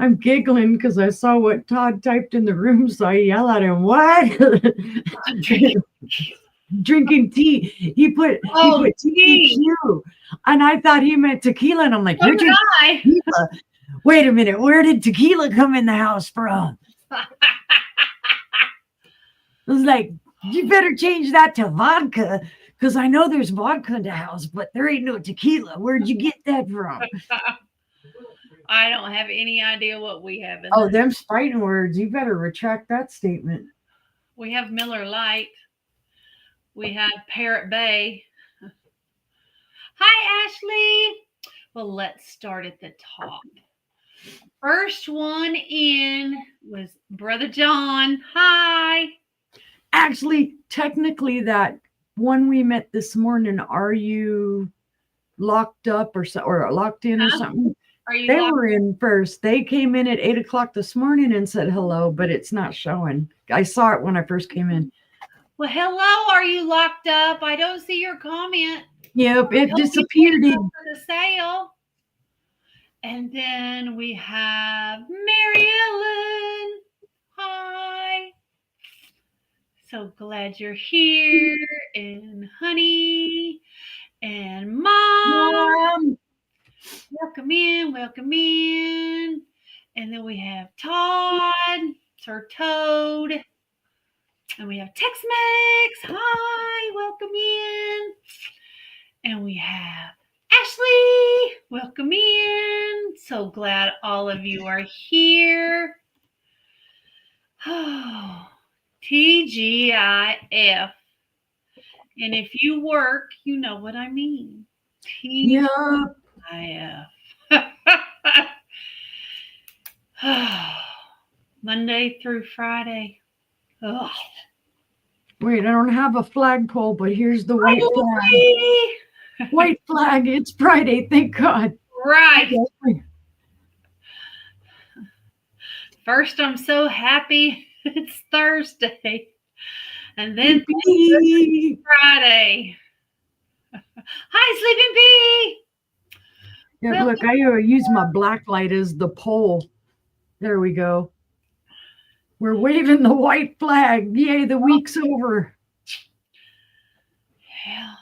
I'm giggling because I saw what Todd typed in the room, so I yell at him, "What?" Drinking tea. He Oh, put TQ, and I thought he meant tequila, and I'm like, so "You're did drinking I. tequila? Wait a minute, where did tequila come in the house from?" I was like, "You better change that to vodka, because I know there's vodka in the house, but there ain't no tequila. Where'd you get that from?" I don't have any idea what we have in Oh, there. them's fighting words. You better retract that statement. We have Miller Lite. We have Parrot Bay. Hi, Ashley. Well, let's start at the top. First one in was Brother John. Hi. Actually, technically, that one we met this morning, are you locked up or locked in or Huh? something? Are you They locked? were in first. They came in at 8 o'clock this morning and said hello, but it's not showing. I saw it when I first came in. Well, hello. Are you locked up? I don't see your comment. Yep, it Hope you disappeared. came up for the sale. And then we have Mary Ellen. Hi. So glad you're here. And Honey. And Mom. Mom. Welcome in. Welcome in. And then we have Todd. Sir Toad. And we have Tex-Mex. Hi. Welcome in. And we have Ashley, welcome in. So glad all of you are here. Oh, TGIF. And if you work, you know what I mean. TGIF. Monday through Friday. Ugh. Wait, I don't have a flagpole, but here's the white flag. Friday. White flag. It's Friday. Thank God. Right. First, I'm so happy it's Thursday. And then Friday. Hi, Sleeping Bee. Yeah, look, I use my black light as the pole. There we go. We're waving the white flag. Yay, the week's over. Yeah,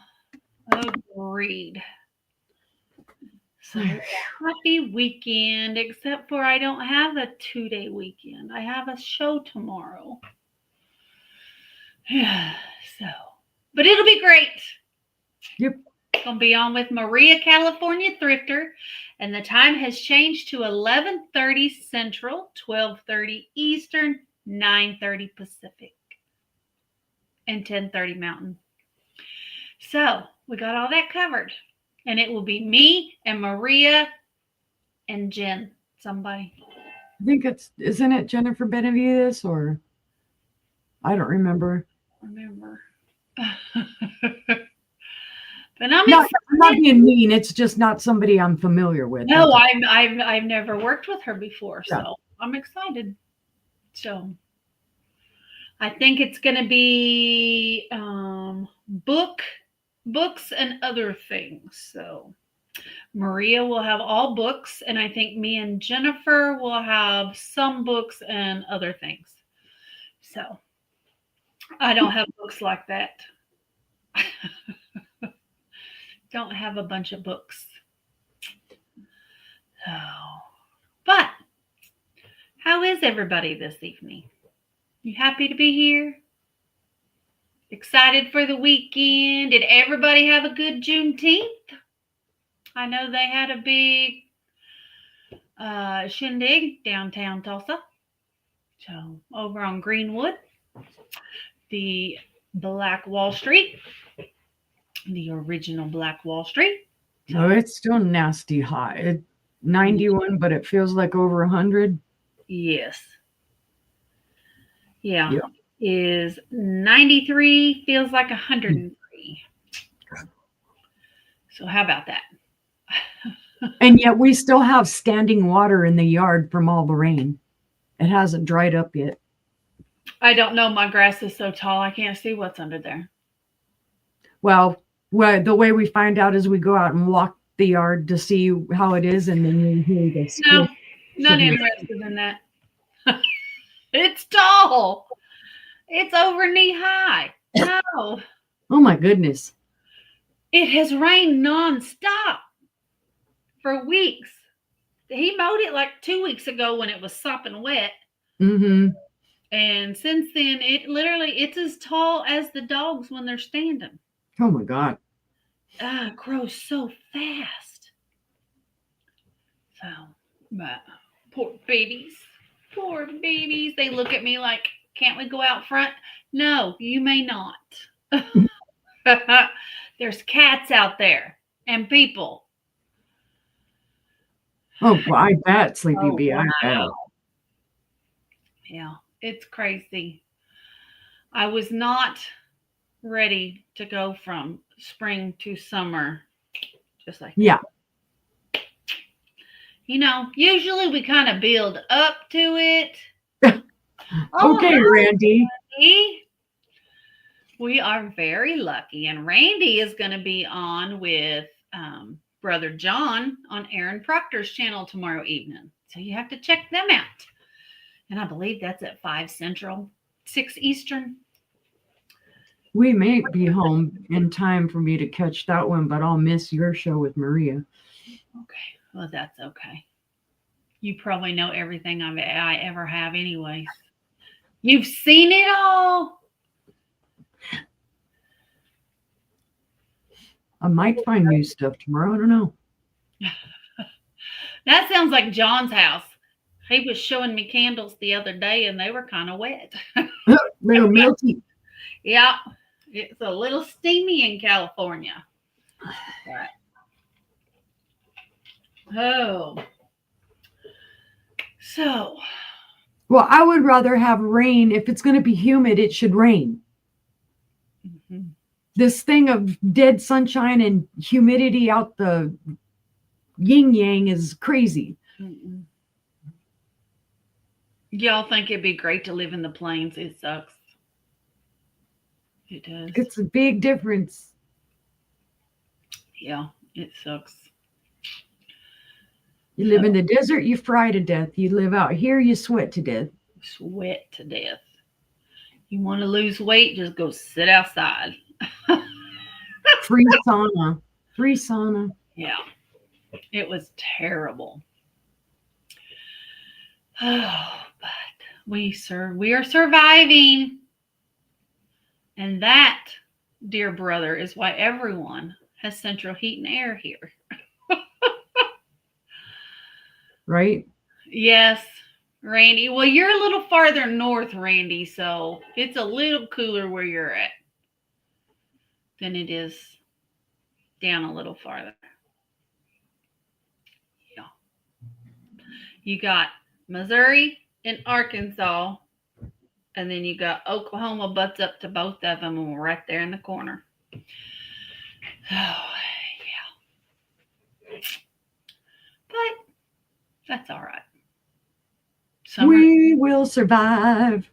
agreed. So happy weekend, except for I don't have a 2-day weekend. I have a show tomorrow. Yeah, so, but it'll be great. Yep. Gonna be on with Maria, California Thrifter, and the time has changed to 11:30 Central, 12:30 Eastern, 9:30 Pacific, and 10:30 Mountain. So we got all that covered, and it will be me and Maria and Jen. Somebody. I think isn't it Jennifer Benavides or I don't remember. But I'm not being mean. It's just not somebody I'm familiar with. No, I've never worked with her before, so yeah. I'm excited. So I think it's going to be books and other things. So Maria will have all books, and I think me and Jennifer will have some books and other things. So I don't have books like that. Don't have a bunch of books. So, but how is everybody this evening? You happy to be here? Excited for the weekend? Did everybody have a good Juneteenth? I know they had a big shindig downtown Tulsa. So over on Greenwood, the Black Wall Street, the original Black Wall Street. No, it's still nasty hot. 91, but it feels like over 100. Yes. Yeah. Is 93, feels like 103. So how about that? And yet we still have standing water in the yard from all the rain. It hasn't dried up yet. I don't know. My grass is so tall, I can't see what's under there. Well, the way we find out is we go out and walk the yard to see how it is, and then you hear the split. Not interested in that. It's tall. It's over knee high. No. Oh my goodness. It has rained nonstop for weeks. He mowed it like 2 weeks ago when it was sopping wet. Mm-hmm. And since then, it's as tall as the dogs when they're standing. Oh my God. It grows so fast. So, but poor babies. Poor babies. They look at me like, can't we go out front? No, you may not. There's cats out there and people. Oh, well, I bet, Sleepy Oh, Bee. I bet. wow. Yeah, it's crazy. I was not ready to go from spring to summer just like that. Yeah. Usually we kind of build up to it. Okay, Randy. Randy. We are very lucky. And Randy is going to be on with Brother John on Aaron Proctor's channel tomorrow evening. So you have to check them out. And I believe that's at 5 Central, 6 Eastern. We may be home in time for me to catch that one, but I'll miss your show with Maria. Okay. Well, that's okay. You probably know everything I ever have anyways. You've seen it all. I might find new stuff tomorrow. I don't know. That sounds like John's house. He was showing me candles the other day and they were kind of wet. Little melty. Yeah. It's a little steamy in California. But, oh. So. Well, I would rather have rain. If it's going to be humid, it should rain. Mm-hmm. This thing of dead sunshine and humidity out the yin yang is crazy. Mm-mm. Y'all think it'd be great to live in the plains? It sucks. It does. It's a big difference. Yeah, it sucks. You live in the desert, you fry to death. You live out here, you sweat to death. Sweat to death. You want to lose weight, just go sit outside. Free sauna. Free sauna. Yeah. It was terrible. Oh, but we are surviving. And that, dear brother, is why everyone has central heat and air here. Right? Yes, Randy. Well, you're a little farther north, Randy, so it's a little cooler where you're at than it is down a little farther. Yeah. You got Missouri and Arkansas, and then you got Oklahoma butts up to both of them, and we're right there in the corner. Oh, yeah. But that's all right. Summer, we will survive.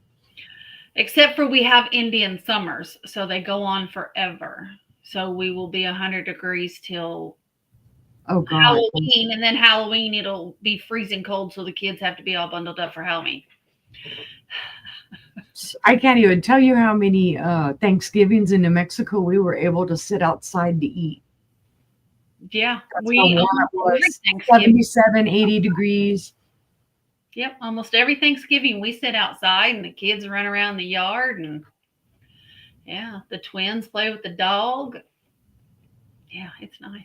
except for we have Indian summers, so they go on forever. So we will be 100 degrees till Halloween, and then Halloween it'll be freezing cold, so the kids have to be all bundled up for Halloween. I can't even tell you how many Thanksgivings in New Mexico we were able to sit outside to eat. Yeah, That's how warm it was. 77, 80 degrees. Yep, almost every Thanksgiving we sit outside and the kids run around the yard, and yeah, the twins play with the dog. Yeah, it's nice.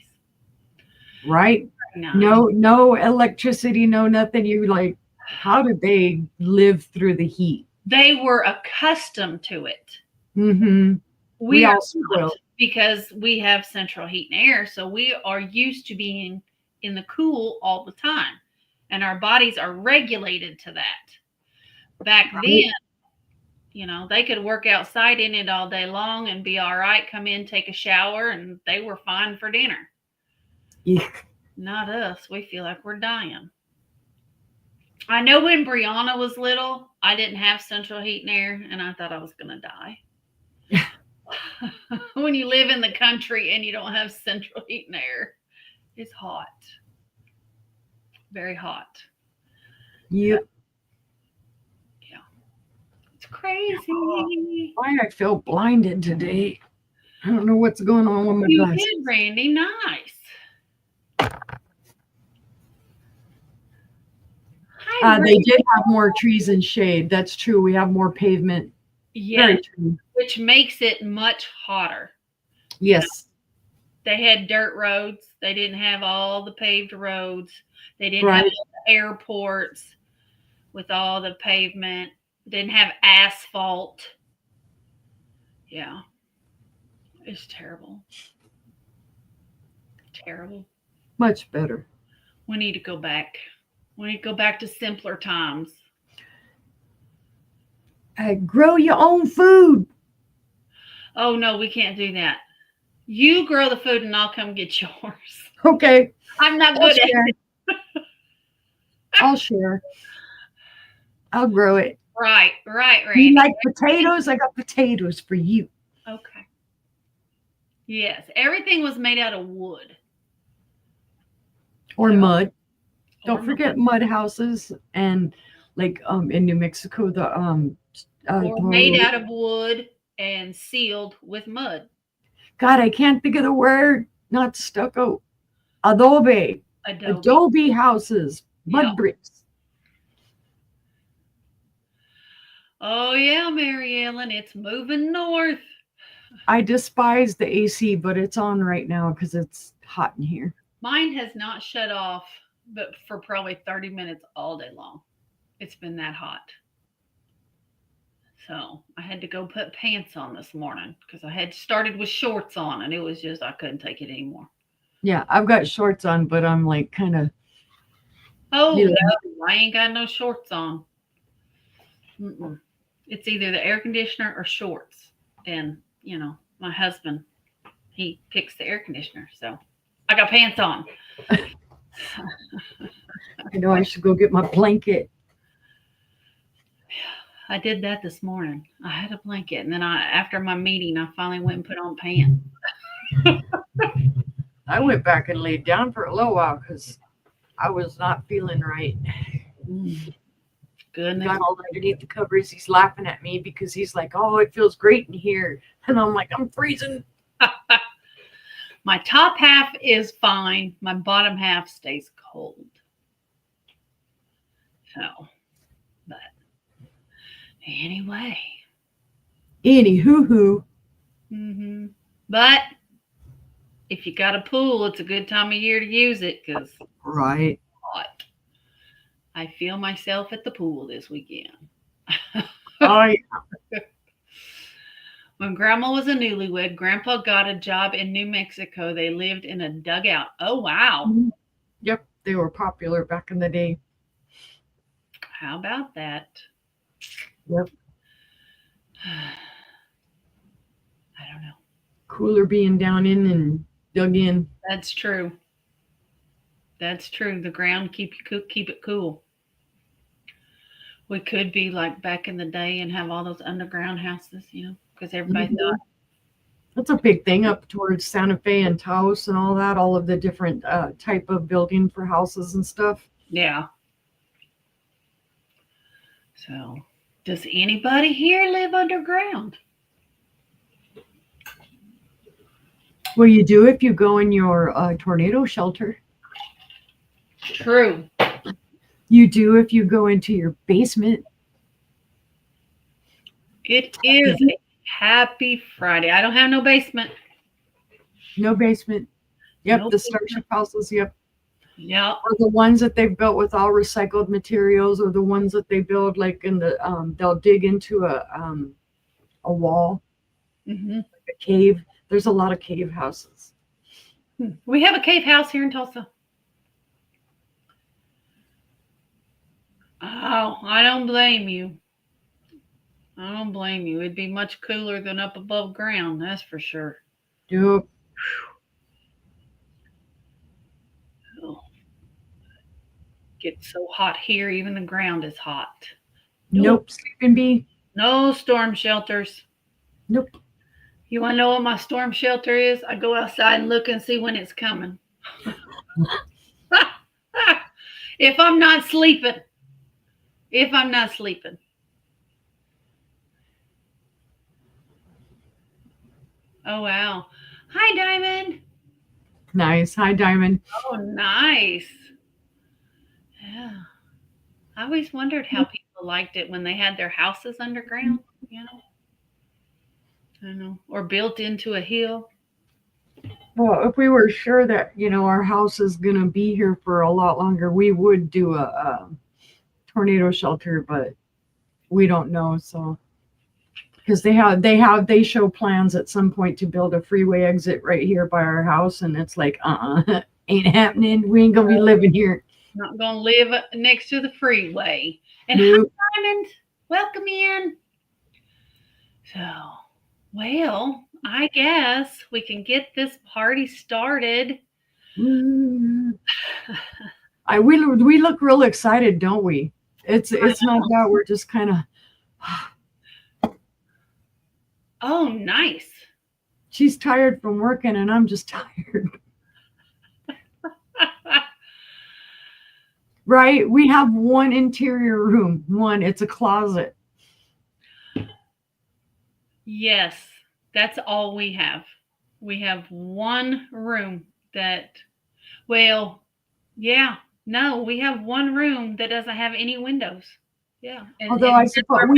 Right? Nice. No electricity, no nothing. You're like, how did they live through the heat? They were accustomed to it. Mm-hmm. We are not, because we have central heat and air, so we are used to being in the cool all the time, and our bodies are regulated to that. Back then, they could work outside in it all day long and be all right, come in, take a shower, and they were fine for dinner. Yeah. Not us. We feel like we're dying. I know when Brianna was little, I didn't have central heat and air, and I thought I was going to die. When you live in the country and you don't have central heat and air, it's hot. Very hot. Yep. It's crazy. Why I feel blinded today. I don't know what's going on with my You glasses. did, Randy. Nice. Hi, They did have more trees and shade. That's true. We have more pavement. Very yes, true. which makes it much hotter. Yes. They had dirt roads. They didn't have all the paved roads. They didn't have Right. all the airports with all the pavement. Didn't have asphalt. Yeah. It's terrible. Terrible. Much better. We need to go back. We need to go back to simpler times. Grow your own food. Oh no, we can't do that. You grow the food and I'll come get yours. Okay. I'm not I'll good at share. it. I'll share. I'll grow it. Right, You Randy. like potatoes? I got potatoes for you. Okay. Yes, everything was made out of wood. Or So- mud. or Don't forget mud houses and like in New Mexico the or made out of wood and sealed with mud. God, I can't think of the word. Not stucco. Adobe. Adobe houses. Mud Yep. bricks. Oh yeah, Mary Ellen, it's moving north. I despise the AC, but it's on right now because it's hot in here. Mine has not shut off, but for probably 30 minutes all day long. It's been that hot. So I had to go put pants on this morning because I had started with shorts on and it was just, I couldn't take it anymore. Yeah, I've got shorts on, but I'm like kind of. Oh, Yeah. no, I ain't got no shorts on. Mm-mm. It's either the air conditioner or shorts. And, you know, my husband, he picks the air conditioner. So I got pants on. I know I should go get my blanket. I did that this morning. I had a blanket. And then after my meeting, I finally went and put on pants. I went back and laid down for a little while because I was not feeling right. Goodness. Got all underneath the covers. He's laughing at me because he's like, "Oh, it feels great in here," and I'm like, "I'm freezing." My top half is fine. My bottom half stays cold. So, but anyway. Anywho. Mm-hmm. But if you got a pool, it's a good time of year to use it because Right. hot. I feel myself at the pool this weekend. Oh, yeah. When Grandma was a newlywed, Grandpa got a job in New Mexico. They lived in a dugout. Oh, wow. Yep, they were popular back in the day. How about that? Yep. I don't know. Cooler being down in and dug in. That's true. That's true. The ground keep it cool. We could be like back in the day and have all those underground houses, you know, because everybody thought that's a big thing up towards Santa Fe and Taos and all that. All of the different type of building for houses and stuff. yeah. So, does anybody here live underground? Well, you do if you go in your tornado shelter. True. You do if you go into your basement. It is a happy Friday. I don't have no basement. No basement. Yep, No the basement. Starship houses, yep. Yeah. Or the ones that they've built with all recycled materials, or the ones that they build like in the they'll dig into a wall, Mm-hmm. a cave. There's a lot of cave houses. We have a cave house here in Tulsa. Oh, I don't blame you. I don't blame you. It'd be much cooler than up above ground, that's for sure. Yep. Oh. Gets so hot here, even the ground is hot. Nope. Sleeping bee. No storm shelters. Nope. You want to know what my storm shelter is? I go outside and look and see when it's coming. If I'm not sleeping. if I'm not sleeping. Oh, wow. Hi, Diamond. Nice. Hi, Diamond. Oh, nice. Yeah. I always wondered how people liked it when they had their houses underground, you know? I don't know. Or built into a hill. Well, if we were sure that, our house is going to be here for a lot longer, we would do a tornado shelter, but we don't know. So, because they show plans at some point to build a freeway exit right here by our house. And it's like, ain't happening. We ain't going to be living here. Not going to live next to the freeway. And Nope. hi, Diamond. Welcome in. So, well, I guess we can get this party started. We look real excited, don't we? It's not that we're just kind of. Oh, nice. She's tired from working, and I'm just tired. Right? We have one interior room. One, it's a closet. Yes, that's all we have. We have one room that, well, yeah, no, we have one room that doesn't have any windows. Yeah. Although I suppose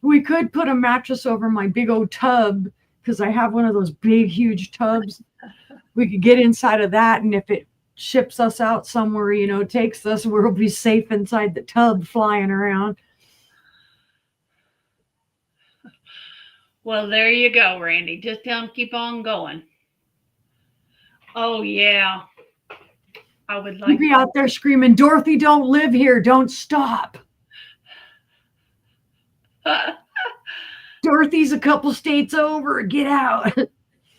we could put a mattress over my big old tub, because I have one of those big, huge tubs. We could get inside of that, and if it ships us out somewhere, takes us, we'll be safe inside the tub flying around. Well, there you go, Randy. Just tell him keep on going. Oh, yeah. I would like to be out there screaming, Dorothy, don't live here. Don't stop. Dorothy's a couple states over. Get out.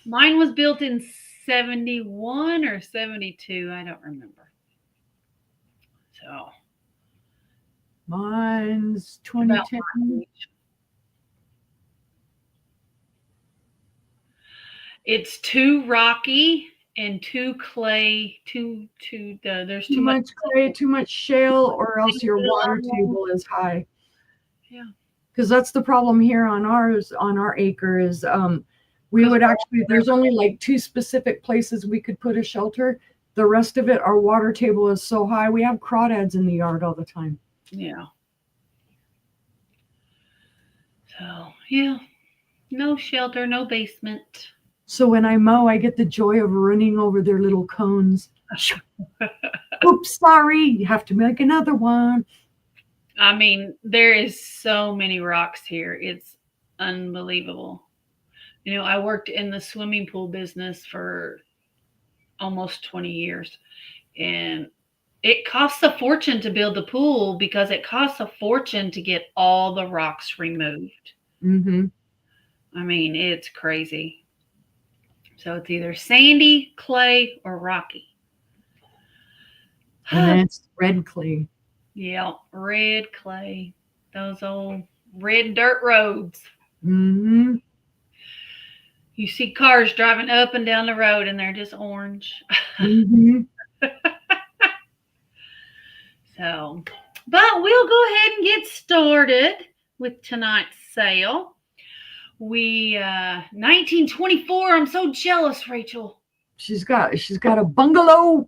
Mine was built in 71 or 72. I don't remember. So. Mine's 2010. It's too rocky and too clay, there's too much clay, too much shale, or else your water table is high. Yeah. Because that's the problem here on our acre is we would actually, there's only like 2 specific places we could put a shelter. The rest of it, our water table is so high, we have crawdads in the yard all the time. Yeah. So, yeah. No shelter, no basement. So when I mow, I get the joy of running over their little cones. Oops, sorry. You have to make another one. I mean, there is so many rocks here. It's unbelievable. I worked in the swimming pool business for almost 20 years. And it costs a fortune to build the pool because it costs a fortune to get all the rocks removed. Mm-hmm. I mean, it's crazy. So it's either sandy, clay, or rocky. And then it's red clay. Yeah, red clay. Those old red dirt roads. Mm-hmm. You see cars driving up and down the road and they're just orange. Mm-hmm. So, but we'll go ahead and get started with tonight's sale. 1924. I'm so jealous, Rachel. She's got a bungalow.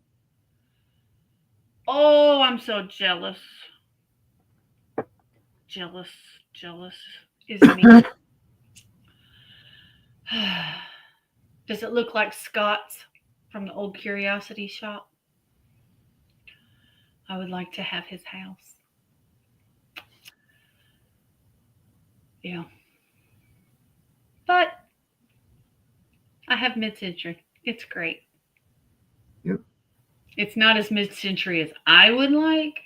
Oh, I'm so jealous. Jealous is me. Does it look like Scott's from the old Curiosity Shop? I would like to have his house. Yeah. But I have mid-century. It's great. Yep. It's not as mid-century as I would like,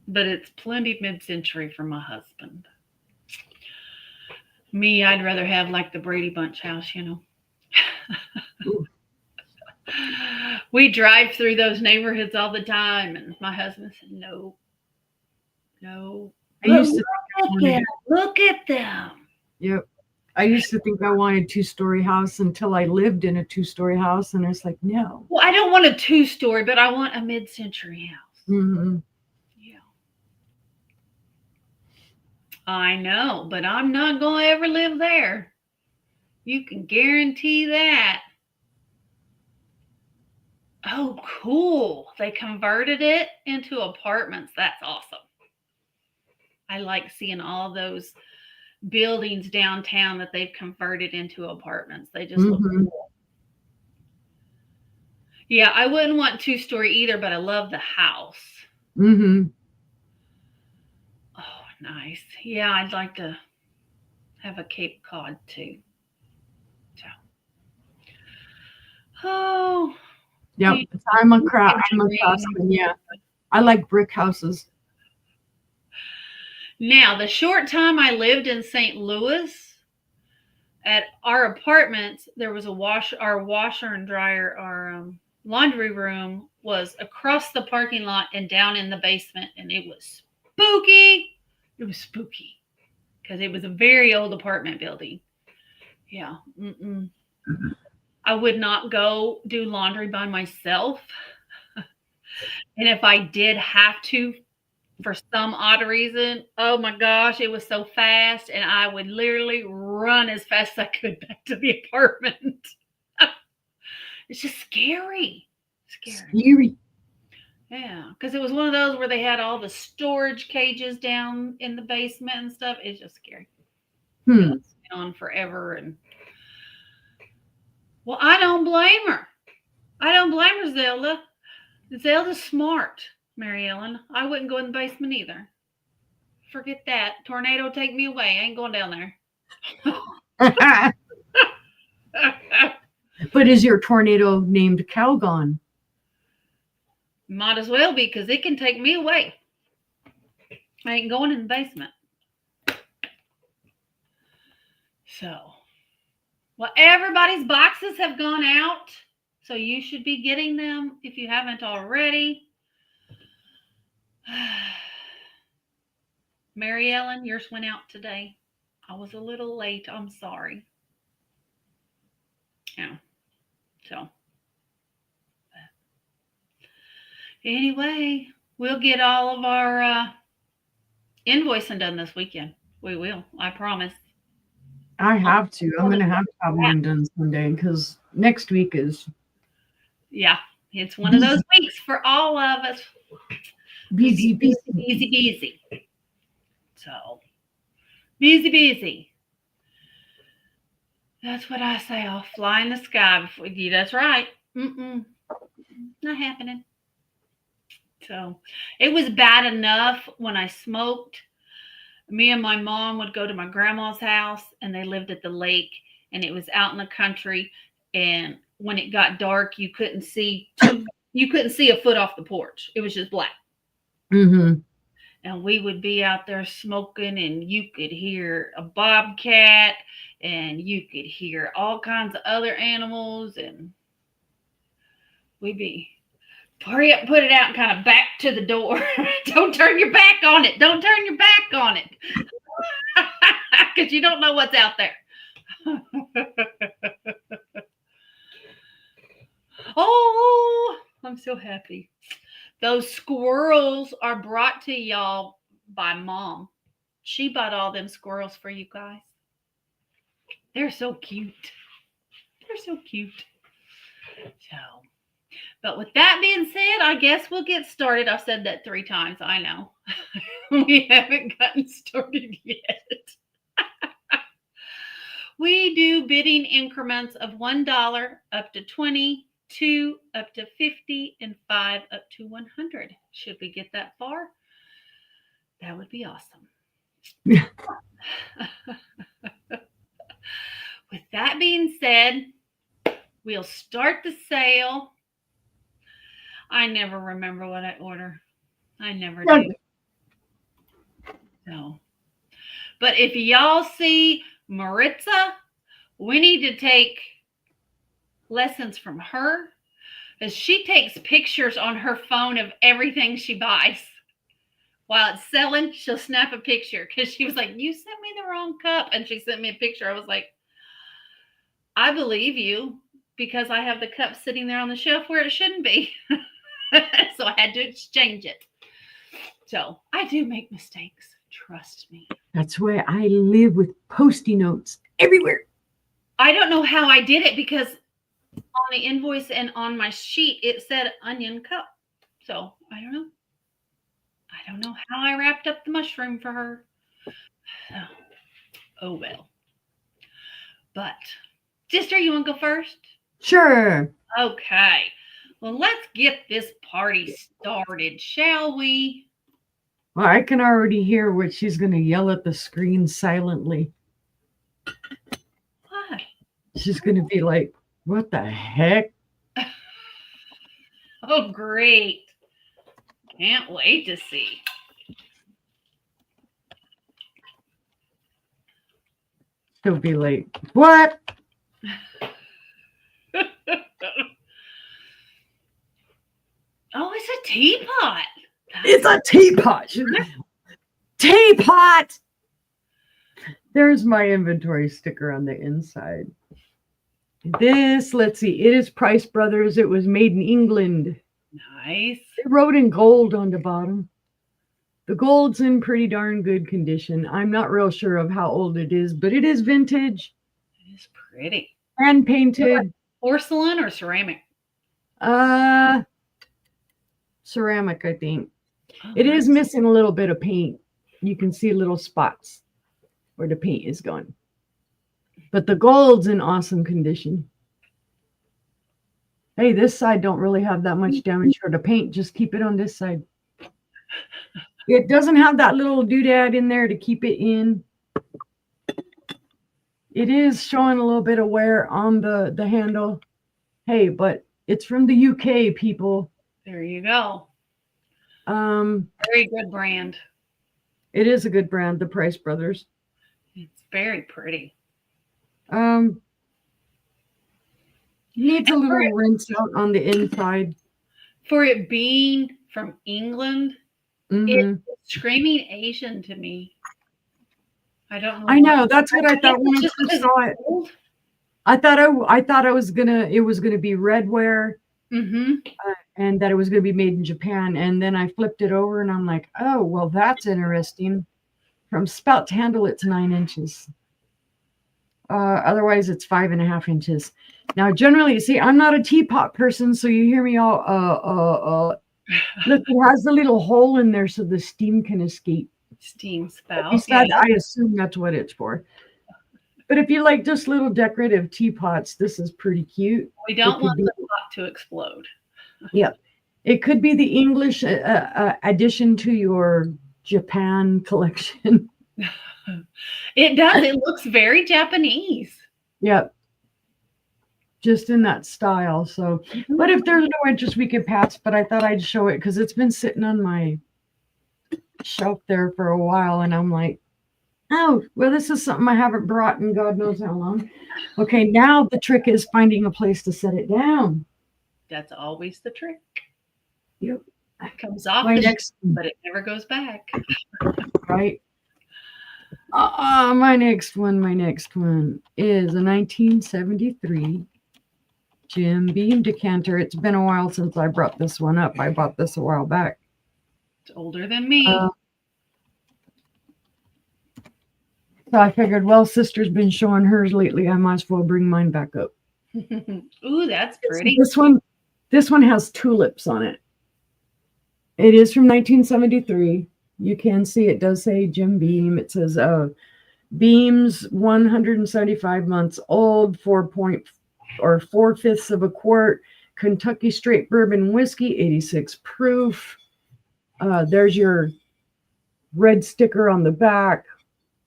but it's plenty mid-century for my husband. Me, I'd rather have like the Brady Bunch house, We drive through those neighborhoods all the time, and my husband said, no. Look at them. Yep. I used to think I wanted a 2-story house until I lived in a 2-story house, and it's like, no. Well, I don't want a 2-story, but I want a mid-century house. Mm-hmm. Yeah. I know, but I'm not going to ever live there. You can guarantee that. Oh, cool. They converted it into apartments. That's awesome. I like seeing all those buildings downtown that they've converted into apartments. They just look cool. Yeah, I wouldn't want two-story either, but I love the house. Mm-hmm. Oh, nice. Yeah, I'd like to have a Cape Cod too. So. Oh. Yep. I'm a craftsman. Yeah. I like brick houses. Now, the short time I lived in St. Louis, at our apartments, there was our washer and dryer, our laundry room was across the parking lot and down in the basement, and it was spooky. It was spooky because it was a very old apartment building. Yeah. Mm-mm. I would not go do laundry by myself. And if I did have to, for some odd reason, oh my gosh, it was so fast, and I would literally run as fast as I could back to the apartment. It's just scary. Scary. Yeah, because it was one of those where they had all the storage cages down in the basement and stuff. It's just scary. It's been on forever, and well, I don't blame her. I don't blame her, Zelda. Zelda's smart, Mary Ellen. I wouldn't go in the basement either. Forget that. Tornado, take me away. I ain't going down there. But is your tornado named Calgon? Might as well be, because it can take me away. I ain't going in the basement. So, well, everybody's boxes have gone out, so you should be getting them if you haven't already. Mary Ellen, yours went out today. I was a little late. I'm sorry. Yeah. So, anyway, we'll get all of our invoicing done this weekend. We will. I promise. I have to. I'm going to have mine done Sunday because next week is. Yeah, it's one of those weeks for all of us. Busy. So, busy. That's what I say. I'll fly in the sky before you. That's right. Not happening. So, it was bad enough when I smoked. Me and my mom would go to my grandma's house, and they lived at the lake, and it was out in the country. And when it got dark, you couldn't see a foot off the porch. It was just black. Mm-hmm. And we would be out there smoking, and you could hear a bobcat, and you could hear all kinds of other animals, and we'd be, hurry up, put it out, and kind of back to the door. Don't turn your back on it. Don't turn your back on it. Because you don't know what's out there. Oh, I'm so happy. Those squirrels are brought to y'all by Mom. She bought all them squirrels for you guys. They're so cute. So, but with that being said, I guess we'll get started. I've said that 3 times. I know. We haven't gotten started yet. We do bidding increments of $1 up to 20, 2 up to 50, and 5 up to 100. Should we get that far? That would be awesome. With that being said, we'll start the sale. I never remember what I order. I never do. No. But if y'all see Maritza, we need to take lessons from her, because she takes pictures on her phone of everything she buys. While it's selling, she'll snap a picture, because she was like, you sent me the wrong cup. And she sent me a picture. I was like, I believe you, because I have the cup sitting there on the shelf where it shouldn't be. So I had to exchange it. So I do make mistakes. Trust me. That's why I live with Post-it notes everywhere. I don't know how I did it because on the invoice and on my sheet it said onion cup. So I don't know. I don't know how I wrapped up the mushroom for her. Oh well. But sister, you want to go first? Sure. Okay. Well, let's get this party started, shall we? Well, I can already hear what she's going to yell at the screen silently. What? She's going to be like, what the heck? Oh, great. Can't wait to see. She'll be like, what? Oh, it's a teapot. It's a teapot. Teapot! There's my inventory sticker on the inside. This, let's see, it is Price Brothers. It was made in England. Nice. They wrote in gold on the bottom. The gold's in pretty darn good condition. I'm not real sure of how old it is, but it is vintage. It is pretty. Hand painted. Porcelain or ceramic? Ceramic, I think. Oh, It is nice. missing a little bit of paint. You can see little spots where the paint is gone. But the gold's in awesome condition. Hey, this side don't really have that much damage for the paint. Just keep it on this side. It doesn't have that little doodad in there to keep it in. It is showing a little bit of wear on the handle. Hey, but it's from the UK, people. There you go. Very good brand. It is a good brand, the Price Brothers. It's very pretty. Needs a little rinse out on the inside. For it being from England, Mm-hmm. it's screaming Asian to me. I don't know. I know. That's what I thought when I first saw it. I thought it was gonna be redware, and that it was gonna be made in Japan. And then I flipped it over, and I'm like, oh, well, that's interesting. From spout to handle, it's 9 inches. Otherwise, it's 5.5 inches. Now, generally, see, I'm not a teapot person, so you hear me all Look, it has a little hole in there so the steam can escape. Steam spout. Besides, I assume that's what it's for. But if you like just little decorative teapots, this is pretty cute. We don't want the pot to explode. Yeah. It could be the English addition to your Japan collection. It does. It looks very Japanese. Yep. Just in that style. So, but if there's no interest, we could pass. But I thought I'd show it because it's been sitting on my shelf there for a while. And I'm like, oh, well, this is something I haven't brought in God knows how long. Okay, now the trick is finding a place to set it down. That's always the trick. Yep. It comes off, but it never goes back. Right. My next one is a 1973 Jim Beam decanter. It's been a while since I brought this one up. I bought this a while back. It's older than me. So I figured, well, sister's been showing hers lately. I might as well bring mine back up. Ooh, that's pretty. This one has tulips on it. It is from 1973. You can see it does say Jim Beam. It says Beams 175 months old, 4/5 of a quart, Kentucky straight bourbon whiskey, 86 proof. There's your red sticker on the back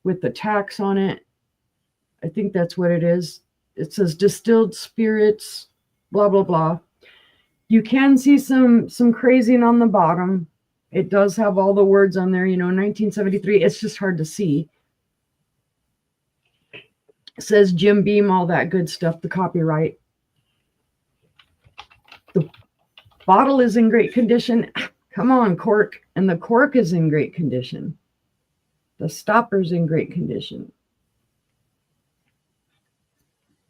with the tax on it. I think that's what it is. It says distilled spirits, blah, blah, blah. You can see some crazing on the bottom. It does have all the words on there, 1973. It's just hard to see. It says Jim Beam, all that good stuff, the copyright. The bottle is in great condition. Come on, cork. And the cork is in great condition. The stopper's in great condition.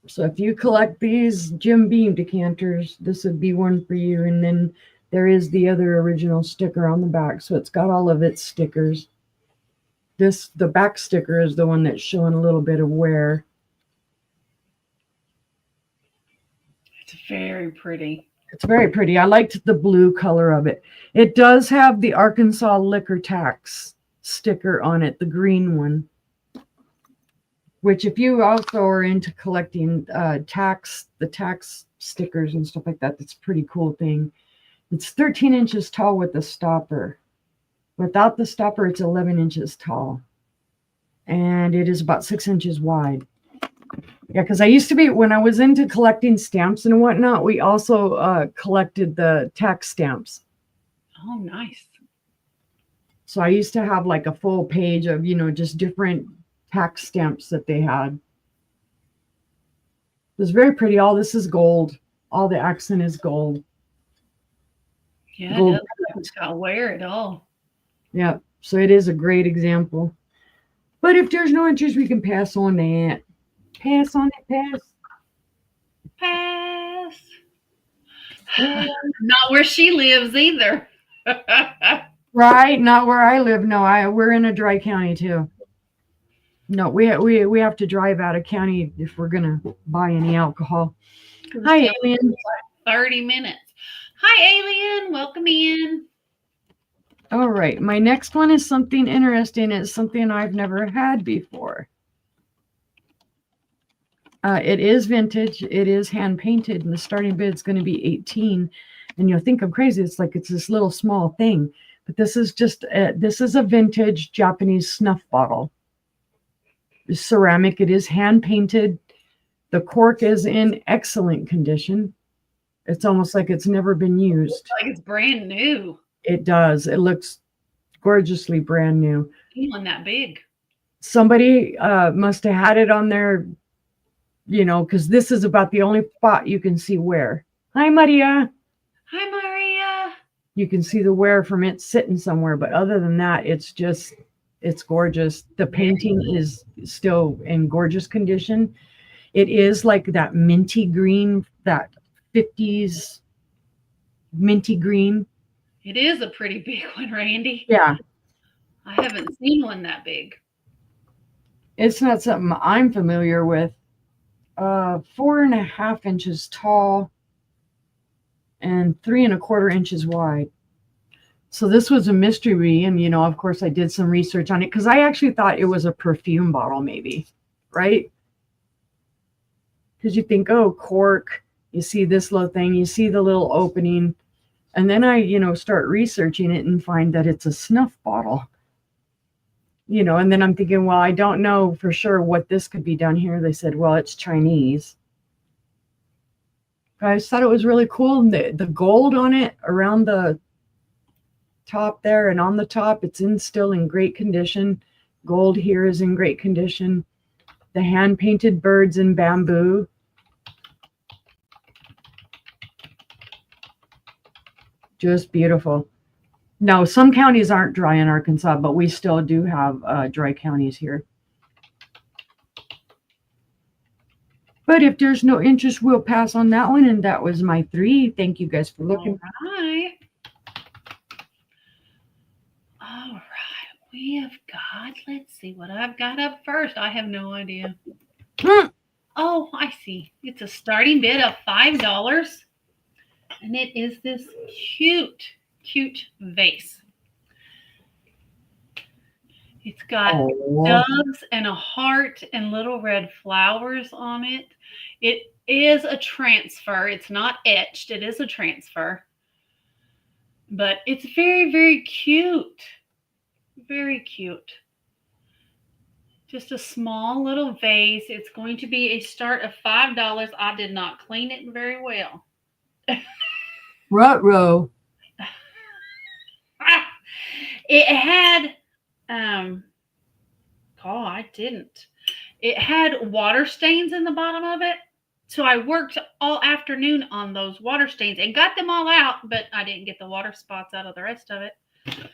So if you collect these Jim Beam decanters, this would be one for you. And then there is the other original sticker on the back. So it's got all of its stickers. The back sticker is the one that's showing a little bit of wear. It's very pretty. It's very pretty. I liked the blue color of it. It does have the Arkansas liquor tax sticker on it, the green one. Which, if you also are into collecting the tax stickers and stuff like that, that's a pretty cool thing. It's 13 inches tall with the stopper. Without the stopper, it's 11 inches tall. And it is about 6 inches wide. Yeah, because I used to be, when I was into collecting stamps and whatnot, we also collected the tax stamps. Oh, nice. So I used to have like a full page of, just different tax stamps that they had. It was very pretty. All this is gold. All the accent is gold. Yeah, Gold. it doesn't got wear at all. Yeah, so it is a great example. But if there's no interest, we can pass on that. Pass on it, pass. Pass. Yeah. Not where she lives either. Right, not where I live. No, we're in a dry county too. No, we have to drive out of county if we're gonna buy any alcohol. Hi, Alien. 30 minutes. Hi, Alien. Welcome in. All right, my next one is something interesting. It's something I've never had before. It is vintage. It is hand painted, and the starting bid is going to be 18. And you'll think I'm crazy. It's like it's this little small thing, but this is a vintage Japanese snuff bottle. It's ceramic. It is hand painted. The cork is in excellent condition. It's almost like it's never been used. Looks like it's brand new. It does. It looks gorgeously brand new. Even that big. Somebody must have had it on there, because this is about the only spot you can see wear. Hi, Maria. Hi, Maria. You can see the wear from it sitting somewhere, but other than that, it's gorgeous. The painting is still in gorgeous condition. It is like that minty green, that 50s minty green. It is a pretty big one, Randy. Yeah. I haven't seen one that big. It's not something I'm familiar with. 4.5 inches tall and 3.25 inches wide. So this was a mystery, and of course I did some research on it because I actually thought it was a perfume bottle, maybe, right? Because you think, oh, cork, you see this little thing, you see the little opening, and then I, start researching it and find that it's a snuff bottle. And then I'm thinking, well, I don't know for sure what this could be down here. They said, well, it's Chinese. I just thought it was really cool. The gold on it around the top there and on the top, it's still in great condition. Gold here is in great condition. The hand-painted birds in bamboo. Just beautiful. No, some counties aren't dry in Arkansas, but we still do have dry counties here. But if there's no interest, we'll pass on that one. And that was my 3. Thank you guys for looking. All right. We have got, let's see what I've got up first. I have no idea. Oh, I see. It's a starting bid of $5. And it is this cute vase. It's got doves and a heart and little red flowers on it. It is a transfer. It's not etched. It is a transfer. But it's very, very cute. Very cute. Just a small little vase. It's going to be a start of $5. I did not clean it very well. Ruh-roh. It had, I didn't. It had water stains in the bottom of it. So I worked all afternoon on those water stains and got them all out, but I didn't get the water spots out of the rest of it. I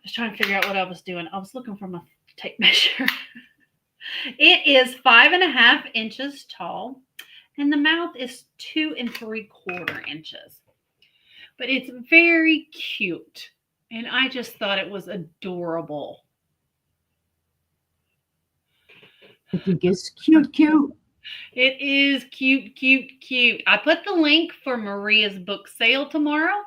was trying to figure out what I was doing. I was looking for my tape measure. It is 5.5 inches tall, and the mouth is 2 3/4 inches. But it's very cute, and I just thought it was adorable. I think it's cute. It is cute, cute, cute. I put the link for Maria's book sale tomorrow.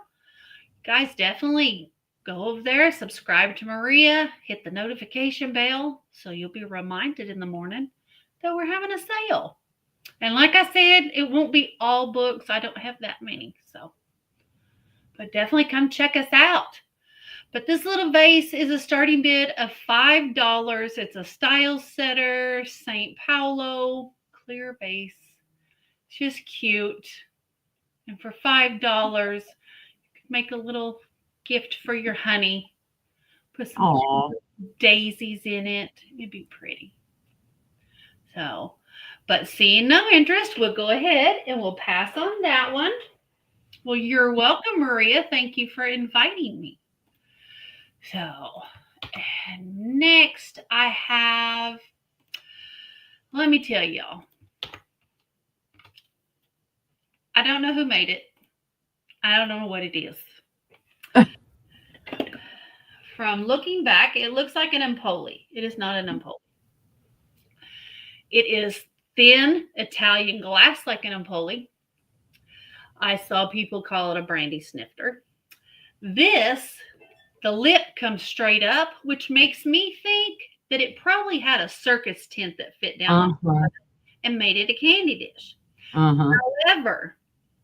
Guys, definitely go over there, subscribe to Maria, hit the notification bell so you'll be reminded in the morning that we're having a sale. And like I said, it won't be all books. I don't have that many. But definitely come check us out. But this little vase is a starting bid of $5. It's a style setter, St. Paulo, clear base. It's just cute. And for $5, you could make a little gift for your honey. Put some daisies in it. It'd be pretty. So, but seeing no interest, we'll go ahead and we'll pass on that one. Well, you're welcome, Maria. Thank you for inviting me. So, and next I have, let me tell y'all, I don't know who made it. I don't know what it is. From looking back, it looks like an Empoli. It is not an Empoli. It is thin Italian glass like an Empoli. I saw people call it a brandy snifter. This, the lip comes straight up, which makes me think that it probably had a circus tent that fit down and made it a candy dish. However,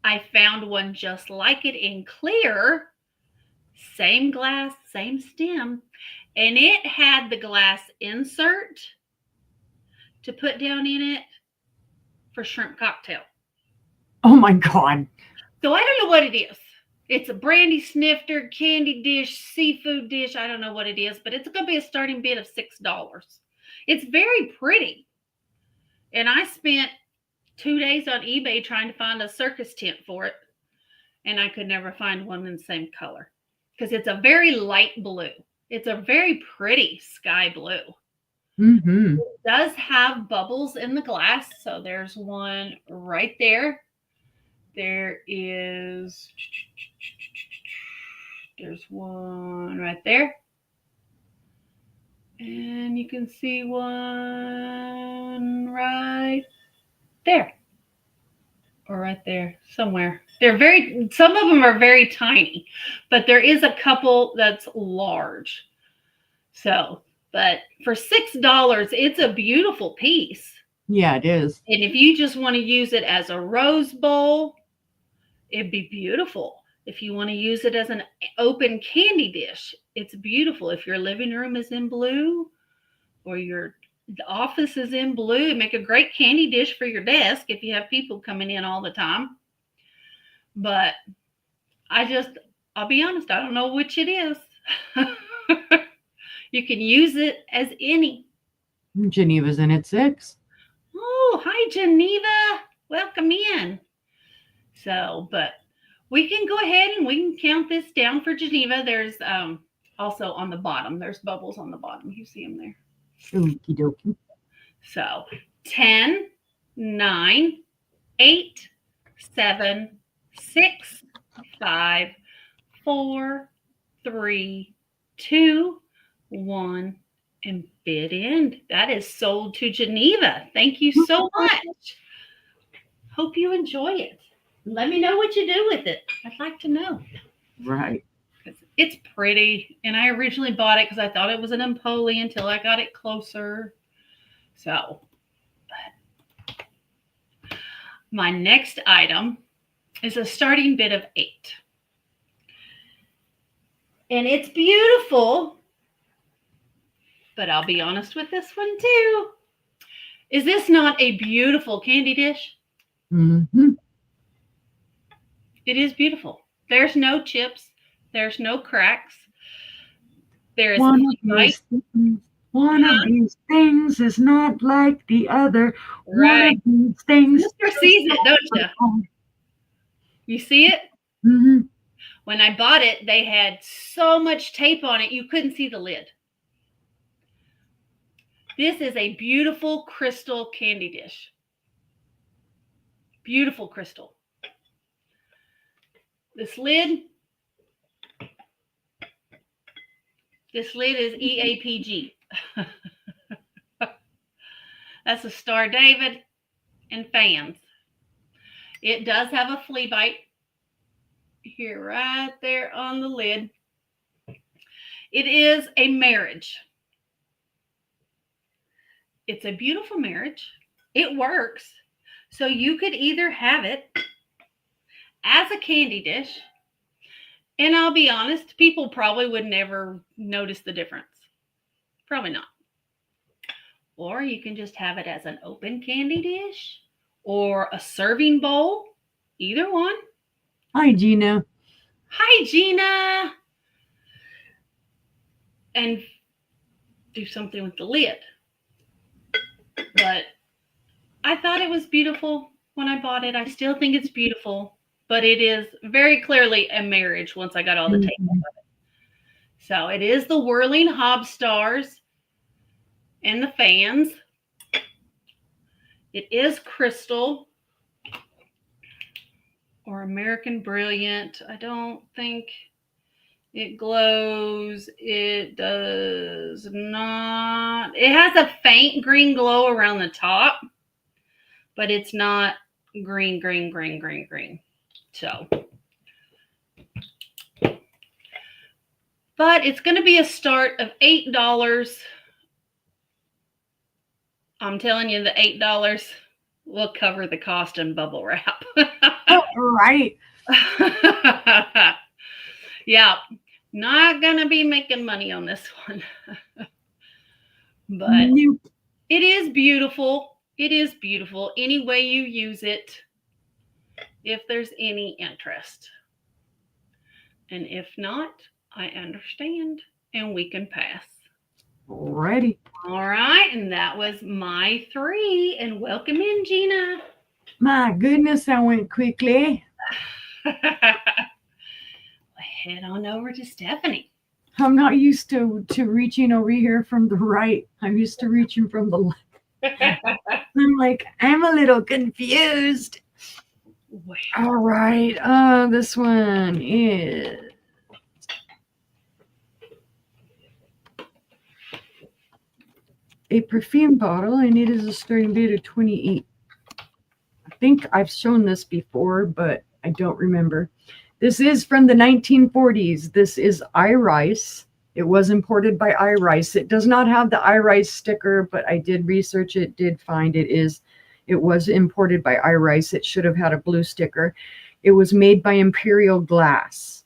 I found one just like it in clear, same glass, same stem, and it had the glass insert to put down in it for shrimp cocktail. Oh my God. So I don't know what it is. It's a brandy snifter, candy dish, seafood dish. I don't know what it is, but it's going to be a starting bid of $6. It's very pretty. And I spent 2 days on eBay trying to find a circus tent for it. And I could never find one in the same color because it's a very light blue. It's a very pretty sky blue. Mm-hmm. It does have bubbles in the glass. So there's one right there. There's one right there. And you can see one right there. Or right there, somewhere. Some of them are very tiny, but there is a couple that's large. So, but for $6, it's a beautiful piece. Yeah, it is. And if you just want to use it as a rose bowl, it'd be beautiful. If you want to use it as an open candy dish, it's beautiful. If your living room is in blue or the office is in blue, it'd make a great candy dish for your desk if you have people coming in all the time. But I'll be honest, I don't know which it is. You can use it as any. Geneva's in at 6. Oh, hi, Geneva. Welcome in. So, but we can go ahead and we can count this down for Geneva. There's also on the bottom, there's bubbles on the bottom. You see them there. Okie dokie. So 10, 9, 8, 7, 6, 5, 4, 3, 2, 1, and bid end. That is sold to Geneva. Thank you so much. Hope you enjoy it. Let me know what you do with it. I'd like to know. Right. It's pretty. And I originally bought it because I thought it was an Empoli until I got it closer. So, but my next item is a starting bid of 8. And it's beautiful. But I'll be honest with this one too. Is this not a beautiful candy dish? Mm-hmm. It is beautiful. There's no chips. There's no cracks. There is One of these things is not like the other. Right. One of these things. Mr. sees it, don't you? You see it? Mm-hmm. When I bought it, they had so much tape on it, you couldn't see the lid. This is a beautiful crystal candy dish. Beautiful crystal. This lid is EAPG. That's a Star David and fans. It does have a flea bite here, right there on the lid. It is a marriage. It's a beautiful marriage. It works. So you could either have it as a candy dish, and I'll be honest, people probably would never notice the difference. Probably not. Or you can just have it as an open candy dish or a serving bowl. Either one. Hi, Gina. Hi, Gina. And do something with the lid. But I thought it was beautiful when I bought it. I still think it's beautiful, but it is very clearly a marriage once I got all the tape off of it. So it is the whirling hob stars and the fans. It is crystal or American Brilliant. I don't think it glows. It does not. It has a faint green glow around the top, but it's not green. So, but it's going to be a start of $8. I'm telling you, the $8 will cover the cost in bubble wrap. Right. Yeah, not going to be making money on this one. But Nope. it is beautiful. It is beautiful any way you use it, if there's any interest. And if not, I understand, and we can pass. Alrighty. All right, and that was my 3. And welcome in, Gina. My goodness, that went quickly. Head on over to Stephanie. I'm not used to reaching over here from the right. I'm used to reaching from the left. I'm like, I'm a little confused. All right. This one is a perfume bottle, and it is a starting date of 28. I think I've shown this before, but I don't remember. This is from the 1940s. This is iRice. It was imported by iRice. It does not have the iRice sticker, but I did research it, did find it was imported by iRice. It should have had a blue sticker. It was made by Imperial Glass.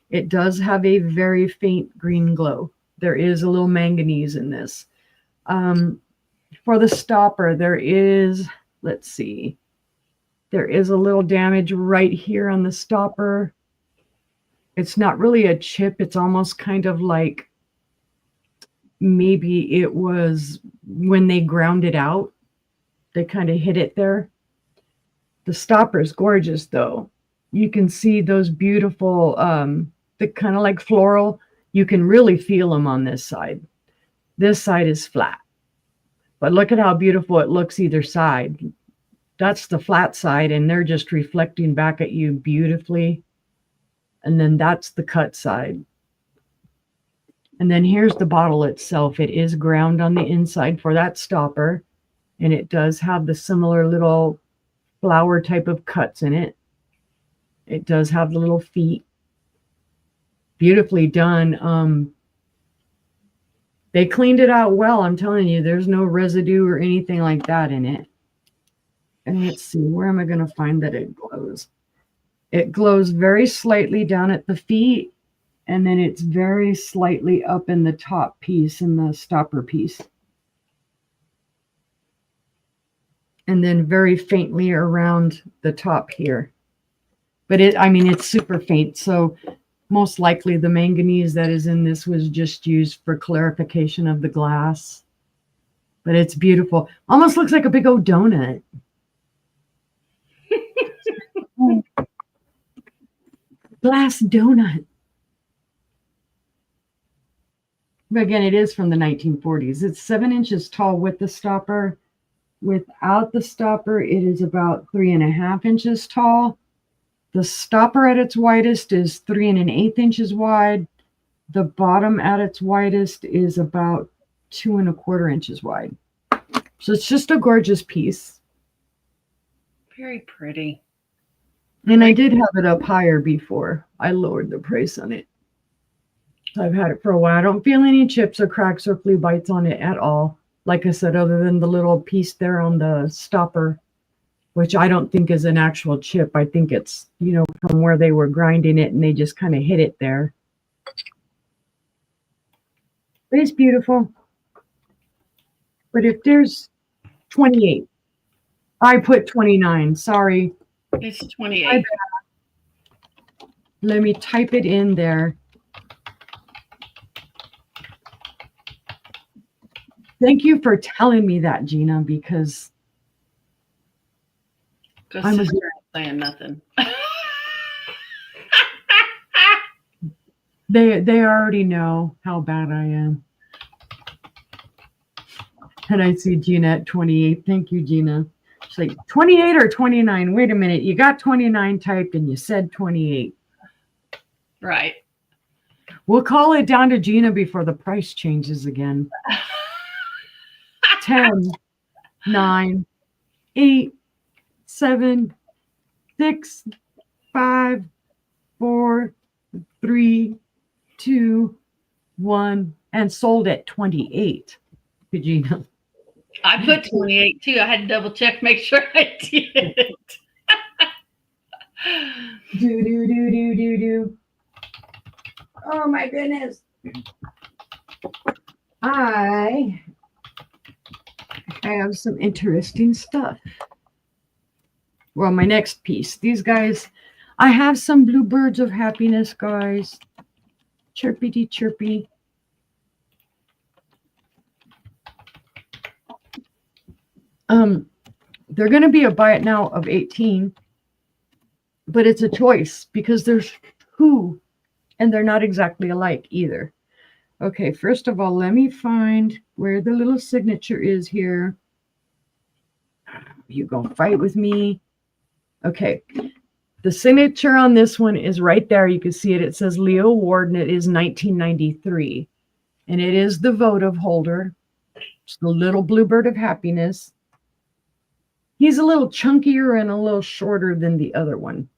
It does have a very faint green glow. There is a little manganese in this. For the stopper, there is, let's see, there is a little damage right here on the stopper. It's not really a chip. It's almost kind of like maybe it was when they ground it out. They kind of hit it there. The stopper is gorgeous, though. You can see those beautiful, the kind of like floral. You can really feel them on this side. This side is flat. But look at how beautiful it looks either side. That's the flat side, and they're just reflecting back at you beautifully. And then that's the cut side. And then here's the bottle itself. It is ground on the inside for that stopper. And it does have the similar little flower type of cuts in it. It does have the little feet. Beautifully done. They cleaned it out well. I'm telling you, there's no residue or anything like that in it. And let's see, where am I going to find that it glows? It glows very slightly down at the feet, and then it's very slightly up in the top piece, in the stopper piece. And then very faintly around the top here. But it's super faint. So most likely the manganese that is in this was just used for clarification of the glass. But it's beautiful. Almost looks like a big old donut. Glass donut. But again, it is from the 1940s. It's 7 inches tall with the stopper. Without the stopper, it is about 3.5 inches tall. The stopper at its widest is 3 1/8 inches wide. The bottom at its widest is about 2 1/4 inches wide. So it's just a gorgeous piece. Very pretty. And I did have it up higher before. I lowered the price on it. So I've had it for a while. I don't feel any chips or cracks or flea bites on it at all. Like I said, other than the little piece there on the stopper, which I don't think is an actual chip. I think it's, from where they were grinding it and they just kind of hit it there. But it's beautiful. But if there's 28, I put 29. Sorry. It's 28. Let me type it in there. Thank you for telling me that, Gina, because I'm not saying nothing. They already know how bad I am. And I see Gina at 28. Thank you, Gina. She's like, 28 or 29? Wait a minute. You got 29 typed and you said 28. Right. We'll call it down to Gina before the price changes again. 10, 9, 8, 7, 6, 5, 4, 3, 2, 1, and sold at 28. Gina. I put 28 too. I had to double check, make sure I did. Do. Oh my goodness. I have some interesting stuff. Well, my next piece. These guys, I have some bluebirds of happiness, guys. Chirpity chirpy. They're going to be a buy it now of 18, but it's a choice because there's 2 and they're not exactly alike either. Okay, first of all, let me find where the little signature is here. You gonna fight with me? Okay, the signature on this one is right there. You can see it. It says Leo Ward, and it is 1993, and it is the votive holder. It's the little bluebird of happiness. He's a little chunkier and a little shorter than the other one.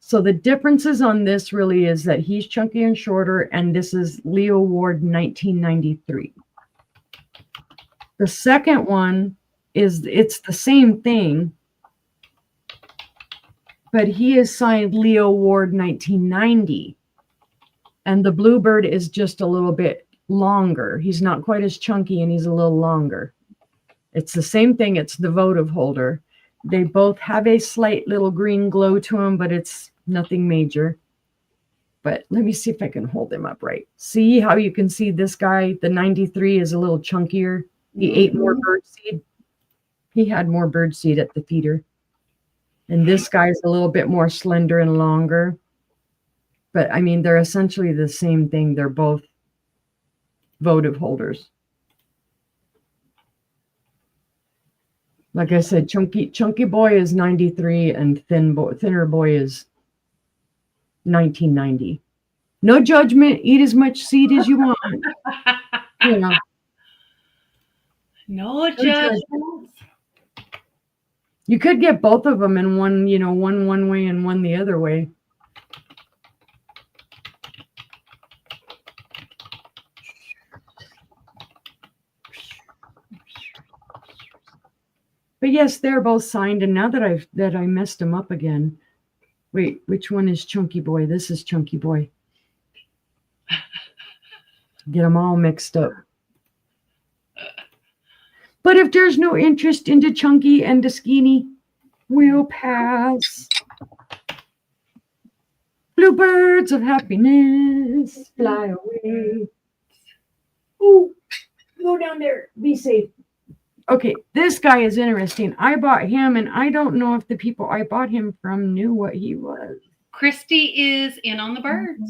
So the differences on this really is that he's chunky and shorter, and this is Leo Ward 1993. The second one it's the same thing, but he is signed Leo Ward 1990. And the bluebird is just a little bit longer. He's not quite as chunky and he's a little longer. It's the same thing. It's the votive holder. They both have a slight little green glow to them, but it's nothing major. But let me see if I can hold them up right. See how you can see this guy, the 93, is a little chunkier. He ate more birdseed. He had more birdseed at the feeder. And this guy's a little bit more slender and longer. But I mean, they're essentially the same thing. They're both votive holders. Like I said, chunky boy is 93 and thinner boy is 1990. No judgment. Eat as much seed as you want. No judgment. You could get both of them in one, one way and one the other way. But yes, they're both signed. And now that I messed them up again. Wait, which one is Chunky Boy? This is Chunky Boy. Get them all mixed up. But if there's no interest into Chunky and the Skinny, we'll pass. Bluebirds of happiness, fly away. Ooh, go down there. Be safe. Okay, this guy is interesting. I bought him, and I don't know if the people I bought him from knew what he was. Christy is in on the birds.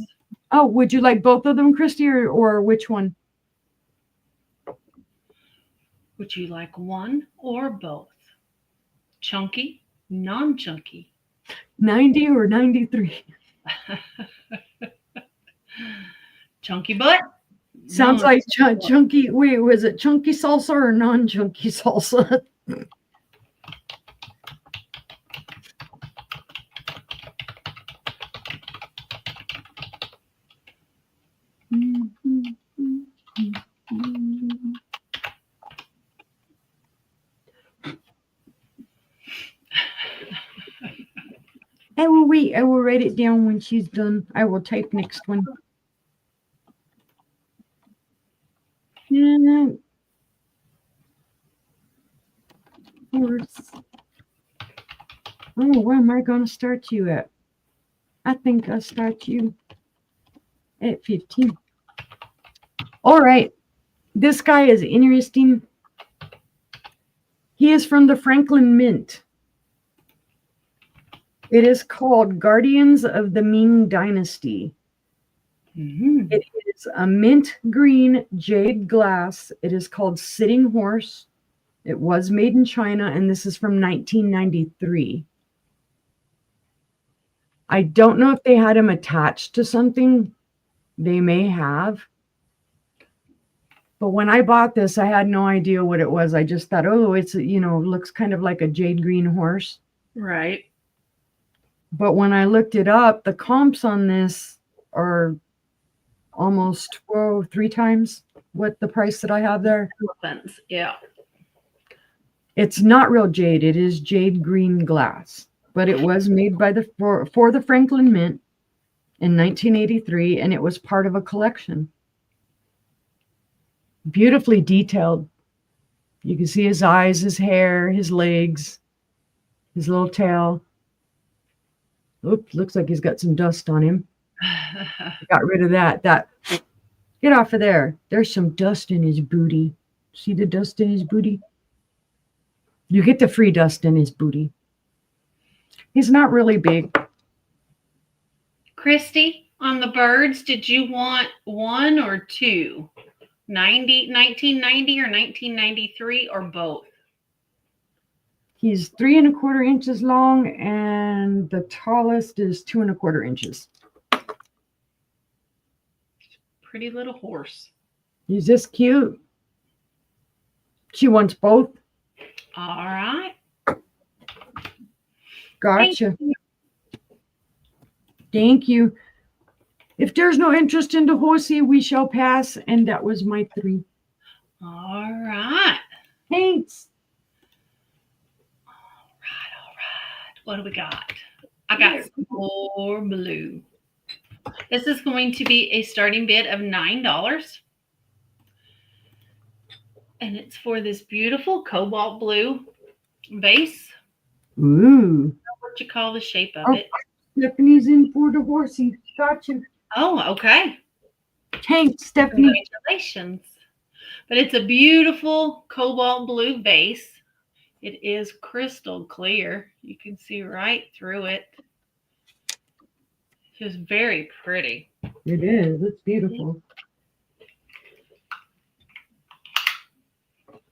Oh, would you like both of them, Christy, or which one? Would you like one or both? Chunky, non-chunky. 90 or 93? Chunky butt, Sounds No. like chunky. Wait, was it chunky salsa or non-chunky salsa? I will wait. I will write it down when she's done. I will type next one. Yeah. Horse. Oh, where am I going to start you at? I think I'll start you at 15. All right. This guy is interesting. He is from the Franklin Mint. It is called Guardians of the Ming Dynasty. Mm-hmm. It is a mint green jade glass. It is called Sitting Horse. It was made in China, and this is from 1993. I don't know if they had him attached to something. They may have. But when I bought this, I had no idea what it was. I just thought, oh, it's, looks kind of like a jade green horse. Right. But when I looked it up, the comps on this are almost 3 times what the price that I have there. Elephants. Yeah. It's not real jade. It is jade green glass. But it was made by for the Franklin Mint in 1983, and it was part of a collection. Beautifully detailed. You can see his eyes, his hair, his legs, his little tail. Oops, looks like he's got some dust on him. Got rid of that. Get off of there. There's some dust in his booty. See the dust in his booty? You get the free dust in his booty. He's not really big. Christy, on the birds, did you want 1 or 2? 1990 or 1993 or both? He's 3 1/4 inches long, and the tallest is 2 1/4 inches. Pretty little horse. He's just cute. She wants both. All right. Gotcha. Thank you. If there's no interest in the horsey, we shall pass. And that was my 3. All right. Thanks. All right. What do we got? I got some more blue. This is going to be a starting bid of $9. And it's for this beautiful cobalt blue vase. Ooh. What you call the shape of it? Stephanie's in for the horsey. Gotcha. Oh, okay. Thanks, Stephanie. Congratulations. But it's a beautiful cobalt blue vase. It is crystal clear. You can see right through it. It's very pretty. It is. It's beautiful.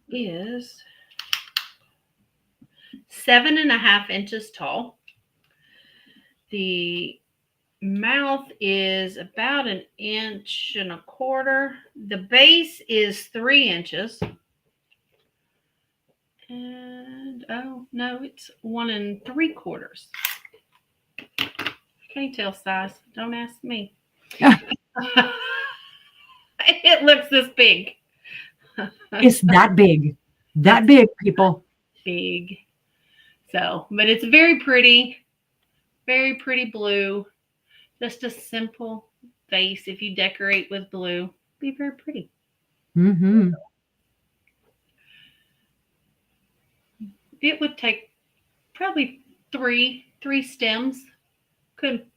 Is 7.5 inches tall. The mouth is about 1.25 inches. The base is 3 inches. And oh no, it's 1 3/4. Can't tell size. Don't ask me. It looks this big. It's that big. That big, people. Big. So, but it's very pretty blue. Just a simple vase. If you decorate with blue, be very pretty. Mm-hmm. It would take probably three stems.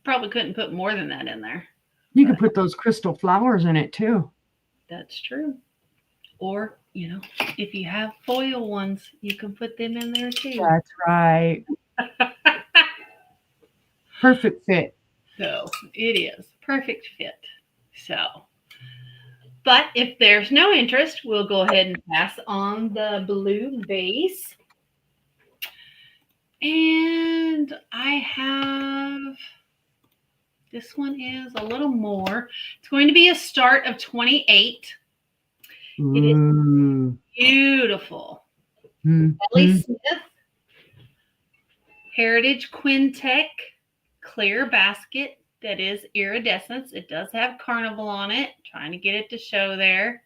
Probably couldn't put more than that in there. You can put those crystal flowers in it too. That's true. Or, if you have foil ones, you can put them in there too. That's right. Perfect fit. So it is perfect fit. So, but if there's no interest, we'll go ahead and pass on the blue vase. And I have This one is a little more. It's going to be a start of 28. It is Ooh. beautiful. Mhm. Ellie Smith, Heritage Quintec clear basket that is iridescence. It does have carnival on it. Trying to get it to show there.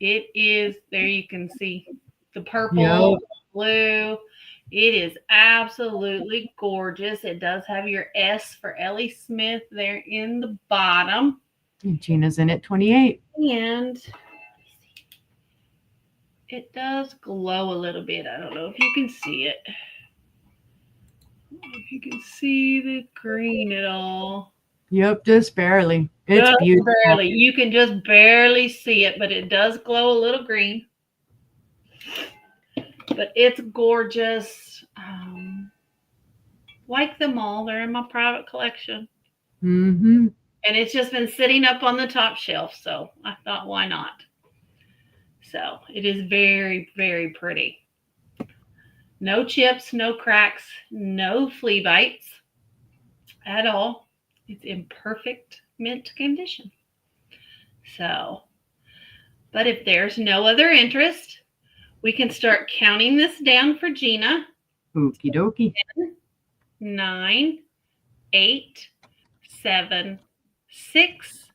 It is, there you can see the purple, Yep. blue. It is absolutely gorgeous. It does have your S for Ellie Smith there in the bottom. And Gina's in at 28. And it does glow a little bit. I don't know if you can see it. If you can see the green at all. Yep, just barely. It's Just beautiful. barely. You can just barely see it, but it does glow a little green. But it's gorgeous. Like them all. They're in my private collection. Mm-hmm. And it's just been sitting up on the top shelf. So I thought, why not? So it is very, very pretty. No chips, no cracks, no flea bites at all. It's in perfect mint condition. So, but if there's no other interest, we can start counting this down for Gina. Okie dokie. 10, 9, 8, 7, 6,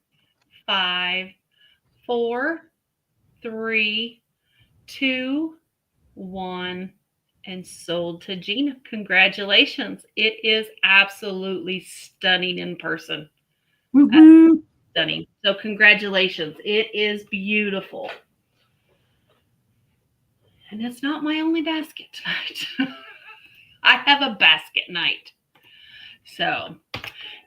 5, 4, 3, 2, 1, and sold to Gina. Congratulations. It is absolutely stunning in person. Woo-hoo. Stunning. So congratulations. It is beautiful. And it's not my only basket tonight. I have a basket night. So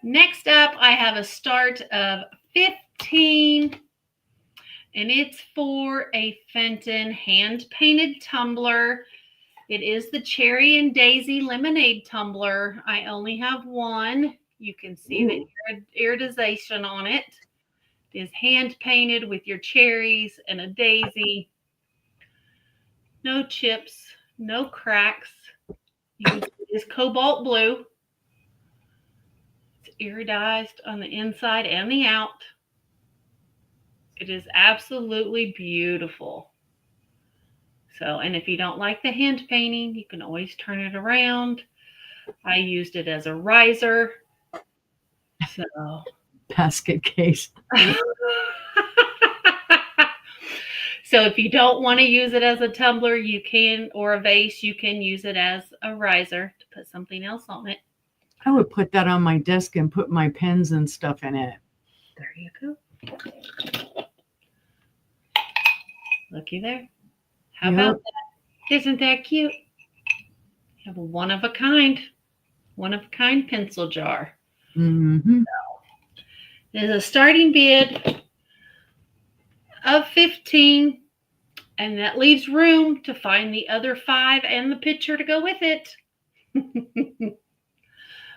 next up, I have a start of 15. And it's for a Fenton hand-painted tumbler. It is the Cherry and Daisy Lemonade tumbler. I only have one. You can see the iridization on it. It is hand-painted with your cherries and a daisy. No chips, no cracks. You can see it is cobalt blue. It's iridized on the inside and the out. It is absolutely beautiful. So, and if you don't like the hand painting, you can always turn it around. I used it as a riser. So, Basket case. so if you don't want to use it as a tumbler, you can, or a vase, you can use it as a riser to put something else on it. I would put that on my desk and put my pens and stuff in it. There you go. Looky there. How about that? Isn't that cute? You have a one of a kind pencil jar. Mm-hmm. There's a starting bid of 15, and that leaves room to find the other 5 and the picture to go with it.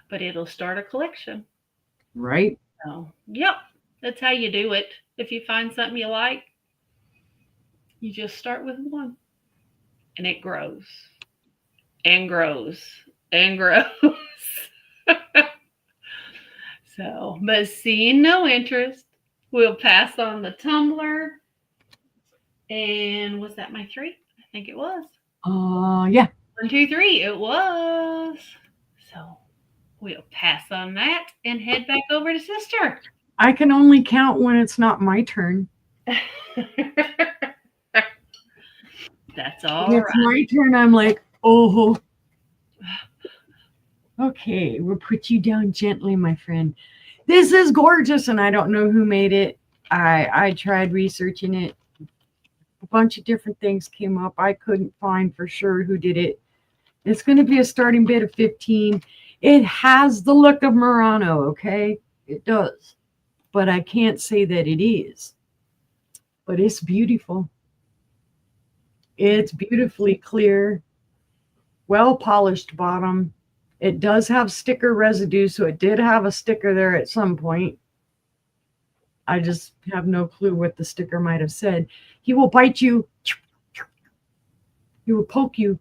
But it'll start a collection. Right. So, yep, that's how you do it. If you find something you like, you just start with one, and it grows and grows and grows. So, but seeing no interest, we'll pass on the tumbler. And was that my 3? I think it was. Yeah. 1, 2, 3. It was. So we'll pass on that and head back over to Sister. I can only count when it's not my turn. That's all when right. it's my turn, I'm like, oh. Okay, we'll put you down gently, my friend. This is gorgeous, and I don't know who made it. I tried researching it. A bunch of different things came up. I couldn't find for sure who did it. It's going to be a starting bid of 15. It has the look of Murano, okay? It does. But I can't say that it is. But it's beautiful. It's beautifully clear, well-polished bottom. It does have sticker residue, so it did have a sticker there at some point. I just have no clue what the sticker might have said. He will bite you. He will poke you.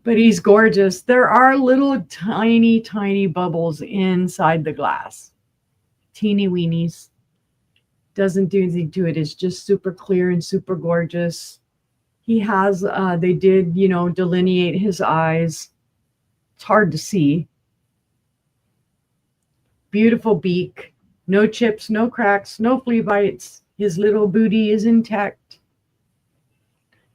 But he's gorgeous. There are little tiny, tiny bubbles inside the glass. Teeny weenies. Doesn't do anything to it. It's just super clear and super gorgeous. He has, they did, delineate his eyes. It's hard to see. Beautiful beak. No chips, no cracks, no flea bites. His little booty is intact.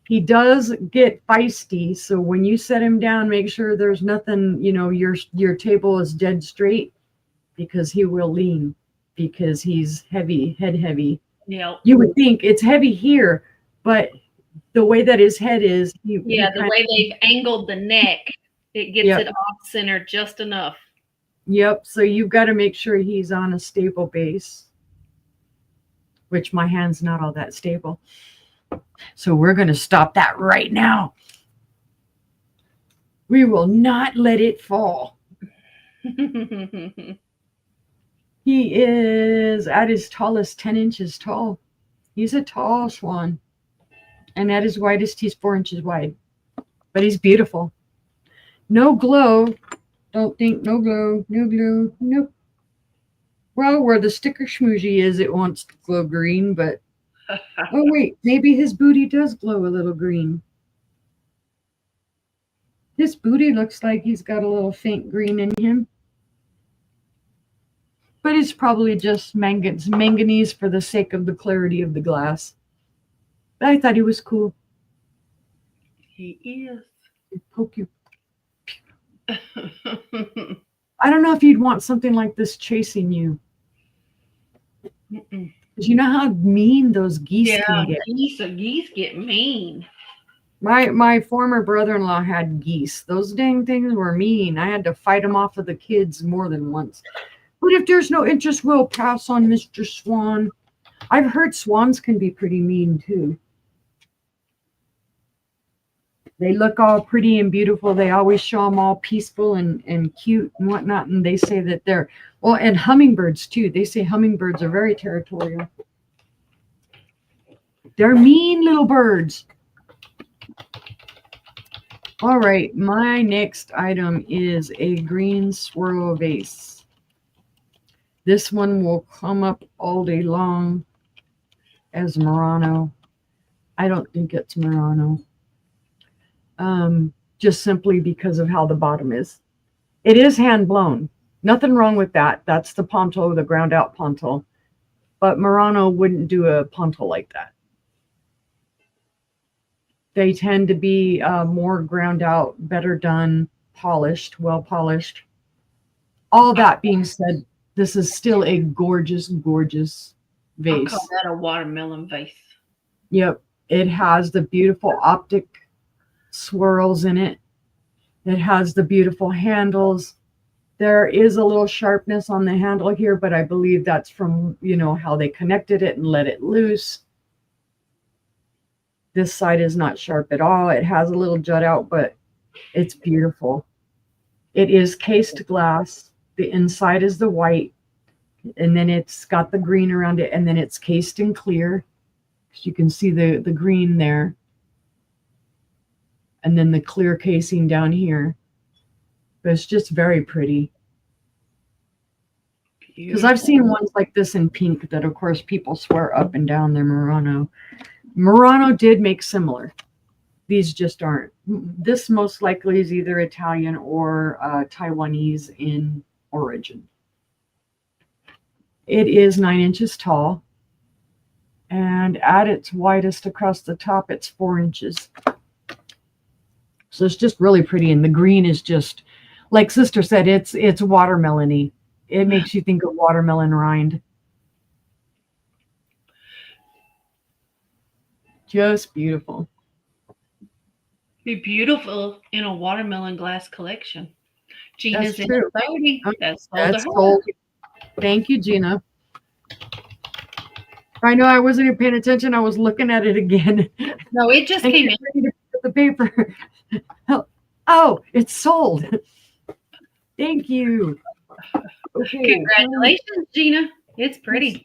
He does get feisty, so when you set him down, make sure there's nothing, your table is dead straight, because he will lean, because he's heavy, head heavy. Yeah. You would think it's heavy here, but the way that his head is, the way they've angled the neck, it gets it off center just enough. Yep. So you've got to make sure he's on a stable base, which my hand's not all that stable. So we're going to stop that right now. We will not let it fall. He is at his tallest 10 inches tall. He's a tall swan. And at his widest, he's 4 inches wide. But he's beautiful. No glow. Don't think no glow. No glow. Nope. Well, where the sticker schmoozy is, it wants to glow green, but oh, wait, maybe his booty does glow a little green. His booty looks like he's got a little faint green in him. But it's probably just manganese for the sake of the clarity of the glass. But I thought he was cool. He is. Poke you. I don't know if you'd want something like this chasing you. Because you know how mean those geese can get. Geese get mean. My former brother-in-law had geese. Those dang things were mean. I had to fight them off of the kids more than once. But if there's no interest, we'll pass on Mr. Swan. I've heard swans can be pretty mean too. They look all pretty and beautiful. They always show them all peaceful and cute and whatnot. And they say that they're, well, and hummingbirds too. They say hummingbirds are very territorial. They're mean little birds. All right, my next item is a green swirl vase. This one will come up all day long as Murano. I don't think it's Murano. Just simply because of how the bottom is. It is hand blown. Nothing wrong with that. That's the ponto, the ground out ponto. But Murano wouldn't do a ponto like that. They tend to be more ground out, better done, polished, well polished. All that being said, this is still a gorgeous, gorgeous vase. I call that a watermelon vase. Yep. It has the beautiful optic swirls in it. It has the beautiful handles. There is a little sharpness on the handle here, but I believe that's from, how they connected it and let it loose. This side is not sharp at all. It has a little jut out, but it's beautiful. It is cased glass. The inside is the white, and then it's got the green around it, and then it's cased in clear. You can see the green there. And then the clear casing down here. But it's just very pretty. Because I've seen ones like this in pink that, of course, people swear up and down they're Murano. Murano did make similar. These just aren't. This most likely is either Italian or Taiwanese in origin. It is 9 inches tall. And at its widest across the top, it's 4 inches. So it's just really pretty. And the green is just, like Sister said, it's watermelon-y. It makes you think of watermelon rind. Just beautiful. Be beautiful in a watermelon glass collection. Gina's That's in true. 30. That's sold. Thank you, Gina. I know I wasn't even paying attention. I was looking at it again. No, it just came in. The paper. Oh, it's sold. Thank you. Okay. Congratulations, Gina. It's pretty.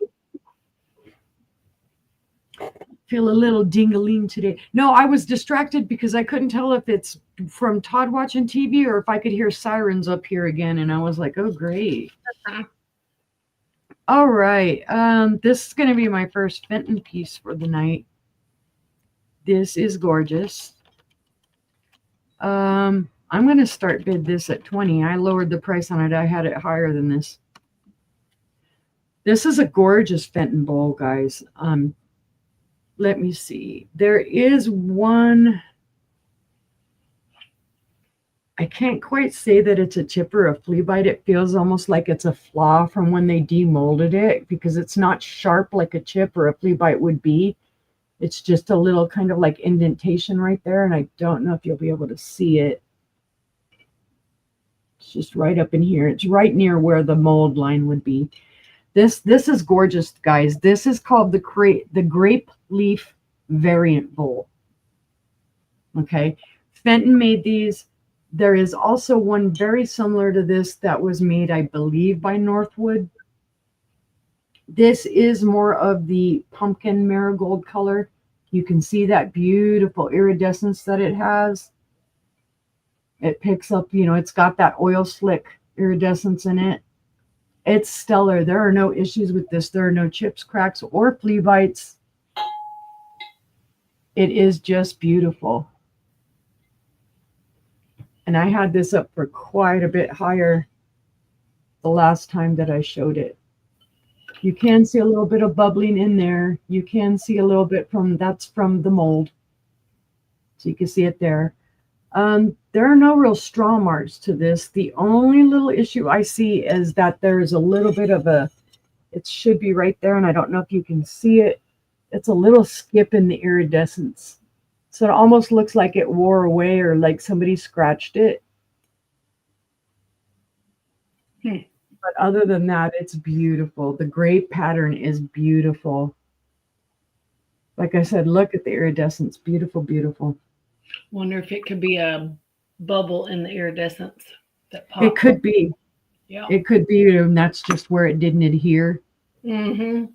Feel a little ding-a-ling today. No, I was distracted because I couldn't tell if it's from Todd watching TV or if I could hear sirens up here again. And I was like, oh, great. All right. This is going to be my first Fenton piece for the night. This is gorgeous. I'm going to start bid this at 20. I lowered the price on it. I had it higher than this. This is a gorgeous Fenton bowl, guys. Let me see. There is one. I can't quite say that it's a chip or a flea bite. It feels almost like it's a flaw from when they demolded it because it's not sharp like a chip or a flea bite would be. It's just a little kind of like indentation right there, and I don't know if you'll be able to see it. It's just right up in here. It's right near where the mold line would be. This is gorgeous, guys. This is called the grape leaf variant bowl. Okay, Fenton made these. There is also one very similar to this that was made, I believe, by Northwood. This is more of the pumpkin marigold color. You can see that beautiful iridescence that it has. It picks up, it's got that oil slick iridescence in it. It's stellar. There are no issues with this. There are no chips, cracks, or flea bites. It is just beautiful. And I had this up for quite a bit higher the last time that I showed it. You can see a little bit of bubbling in there. You can see a little bit that's from the mold. So you can see it there. There are no real straw marks to this. The only little issue I see is that there's a little bit of it should be right there, and I don't know if you can see it. It's a little skip in the iridescence. So it almost looks like it wore away or like somebody scratched it. But other than that, it's beautiful. The grape pattern is beautiful. Like I said, look at the iridescence. Beautiful, beautiful. Wonder if it could be a bubble in the iridescence that pops. It could be. Yeah. It could be, and that's just where it didn't adhere. Mm-hmm.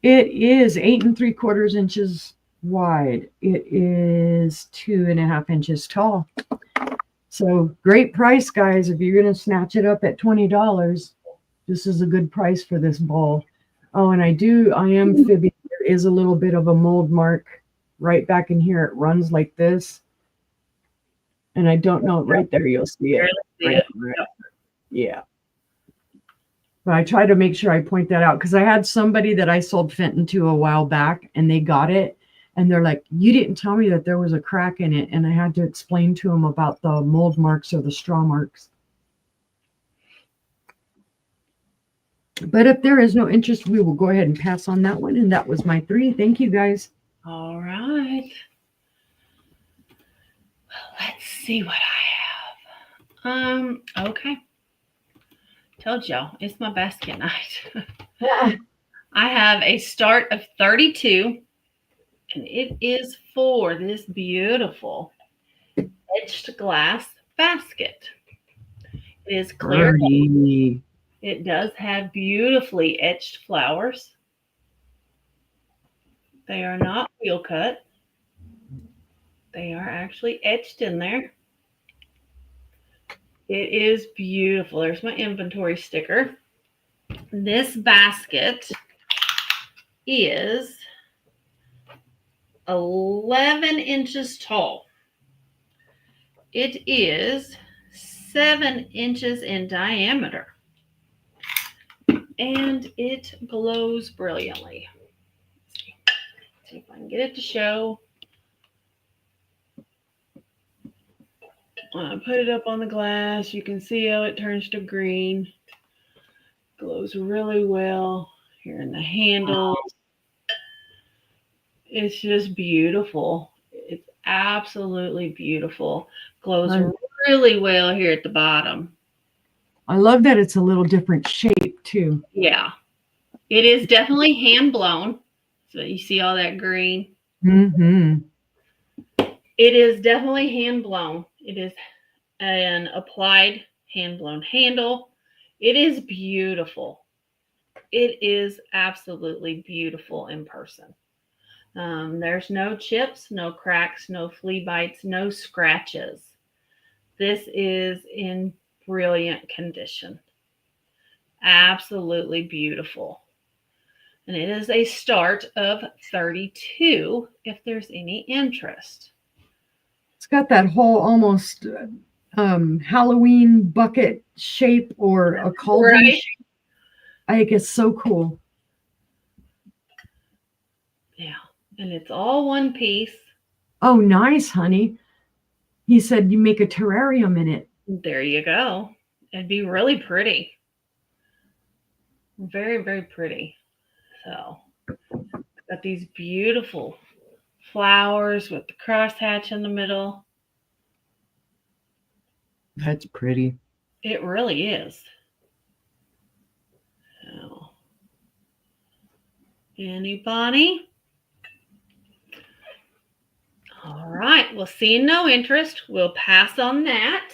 It is 8 3/4 inches wide. It is 2.5 inches tall. So great price, guys. If you're going to snatch it up at $20, this is a good price for this bowl. Oh, and I am fibbing. There is a little bit of a mold mark right back in here. It runs like this. And I don't know, right there, you'll see it. Right. Yeah. But I try to make sure I point that out because I had somebody that I sold Fenton to a while back and they got it. And they're like, you didn't tell me that there was a crack in it. And I had to explain to them about the mold marks or the straw marks. But if there is no interest, we will go ahead and pass on that one. And that was my 3. Thank you, guys. All right. Let's see what I have. Okay. Told y'all, it's my basket night. Yeah. I have a start of 32. And it is for this beautiful etched glass basket. It is clear. Pretty. It does have beautifully etched flowers. They are not wheel cut. They are actually etched in there. It is beautiful. There's my inventory sticker. This basket is 11 inches tall. It is 7 inches in diameter. And it glows brilliantly. Let's see if I can get it to show. When I put it up on the glass, you can see how it turns to green. Glows really well here in the handle. It's just beautiful. It's absolutely beautiful. Glows really well here at the bottom. I love that it's a little different shape too. Yeah. It is definitely hand blown. So you see all that green. Mm-hmm. It is definitely hand blown. It is an applied hand blown handle. It is beautiful. It is absolutely beautiful in person. There's no chips, no cracks, no flea bites, no scratches. This is in brilliant condition. Absolutely beautiful. And it is a start of 32 if there's any interest. It's got that whole almost Halloween bucket shape or a cauldron Right. shape. I think it's so cool. Yeah. And it's all one piece. Oh, nice, honey. He said you make a terrarium in it. There you go. It'd be really pretty. Very, very pretty. So, got these beautiful flowers with the crosshatch in the middle. That's pretty. It really is. So, anybody? All right. Well, seeing no interest, we'll pass on that.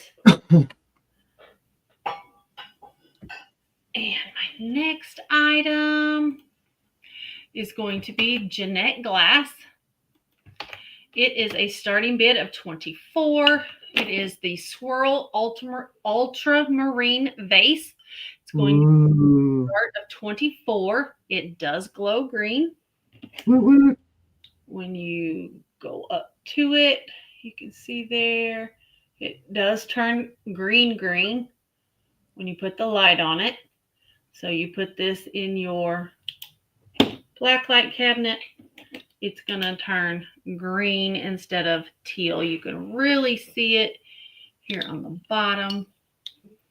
And my next item is going to be Jeanette Glass. It is a starting bid of 24. It is the Swirl Ultramarine Vase. It's going to start of 24. It does glow green. Woo-woo. When you go up to it, you can see there, it does turn green when you put the light on it. So you put this in your blacklight cabinet, it's going to turn green instead of teal. You can really see it here on the bottom.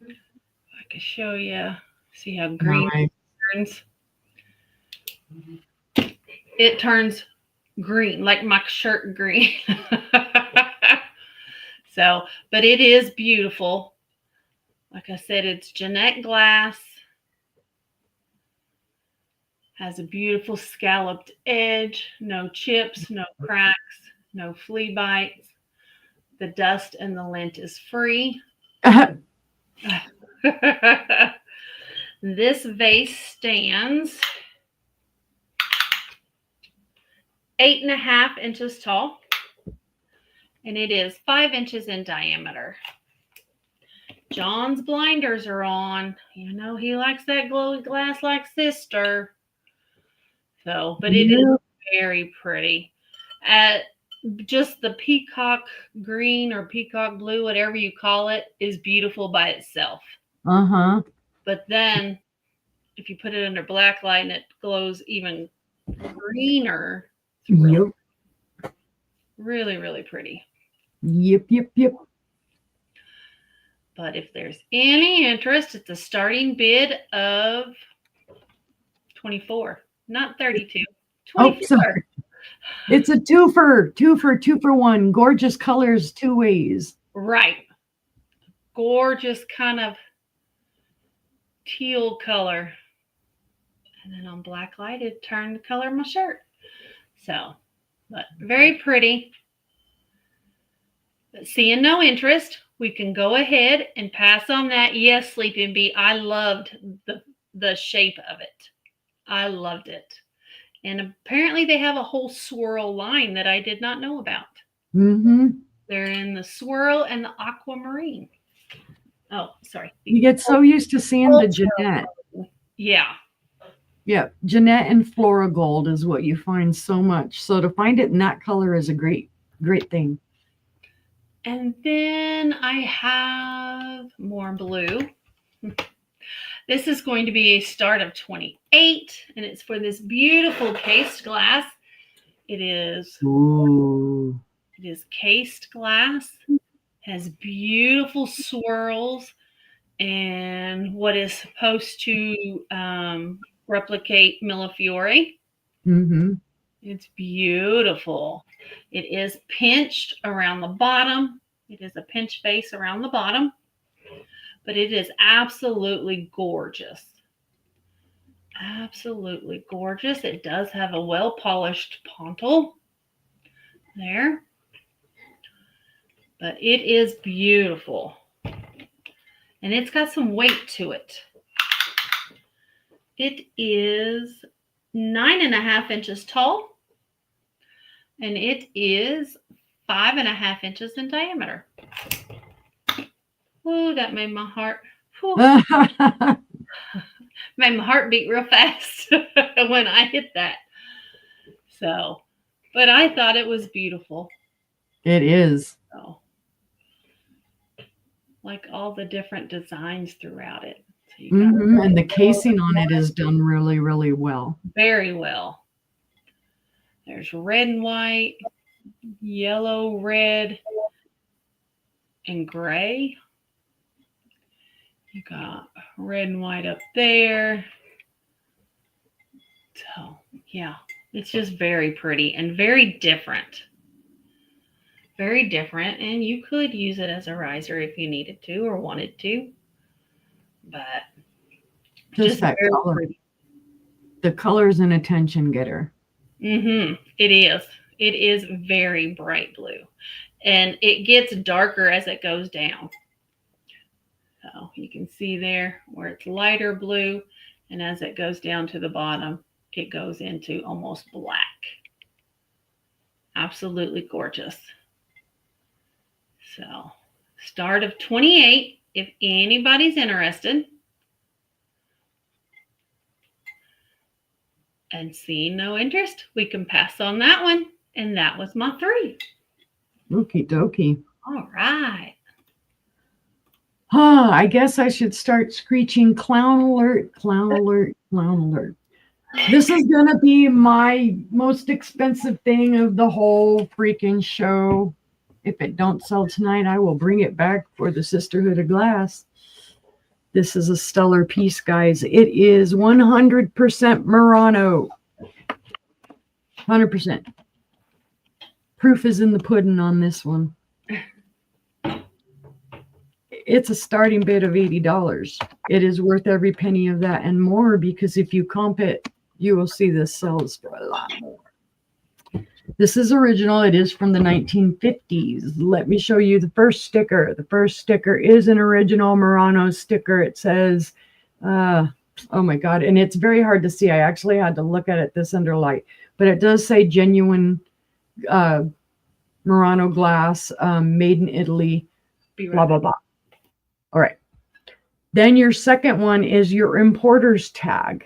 I can show you. See how green it turns? It turns green, like my shirt green. So, but it is beautiful. Like I said, it's Jeanette Glass. Has a beautiful scalloped edge, no chips, no cracks, no flea bites. The dust and the lint is free. This vase stands 8.5 inches tall, and it is 5 inches in diameter. John's blinders are on. You know, he likes that glowy glass like sister. So, but it is very pretty. Just the peacock green or peacock blue, whatever you call it, is beautiful by itself. Uh-huh. But then if you put it under black light and it glows even greener, it's really, really, really pretty. Yep. But if there's any interest, it's a starting bid of 24, not 32. 24. Oh, sorry. It's a two for one. Gorgeous colors, 2 ways. Right. Gorgeous kind of teal color. And then on black light, it turned the color of my shirt. So, but very pretty. But seeing no interest, we can go ahead and pass on that. Yes, Sleeping Bee, I loved the shape of it. I loved it. And apparently they have a whole swirl line that I did not know about. Mm-hmm. They're in the swirl and the aquamarine. Oh, sorry. You get so used to seeing the Jeanette. Yeah. Yeah, Jeanette and Flora Gold is what you find so much. So to find it in that color is a great thing. And then I have more blue. This is going to be a start of 28, and it's for this beautiful cased glass. It is cased glass, has beautiful swirls, and what is supposed to replicate Millefiori. Mm-hmm. It's beautiful. It is pinched around the bottom. It is a pinch base around the bottom, but it is absolutely gorgeous. Absolutely gorgeous. It does have a well-polished pontil there, but it is beautiful. And it's got some weight to it. It is 9.5 inches tall. and it is 5.5 inches in diameter. Ooh, that made my heart. Made my heart beat real fast when I hit that. So, but I thought it was beautiful. It is. So, like all the different designs throughout it. So and the casing on it is done really, really well. Very well. There's red and white, yellow, red, and gray. You got red and white up there. So, yeah, it's just very pretty and very different. Very different, and you could use it as a riser if you needed to or wanted to. But just that color. Pretty. The color's an attention getter. It is. It is very bright blue, and it gets darker as it goes down. So you can see there where it's lighter blue, and as it goes down to the bottom, it goes into almost black. Absolutely gorgeous. So, start of 28 if anybody's interested. And seeing no interest, we can pass on that one. And that was my 3. Okie dokie. All right. I guess I should start screeching clown alert, clown alert, clown alert. This is going to be my most expensive thing of the whole freaking show. If it don't sell tonight, I will bring it back for the Sisterhood of Glass. This is a stellar piece, guys. It is 100% Murano. 100%. Proof is in the pudding on this one. It's a starting bid of $80. It is worth every penny of that and more, because if you comp it, you will see this sells for a lot more. This is original. It is from the 1950s. Let me show you the first sticker. The first sticker is an original Murano sticker. It says, oh my God, and it's very hard to see. I actually had to look at it this under light, but it does say genuine Murano glass, made in Italy, blah, blah, blah. All right. Then your second one is your importer's tag.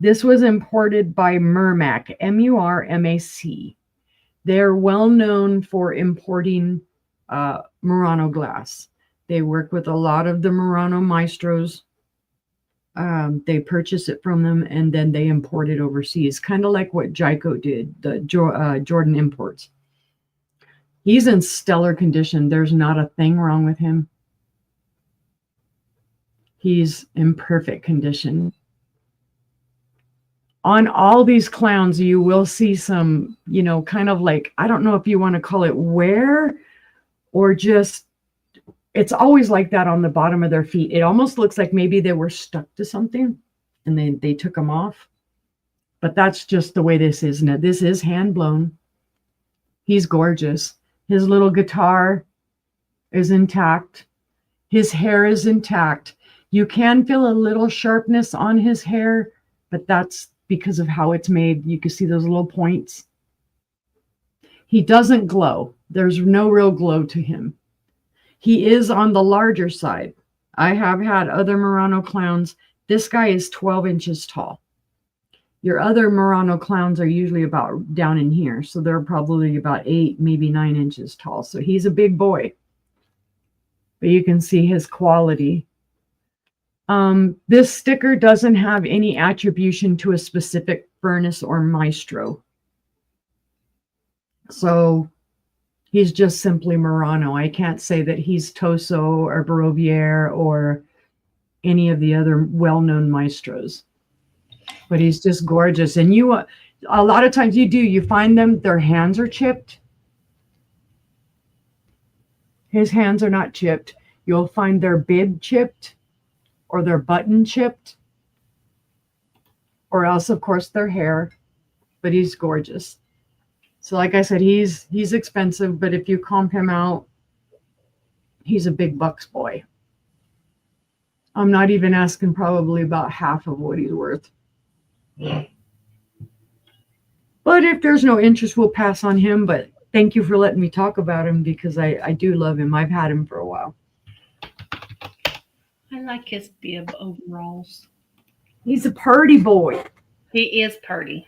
This was imported by Murmac, M-U-R-M-A-C. They're well known for importing Murano glass. They work with a lot of the Murano maestros. They purchase it from them, and then they import it overseas, kind of like what Jaico did, the Jordan Imports. He's in stellar condition. There's not a thing wrong with him. He's in perfect condition. On all these clowns, you will see some, kind of like, I don't know if you want to call it wear or just, it's always like that on the bottom of their feet. It almost looks like maybe they were stuck to something and they took them off. But that's just the way this is. Now, this is hand blown. He's gorgeous. His little guitar is intact. His hair is intact. You can feel a little sharpness on his hair, but that's because of how it's made. You can see those little points. He doesn't glow. There's no real glow to him. He is on the larger side. I have had other Murano clowns. This guy is 12 inches tall. Your other Murano clowns are usually about down in here. So they're probably about 8, maybe 9 inches tall. So he's a big boy. But you can see his quality. This sticker doesn't have any attribution to a specific furnace or maestro. So he's just simply Murano. I can't say that he's Toso or Barovier or any of the other well-known maestros. But he's just gorgeous. And a lot of times you find them, their hands are chipped. His hands are not chipped. You'll find their bib chipped or their button chipped, or else, of course, their hair. But he's gorgeous. So like I said, he's expensive, but if you comp him out, he's a big bucks boy. I'm not even asking probably about half of what he's worth. But if there's no interest, we'll pass on him. But thank you for letting me talk about him because I do love him. I've had him for a while. I like his bib overalls. He's a party boy. He is pretty.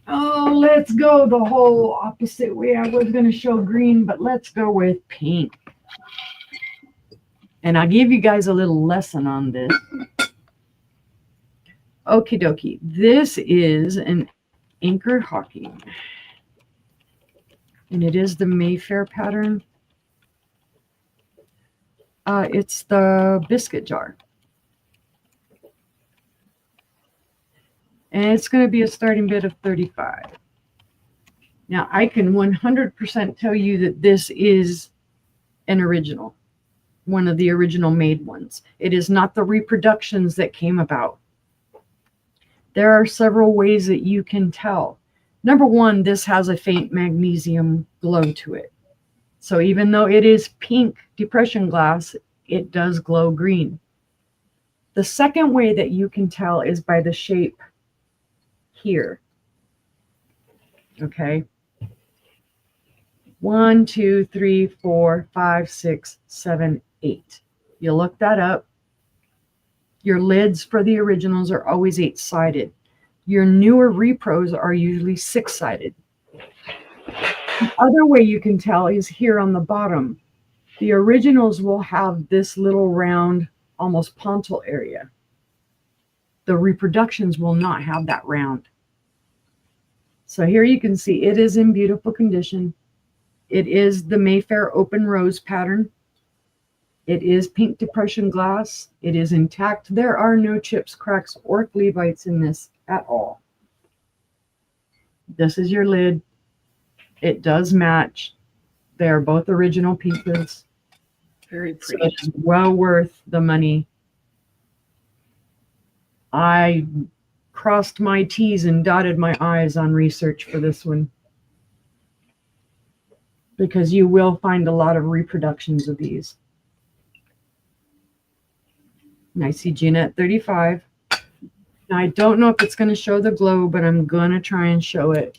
Oh, let's go the whole opposite way. I was going to show green, but let's go with pink. And I'll give you guys a little lesson on this. Okie dokie. This is an anchor hawking. And it is the Mayfair pattern. It's the biscuit jar. And it's going to be a starting bid of 35. Now, I can 100% tell you that this is an original, one of the original made ones. It is not the reproductions that came about. There are several ways that you can tell. Number one, this has a faint magnesium glow to it. So even though it is pink depression glass, it does glow green. The second way that you can tell is by the shape here. Okay. 1, 2, 3, 4, 5, 6, 7, 8. You look that up. Your lids for the originals are always 8-sided. Your newer repros are usually 6-sided. The other way you can tell is here on the bottom. The originals will have this little round, almost pontil area. The reproductions will not have that round. So here you can see it is in beautiful condition. It is the Mayfair open rose pattern. It is pink depression glass. It is intact. There are no chips, cracks, or clevites in this at all. This is your lid. It does match. They are both original pieces. Very So pretty. it's well worth the money. I crossed my T's and dotted my I's on research for this one, because you will find a lot of reproductions of these. And I see Gina at 35. Now, I don't know if it's going to show the glow, but I'm going to try and show it.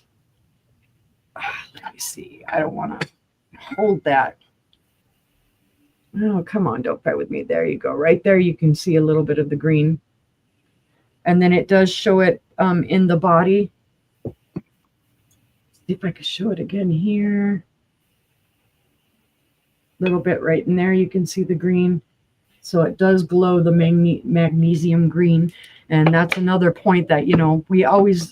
Let me see. I don't want to hold that. Oh, come on. Don't fight with me. There you go. Right there, you can see a little bit of the green. And then it does show it in the body. See if I can show it again here. A little bit right in there, you can see the green. So it does glow the magnesium green. And that's another point that,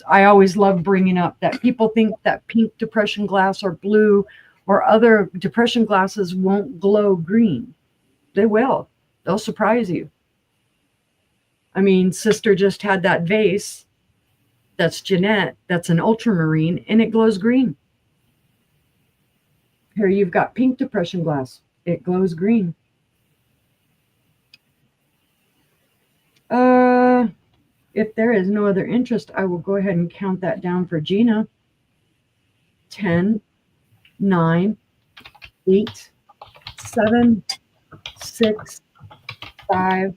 I always love bringing up, that people think that pink depression glass or blue or other depression glasses won't glow green. They will. They'll surprise you. I mean, Sister just had that vase. That's Jeanette. That's an ultramarine, and it glows green. Here you've got pink depression glass. It glows green. If there is no other interest, I will go ahead and count that down for Gina. 10, 9, 8, 7, 6, 5,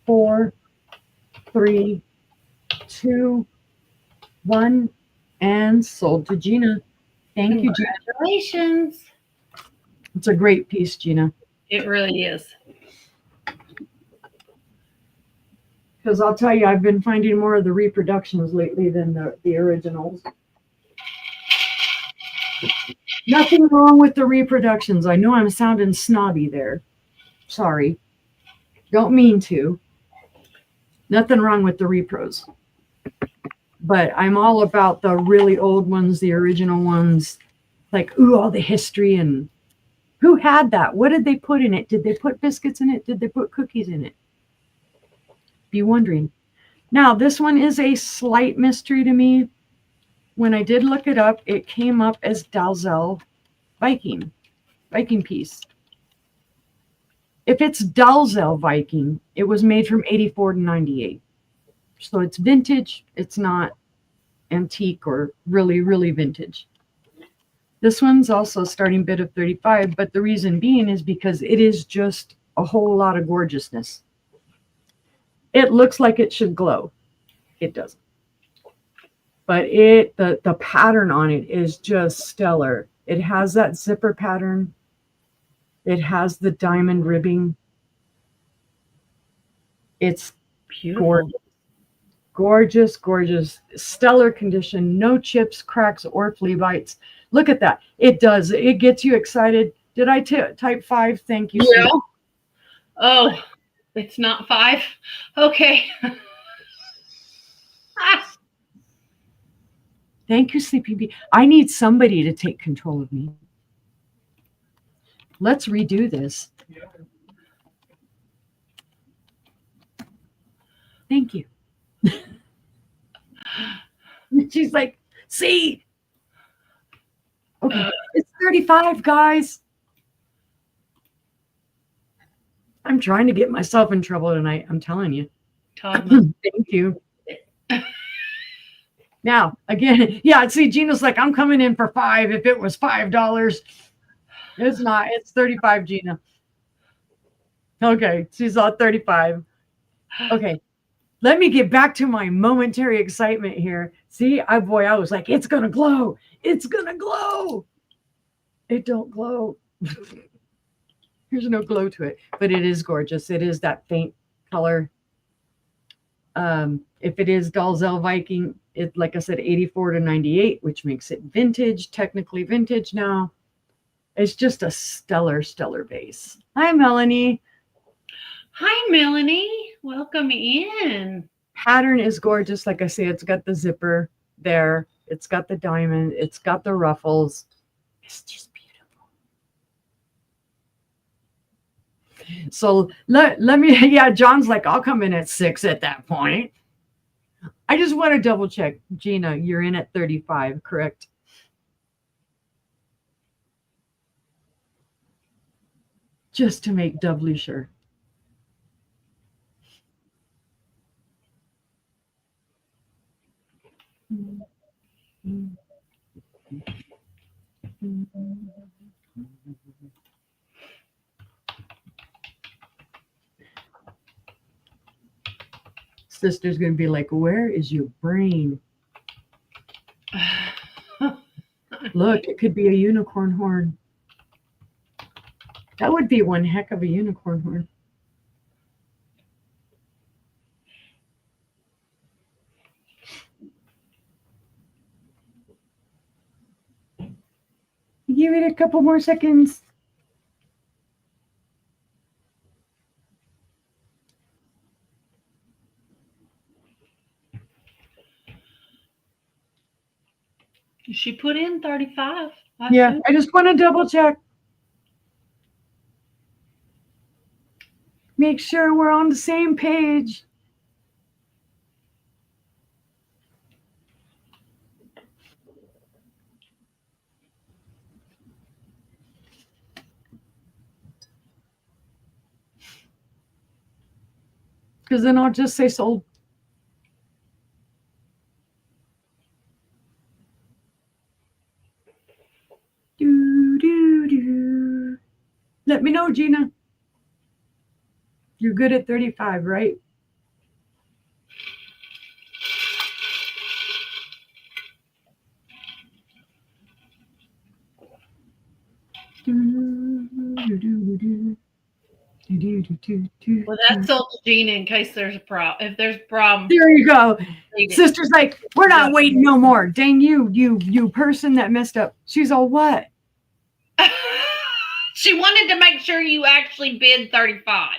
4, 3, 2, 1, and sold to Gina. Thank you, Gina. Congratulations. It's a great piece, Gina. It really is. Because I'll tell you, I've been finding more of the reproductions lately than the originals. Nothing wrong with the reproductions. I know I'm sounding snobby there. Sorry. Don't mean to. Nothing wrong with the repros. But I'm all about the really old ones, the original ones. Like, ooh, all the history and who had that? What did they put in it? Did they put biscuits in it? Did they put cookies in it? Be wondering. Now, this one is a slight mystery to me. When I did look it up, it came up as Dalzell Viking piece. If it's Dalzell Viking, it was made from 84 to 98. So it's vintage. It's not antique or really, really vintage. This one's also starting bid of 35, but the reason being is because it is just a whole lot of gorgeousness. It looks like it should glow. It doesn't. but the pattern on it is just stellar. It has that zipper pattern. It has the diamond ribbing. It's Beautiful. gorgeous. Gorgeous, gorgeous, stellar condition, no chips, cracks, or flea bites. Look at that. It does. It gets you excited. Did I type 5? Thank you. Yeah. Sue. Oh, it's not 5. Okay. Thank you, Sleepy Bee. I need somebody to take control of me. Let's redo this. Thank you. She's like, see? Okay, it's 35, guys. I'm trying to get myself in trouble tonight. I'm telling you. Thank you. Now, again, yeah, see, Gina's like, I'm coming in for 5 if it was $5. It's not. It's 35, Gina. Okay, she's all 35. Okay, let me get back to my momentary excitement here. See, I was like, it's going to glow. It's going to glow. It don't glow. There's no glow to it, but it is gorgeous. It is that faint color. If it is Dalzell Viking, it, like I said, 84 to 98, which makes it vintage, technically vintage now. It's just a stellar, stellar base. Hi, Melanie. Hi, Melanie. Welcome in. Pattern is gorgeous. Like I say, it's got the zipper there. It's got the diamond. It's got the ruffles. It's just beautiful. So let me, yeah, John's like, I'll come in at 6 at that point. I just want to double check. Gina, you're in at 35, correct? Just to make doubly sure. Sister's going to be like, where is your brain? Look, it could be a unicorn horn. That would be one heck of a unicorn horn. Give it a couple more seconds. She put in 35. Yeah, I just want to double check. Make sure we're on the same page. Because then I'll just say sold. Do, do, do. Let me know, Gina. You're good at 35, right? Well, that's sold to Gina in case there's a problem. If there's a problem. There you go. Sister's like, we're not waiting no more. Dang you person that messed up. She's all what? She wanted to make sure you actually bid 35.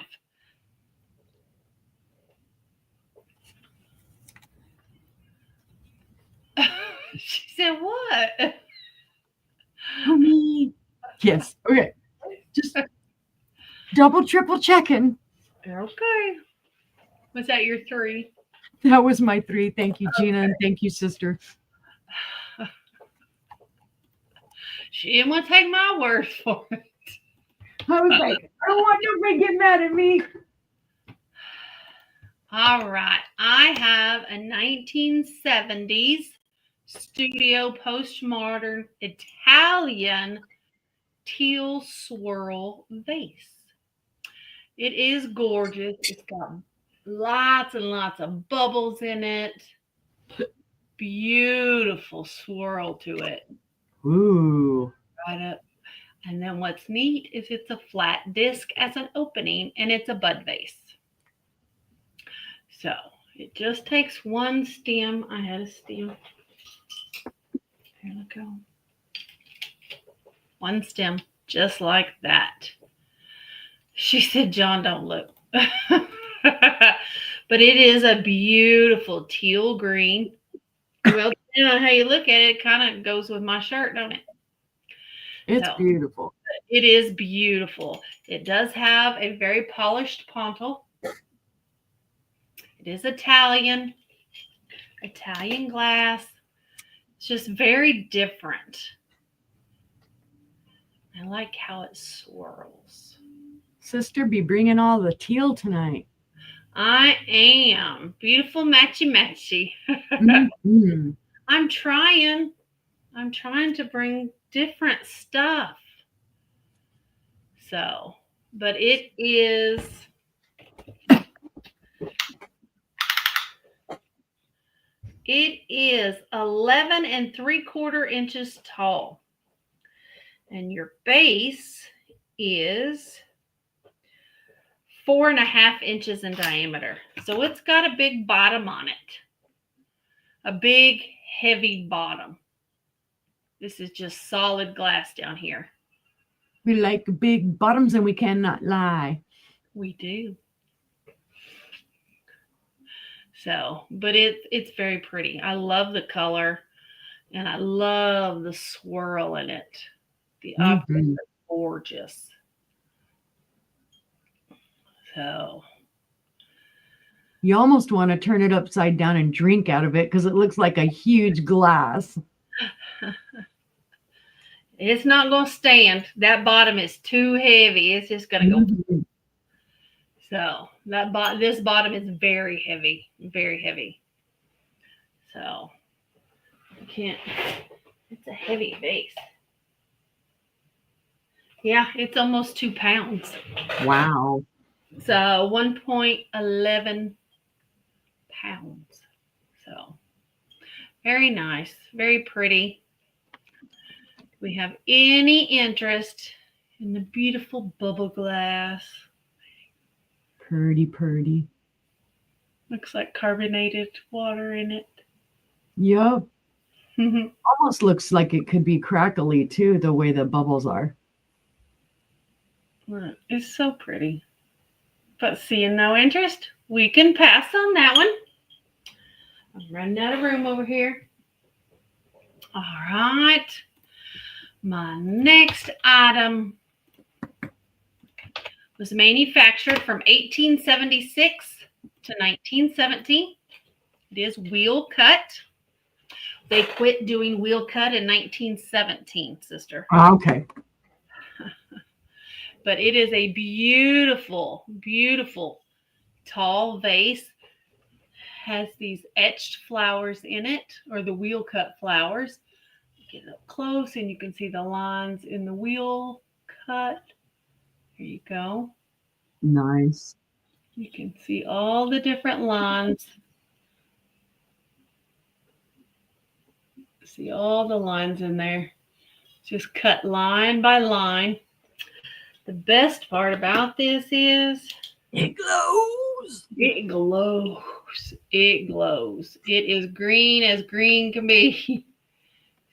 She said, what? Homie. Yes. Okay. Just double, triple checking. Okay. Was that your 3? That was my 3. Thank you, Gina, and thank you, sister. She didn't want to take my word for it. I was like, I don't want nobody to get mad at me. All right. I have a 1970s studio postmodern Italian teal swirl vase. It is gorgeous. It's got lots and lots of bubbles in it. beautiful swirl to it. Ooh. Right up. And then what's neat is it's a flat disc as an opening, and it's a bud vase. So it just takes one stem. I had a stem. Here we go. One stem, just like that. She said, John, don't look. But it is a beautiful teal green. Well, depending on how you look at it, it kind of goes with my shirt, don't it? It's So, beautiful. it is beautiful. It does have a very polished pontal. It is Italian glass. It's just very different. I like how it swirls. Sister be bringing all the teal tonight. I am. Beautiful matchy. Mm-hmm. I'm trying to bring different stuff. So, but it is 11 3/4 inches tall. And your base is 4.5 inches in diameter. So it's got a big bottom on it. A big, heavy bottom. This is just solid glass down here. We like big bottoms and we cannot lie. We do. So, but it's very pretty. I love the color, and I love the swirl in it. The optics are gorgeous. So you almost want to turn it upside down and drink out of it because it looks like a huge glass. It's not going to stand. That bottom is too heavy. It's just going to go. So this bottom is very heavy, very heavy. So I can't. It's a heavy base. Yeah, it's almost 2 pounds. Wow. So 1.11 pounds. So very nice, very pretty. We have any interest in the beautiful bubble glass? Purdy. Looks like carbonated water in it. Yep. Almost looks like it could be crackly too, the way the bubbles are. It's so pretty. But seeing no interest, we can pass on that one. I'm running out of room over here. All right. My next item was manufactured from 1876 to 1917. It is wheel cut. They quit doing wheel cut in 1917, sister. Okay. But it is a beautiful, beautiful tall vase. Has these etched flowers in it, or the wheel cut flowers. Get up close and you can see the lines in the wheel cut. Here you go. Nice. You can see all the different lines. See all the lines in there. Just cut line by line. The best part about this is it glows. It glows. It glows. It is green as green can be.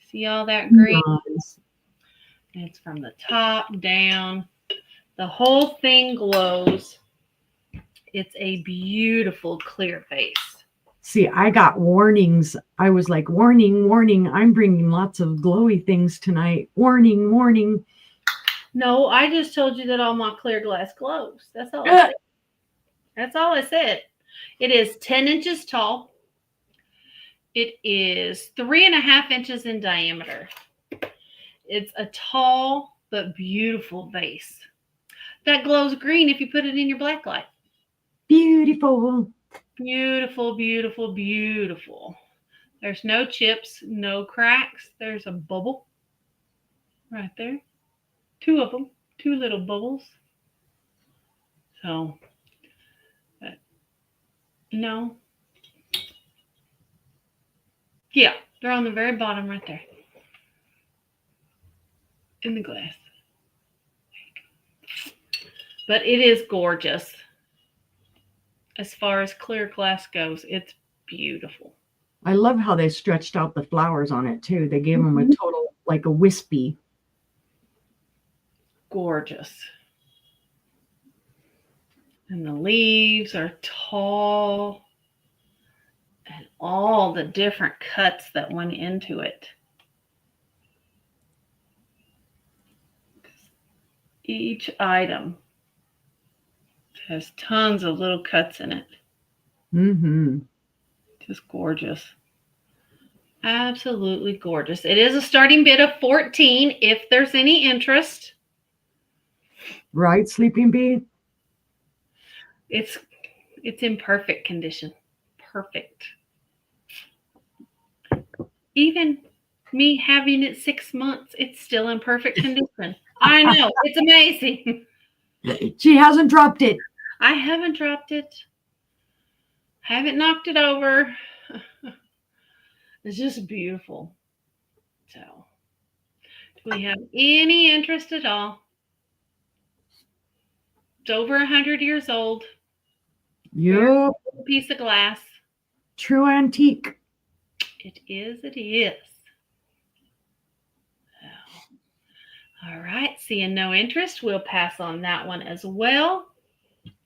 See all that green? Nice. It's from the top down. The whole thing glows. It's a beautiful clear face. See, I got warnings. I was like, warning, I'm bringing lots of glowy things tonight. Warning. No, I just told you that all my clear glass glows. That's all I said. That's all I said. It is 10 inches tall. It is 3.5 inches in diameter. It's a tall but beautiful vase that glows green if you put it in your black light. Beautiful. There's no chips, no cracks. There's a bubble right there. 2 of them, 2 little bubbles. So, no. Yeah, they're on the very bottom right there. In the glass. But it is gorgeous. As far as clear glass goes, it's beautiful. I love how they stretched out the flowers on it too. They gave them a Mhm. total, like a wispy. Gorgeous. And the leaves are tall. And all the different cuts that went into it. Each item has tons of little cuts in it. Mm-hmm. Just gorgeous. Absolutely gorgeous. It is a starting bid of 14 if there's any interest. Right, Sleeping Bee? It's in perfect condition. Perfect. Even me having it 6 months, it's still in perfect condition. I know. It's amazing. She hasn't dropped it. I haven't dropped it. Haven't knocked it over. It's just beautiful. So, do we have any interest at all? It's over 100 years old. Yup. Piece of glass. True antique. It is. It is. All right. Seeing no interest, we'll pass on that one as well.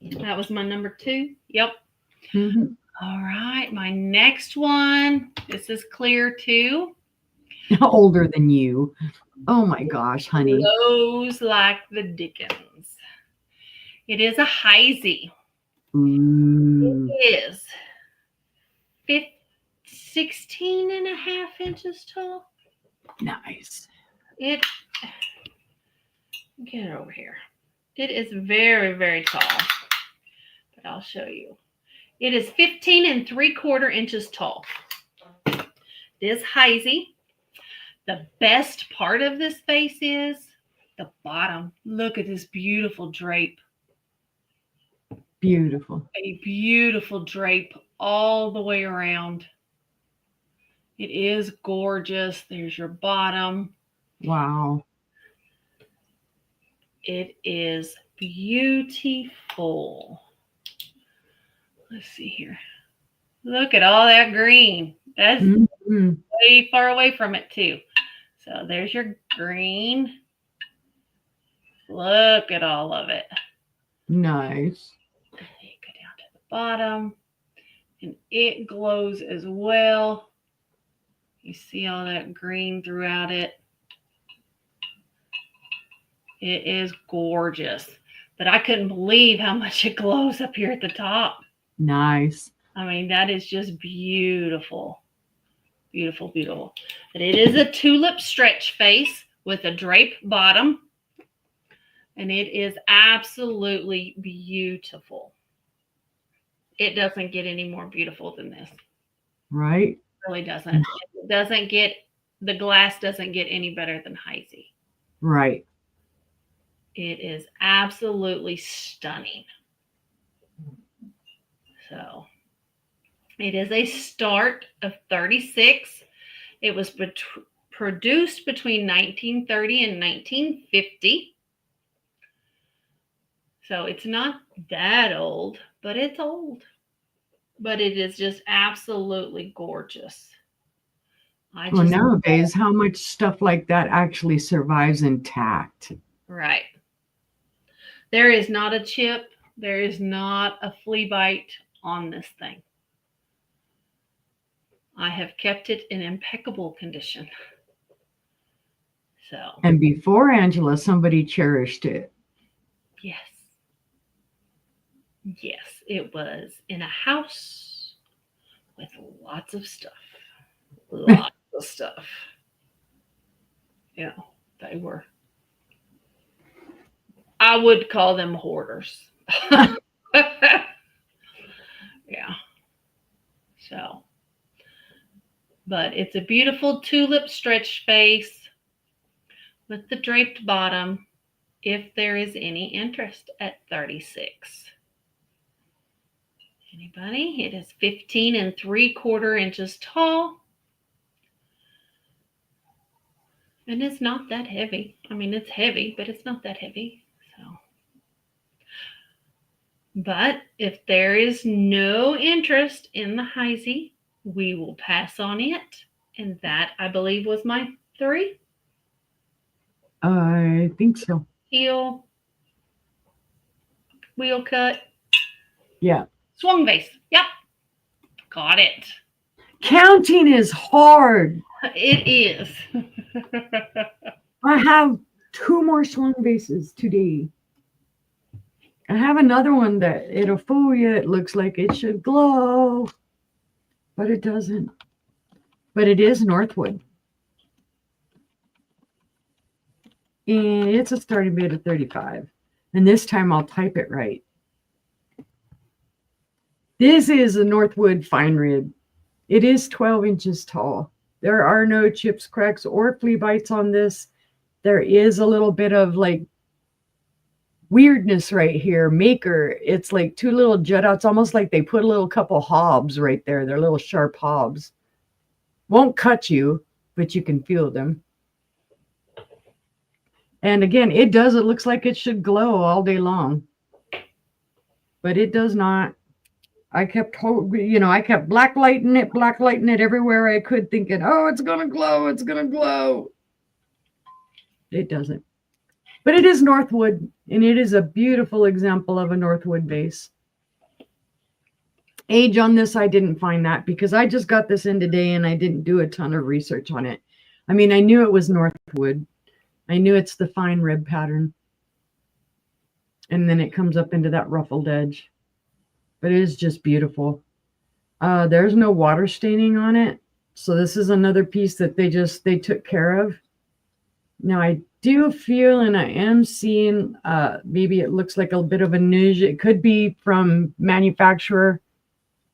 That was my number 2. Yep. Mm-hmm. All right. My next one. This is clear too. Older than you. Oh my gosh, honey. Glows like the dickens. It is a Heisey. Ooh. It is 16 and a half inches tall. Nice. Get it over here. It is very, very tall. But I'll show you. It is 15 3/4 inches tall. It is Heisey. The best part of this vase is the bottom. Look at this beautiful drape. Beautiful. A beautiful drape all the way around. It is gorgeous. There's your bottom. Wow. It is beautiful. Let's see here. Look at all that green. That's way far away from it too. So there's your green. Look at all of it. Nice. You go down to the bottom and it glows as well. You see all that green throughout it. It is gorgeous. But I couldn't believe how much it glows up here at the top. Nice. I mean, that is just beautiful. Beautiful, beautiful. But it is a tulip stretch face with a drape bottom. And it is absolutely beautiful. It doesn't get any more beautiful than this. Right? It really doesn't. It doesn't get, the glass doesn't get any better than Heisey. Right. It is absolutely stunning. So it is a start of 36. It was produced between 1930 and 1950. So it's not that old, but it's old. But it is just absolutely gorgeous. Well, nowadays, how much stuff like that actually survives intact? Right. There is not a chip. There is not a flea bite on this thing. I have kept it in impeccable condition. So. And before Angela, somebody cherished it. Yes. Yes, it was in a house with lots of stuff. Lots of stuff. Yeah, they were. I would call them hoarders. Yeah. So, but it's a beautiful tulip stretch face with the draped bottom if there is any interest at 36. Anybody? It is 15 3/4 inches tall. And it's not that heavy. I mean, it's heavy, but it's not that heavy. So, but if there is no interest in the Heisey, we will pass on it. And that, I believe, was my 3. I think so. Heel, wheel cut, Yeah. swung vase. Yep, got it. Counting is hard. It is. I have 2 more swung bases today. I have another one that it'll fool you. It looks like it should glow, but it doesn't. But it is Northwood. And it's a starting bid of 35. And this time I'll type it right. This is a Northwood fine rib. It is 12 inches tall. There are no chips, cracks, or flea bites on this. There is a little bit of like weirdness right here. Maker, it's like 2 little jut outs, almost like they put a little couple hobs right there. They're little sharp hobs. Won't cut you, but you can feel them. And again, it does. It looks like it should glow all day long, but it does not. I kept, I kept blacklighting it everywhere I could, thinking, oh, it's gonna glow, it's gonna glow. It doesn't. But it is Northwood, and it is a beautiful example of a Northwood vase. Age on this, I didn't find that because I just got this in today and I didn't do a ton of research on it. I mean, I knew it was Northwood. I knew it's the fine rib pattern. And then it comes up into that ruffled edge. But it is just beautiful. There's no water staining on it. So this is another piece that they took care of. Now I do feel, and I am seeing, maybe it looks like a bit of a nudge. It could be from manufacturer.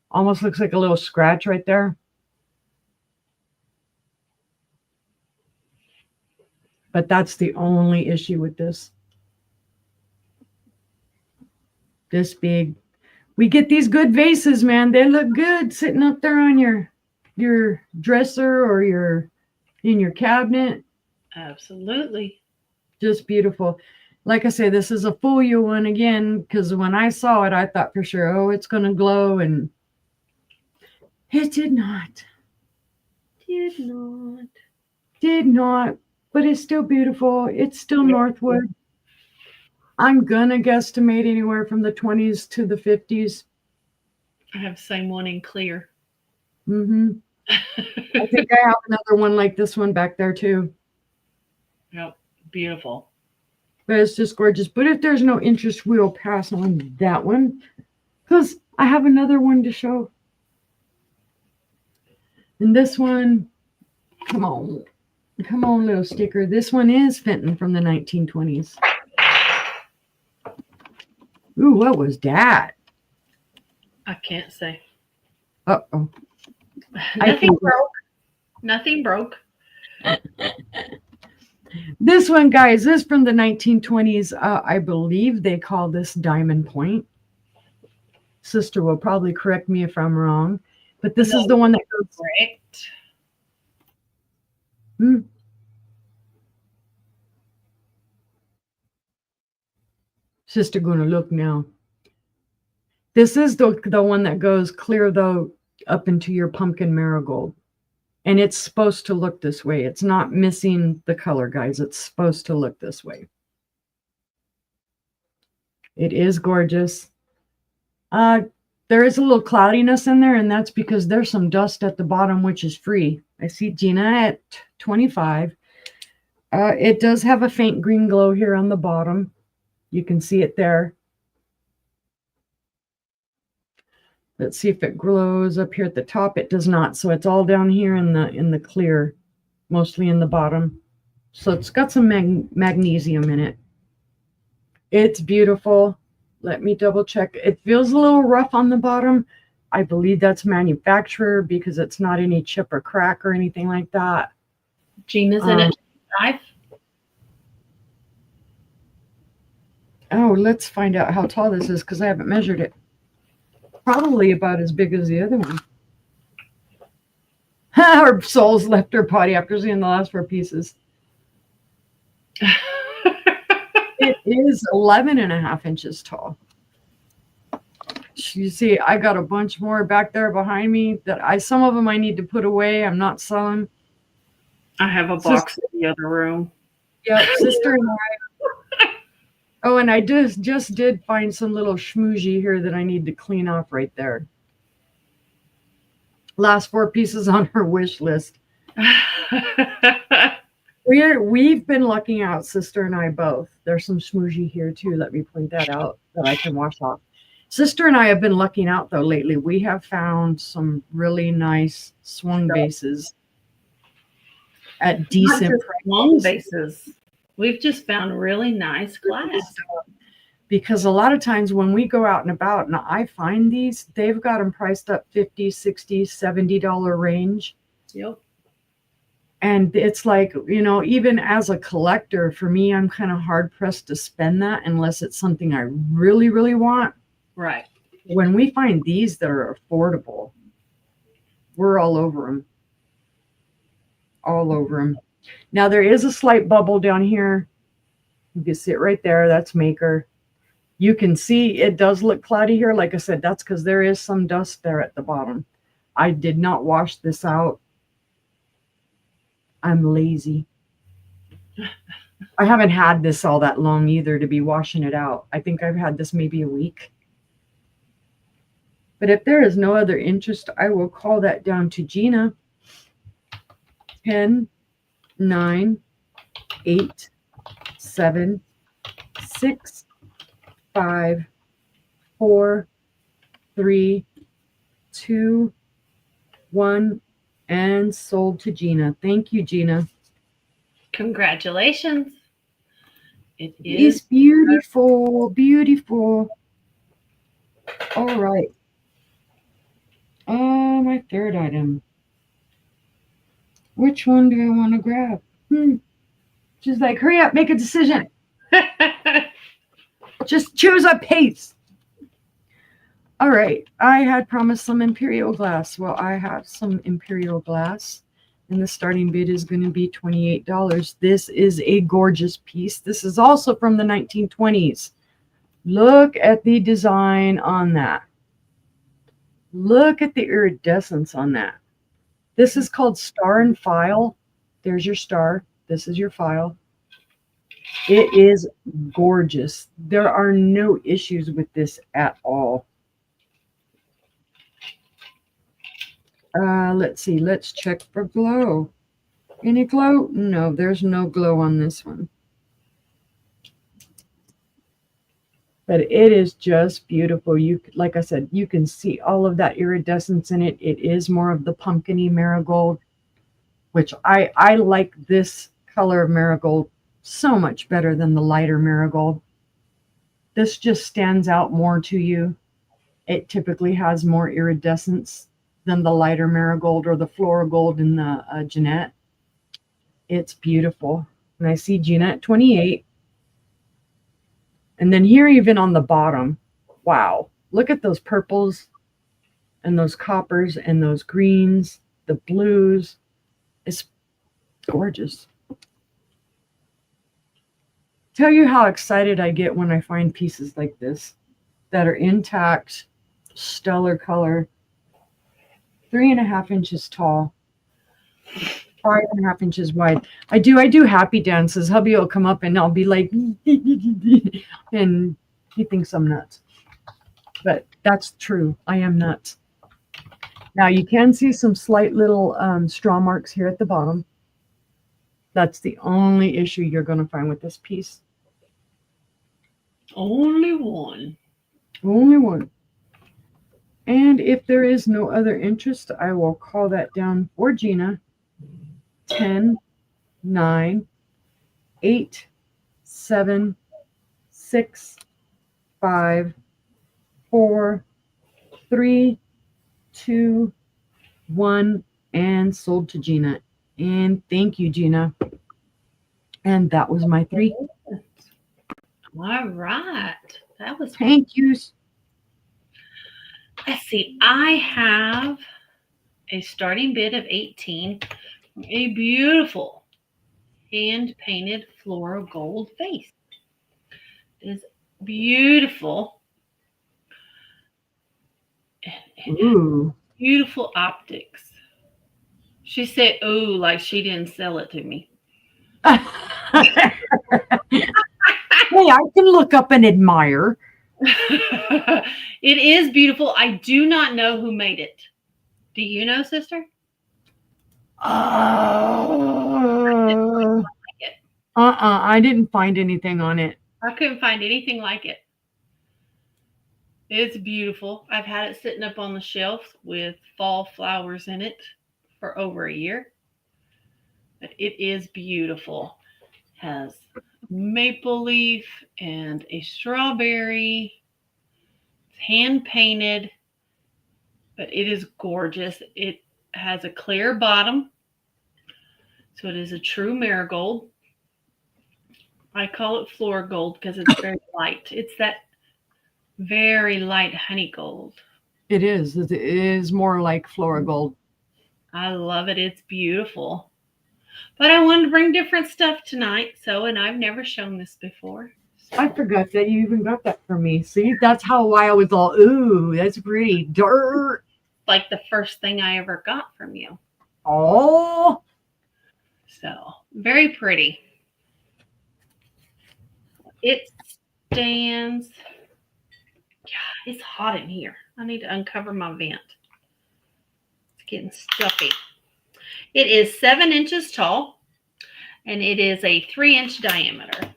Almost looks like a little scratch right there. But that's the only issue with this. This big. We get these good vases, man. They look good sitting up there on your dresser or in your cabinet. Absolutely. Just beautiful. Like I say, this is a fool you one again, because when I saw it, I thought for sure, oh, it's going to glow, and it did not. Did not. But it's still beautiful. It's still Northwood. I'm going to guesstimate anywhere from the 20s to the 50s. I have the same one in clear. Mm-hmm. I think I have another one like this one back there too. Yep, beautiful. But it's just gorgeous. But if there's no interest, we'll pass on that one because I have another one to show. And this one, come on, little sticker. This one is Fenton from the 1920s. Ooh, what was that? I can't say. Uh-oh. Nothing broke. Nothing broke. This one, guys, is from the 1920s. I believe they call this Diamond Point. Sister will probably correct me if I'm wrong, but this is the one that goes. Correct. Sister gonna look now. This is the one that goes clear though up into your pumpkin marigold. And it's supposed to look this way. It's not missing the color, guys. It's supposed to look this way. It is gorgeous. There is a little cloudiness in there, and that's because there's some dust at the bottom, which is free. I see Gina at 25. It does have a faint green glow here on the bottom. You can see it there. Let's see if it glows up here at the top. It does not. So it's all down here in the clear, mostly in the bottom. So it's got some magnesium in it. It's beautiful. Let me double check. It feels a little rough on the bottom. I believe that's manufacturer because it's not any chip or crack or anything like that. Gina's in it. 5. Oh, let's find out how tall this is because I haven't measured it. Probably about as big as the other one. Her soul's left her body after seeing the last 4 pieces. It is 11.5 inches tall. You see, I got a bunch more back there behind me that some of them I need to put away. I'm not selling. I have a box in the other room. Yep, sister and I. Oh, and I just did find some little schmoozy here that I need to clean off right there. Last 4 pieces on her wish list. We've been lucking out, sister and I both. There's some schmoozy here too. Let me point that out that I can wash off. Sister and I have been lucking out though lately. We have found some really nice swung bases at decent swung bases. We've just found really nice glass. Because a lot of times when we go out and about and I find these, they've got them priced up $50, $60, $70 range. Yep. And it's like, even as a collector, for me, I'm kind of hard pressed to spend that unless it's something I really, really want. Right. When we find these that are affordable, we're all over them. All over them. Now, there is a slight bubble down here. You can see it right there. That's Maker. You can see it does look cloudy here. Like I said, that's because there is some dust there at the bottom. I did not wash this out. I'm lazy. I haven't had this all that long either to be washing it out. I think I've had this maybe a week. But if there is no other interest, I will call that down to Gina. 10, 9, 8, 7, 6, 5, 4, 3, 2, 1, and sold to Gina. Thank you, Gina. Congratulations. It is beautiful, beautiful. All right. My third item. Which one do I want to grab? She's like, hurry up, make a decision. Just choose a piece. All right. I had promised some Imperial glass. Well, I have some Imperial glass, and the starting bid is going to be $28. This is a gorgeous piece. This is also from the 1920s. Look at the design on that. Look at the iridescence on that. This is called Star and File. There's your star. This is your file. It is gorgeous. There are no issues with this at all. Let's see. Let's check for glow. Any glow? No, there's no glow on this one. But it is just beautiful. Like I said, you can see all of that iridescence in it. It is more of the pumpkiny marigold, which I like this color of marigold so much better than the lighter marigold. This just stands out more to you. It typically has more iridescence than the lighter marigold or the floral gold in the Jeanette. It's beautiful. And I see Jeanette 28. And then here, even on the bottom, wow, look at those purples and those coppers and those greens, the blues. It's gorgeous. Tell you how excited I get when I find pieces like this that are intact, stellar color, 3.5 inches tall, 5.5 inches wide. I do happy dances. Hubby will come up and I'll be like, and he thinks I'm nuts. But that's true. I am nuts. Now you can see some slight little straw marks here at the bottom. That's the only issue you're going to find with this piece. Only one. Only one. And if there is no other interest, I will call that down for Gina. 10, 9, 8, 7, 6, 5, 4, 3, 2, 1, and sold to Gina. And thank you, Gina. And that was my 3. All right. That was thank you. Let's see. I have a starting bid of 18. A beautiful hand painted floral gold vase. It is beautiful. Ooh. Beautiful optics. She said, "Ooh," like she didn't sell it to me. Hey, I can look up and admire. It is beautiful. I do not know who made it. Do you know, sister? Uh, It. I didn't find anything on it. I couldn't find anything like it. It's beautiful. I've had it sitting up on the shelf with fall flowers in it for over a year. But it is beautiful. Has maple leaf and a strawberry. It's hand painted, but it is gorgeous. It has a clear bottom, so it is a true marigold. I call it floor gold because it's very light. It's that very light honey gold. It is. It is more like Flora Gold. I love it. It's beautiful. But I wanted to bring different stuff tonight, and I've never shown this before. I forgot that you even got that for me. See, that's why I was all, ooh, that's pretty. Dirt. Like the first thing I ever got from you. Oh. So, very pretty. It stands. Yeah, it's hot in here. I need to uncover my vent. It's getting stuffy. It is 7 inches tall, and it is a 3-inch diameter.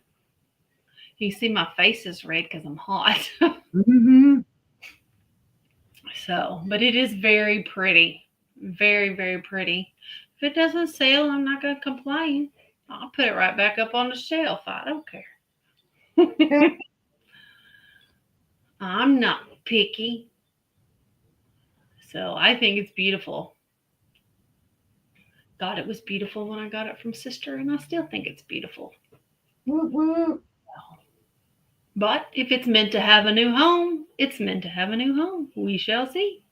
You see my face is red because I'm hot. Mm-hmm. So, but it is very pretty. Very, very pretty. If it doesn't sell, I'm not going to complain. I'll put it right back up on the shelf. I don't care. I'm not picky. So I think it's beautiful. Thought it was beautiful when I got it from sister, and I still think it's beautiful. Whoop, whoop. But if it's meant to have a new home, it's meant to have a new home. We shall see.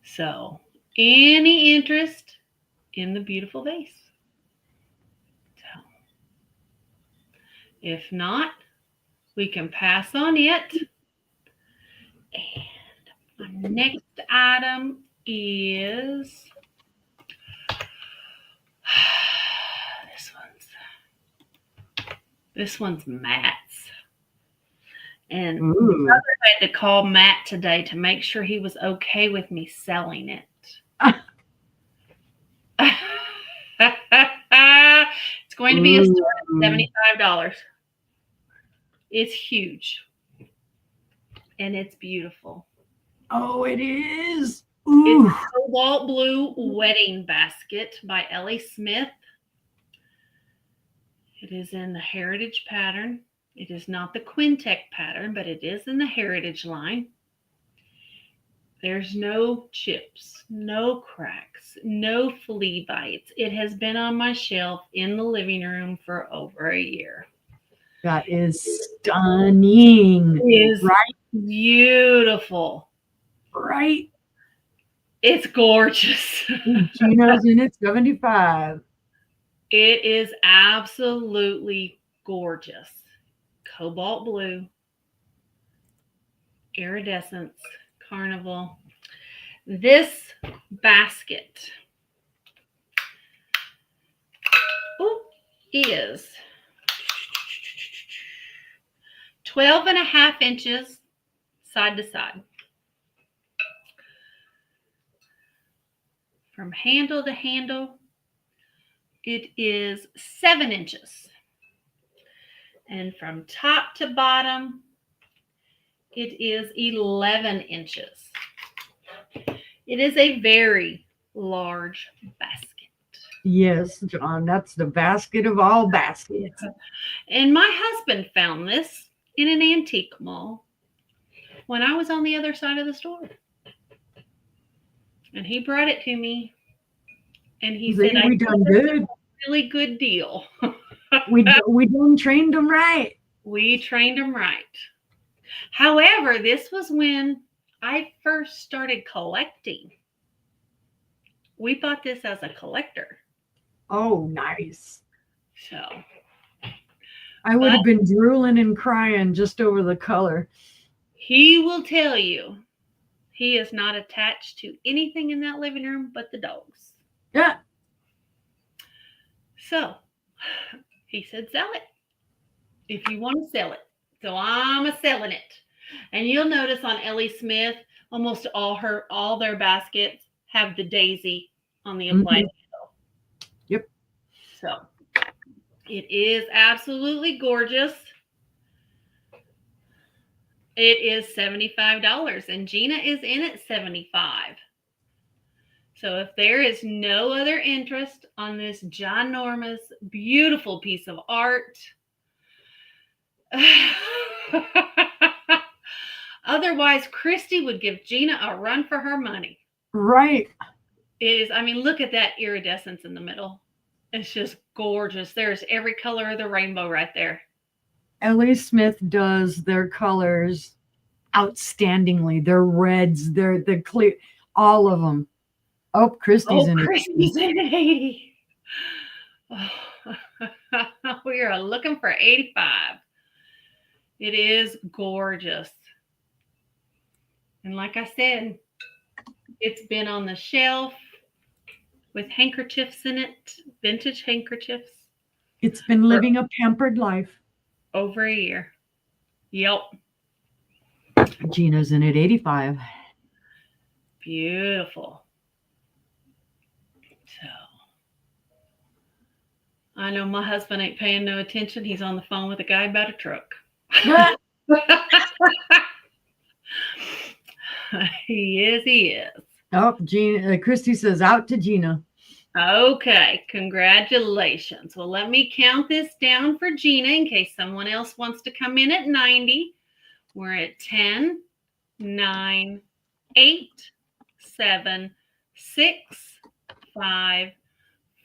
So, any interest in the beautiful vase? So, if not, we can pass on it. And our next item is this one's Matt's. And Ooh. I had to call Matt today to make sure he was okay with me selling it. It's going to be a store at $75. It's huge. And it's beautiful. Oh, it is. Ooh. It's a cobalt blue wedding basket by Ellie Smith. It is in the heritage pattern. It is not the Quintec pattern, but it is in the heritage line. There's no chips, no cracks, no flea bites. It has been on my shelf in the living room for over a year. That is stunning. It is right? Beautiful. Right? It's gorgeous. Gino's in it, 75. It is absolutely gorgeous. Cobalt blue, iridescence, carnival. This basket is 12.5 inches side to side. From handle to handle, it is 7 inches. And from top to bottom, it is 11 inches. It is a very large basket. Yes, John, that's the basket of all baskets. And my husband found this in an antique mall when I was on the other side of the store. And he brought it to me. And he said, we done good. Really good deal. we done trained them right. We trained them right. However, this was when I first started collecting. We bought this as a collector. Oh, nice. So, I would but have been drooling and crying just over the color. he will tell you he is not attached to anything in that living room but the dogs. Yeah. So he said, sell it if you want to sell it. So I'm a selling it. And you'll notice on Ellie Smith, almost all their baskets have the daisy on the applied handle. Yep. So it is absolutely gorgeous. It is $75 and Gina is in at $75. So if there is no other interest on this ginormous, beautiful piece of art, otherwise Christy would give Gina a run for her money. Right. It is, I mean, look at that iridescence in the middle. It's just gorgeous. There's every color of the rainbow right there. Ellie Smith does their colors outstandingly. Their reds, they're the clear, all of them. Oh, Christy's in it. Christy's in at 80. Oh, we are looking for 85. It is gorgeous. And like I said, it's been on the shelf with handkerchiefs in it, vintage handkerchiefs. It's been living a pampered life. Over a year. Yep. Gina's in at 85. Beautiful. So I know my husband ain't paying no attention. He's on the phone with a guy about a truck. He is. Oh, Gina, Christy says out to Gina. Okay, congratulations. Well, let me count this down for Gina in case someone else wants to come in at 90. We're at 10, 9, 8, 7, 6, 5,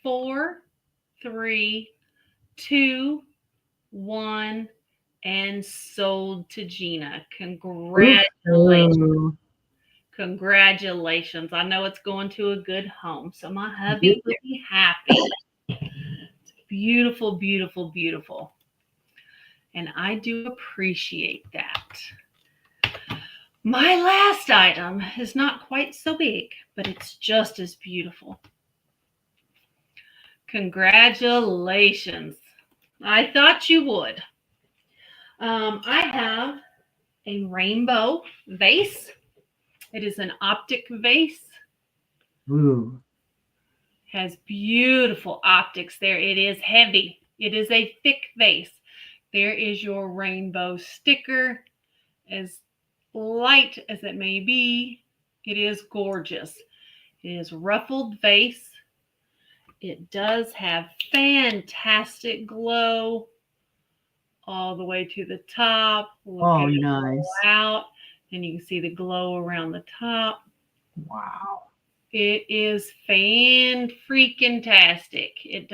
4, 3, 2, 1, and sold to Gina. Congratulations. Ooh. Congratulations. I know it's going to a good home. So my hubby will be happy. It's beautiful, beautiful, beautiful. And I do appreciate that. My last item is not quite so big, but it's just as beautiful. Congratulations. I thought you would. I have a rainbow vase. It is an optic vase. Ooh. Has beautiful optics there. It is heavy. It is a thick vase. There is your rainbow sticker. As light as it may be, it is gorgeous. It is ruffled vase. It does have fantastic glow all the way to the top. Oh, nice. Out, and you can see the glow around the top. Wow. It is fan-freaking-tastic. It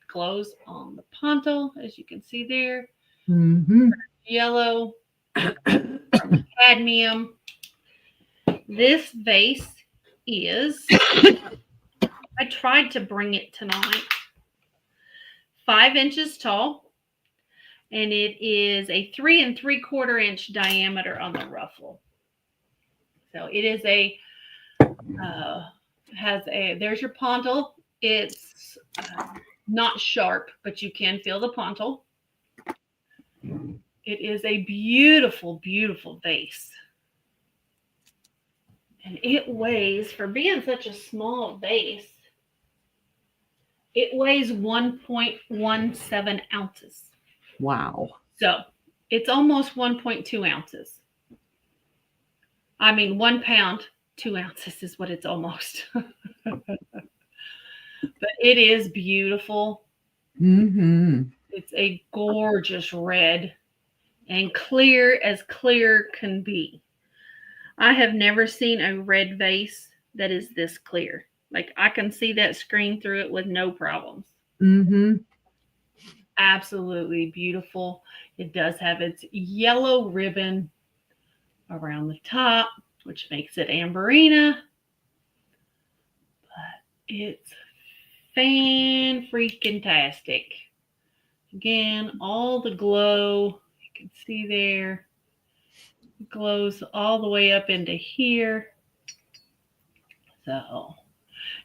glows on the ponto, as you can see there. Mm-hmm. Yellow, cadmium. This vase is, I tried to bring it tonight, 5 inches tall. And it is a 3 3/4 inch diameter on the ruffle. So it is there's your pontil. It's not sharp, but you can feel the pontil. It is a beautiful, beautiful vase. And it weighs, for being such a small vase, it weighs 1.17 ounces. Wow. So it's almost 1.2 ounces. I mean, 1 pound, 2 ounces is what it's almost. But it is beautiful. Mm-hmm. It's a gorgeous red and clear as clear can be. I have never seen a red vase that is this clear. Like I can see that screen through it with no problems. Mm-hmm. Absolutely beautiful. It does have its yellow ribbon around the top, which makes it Amberina. But it's fan-freaking-tastic. Again, all the glow. You can see there. It glows all the way up into here. So,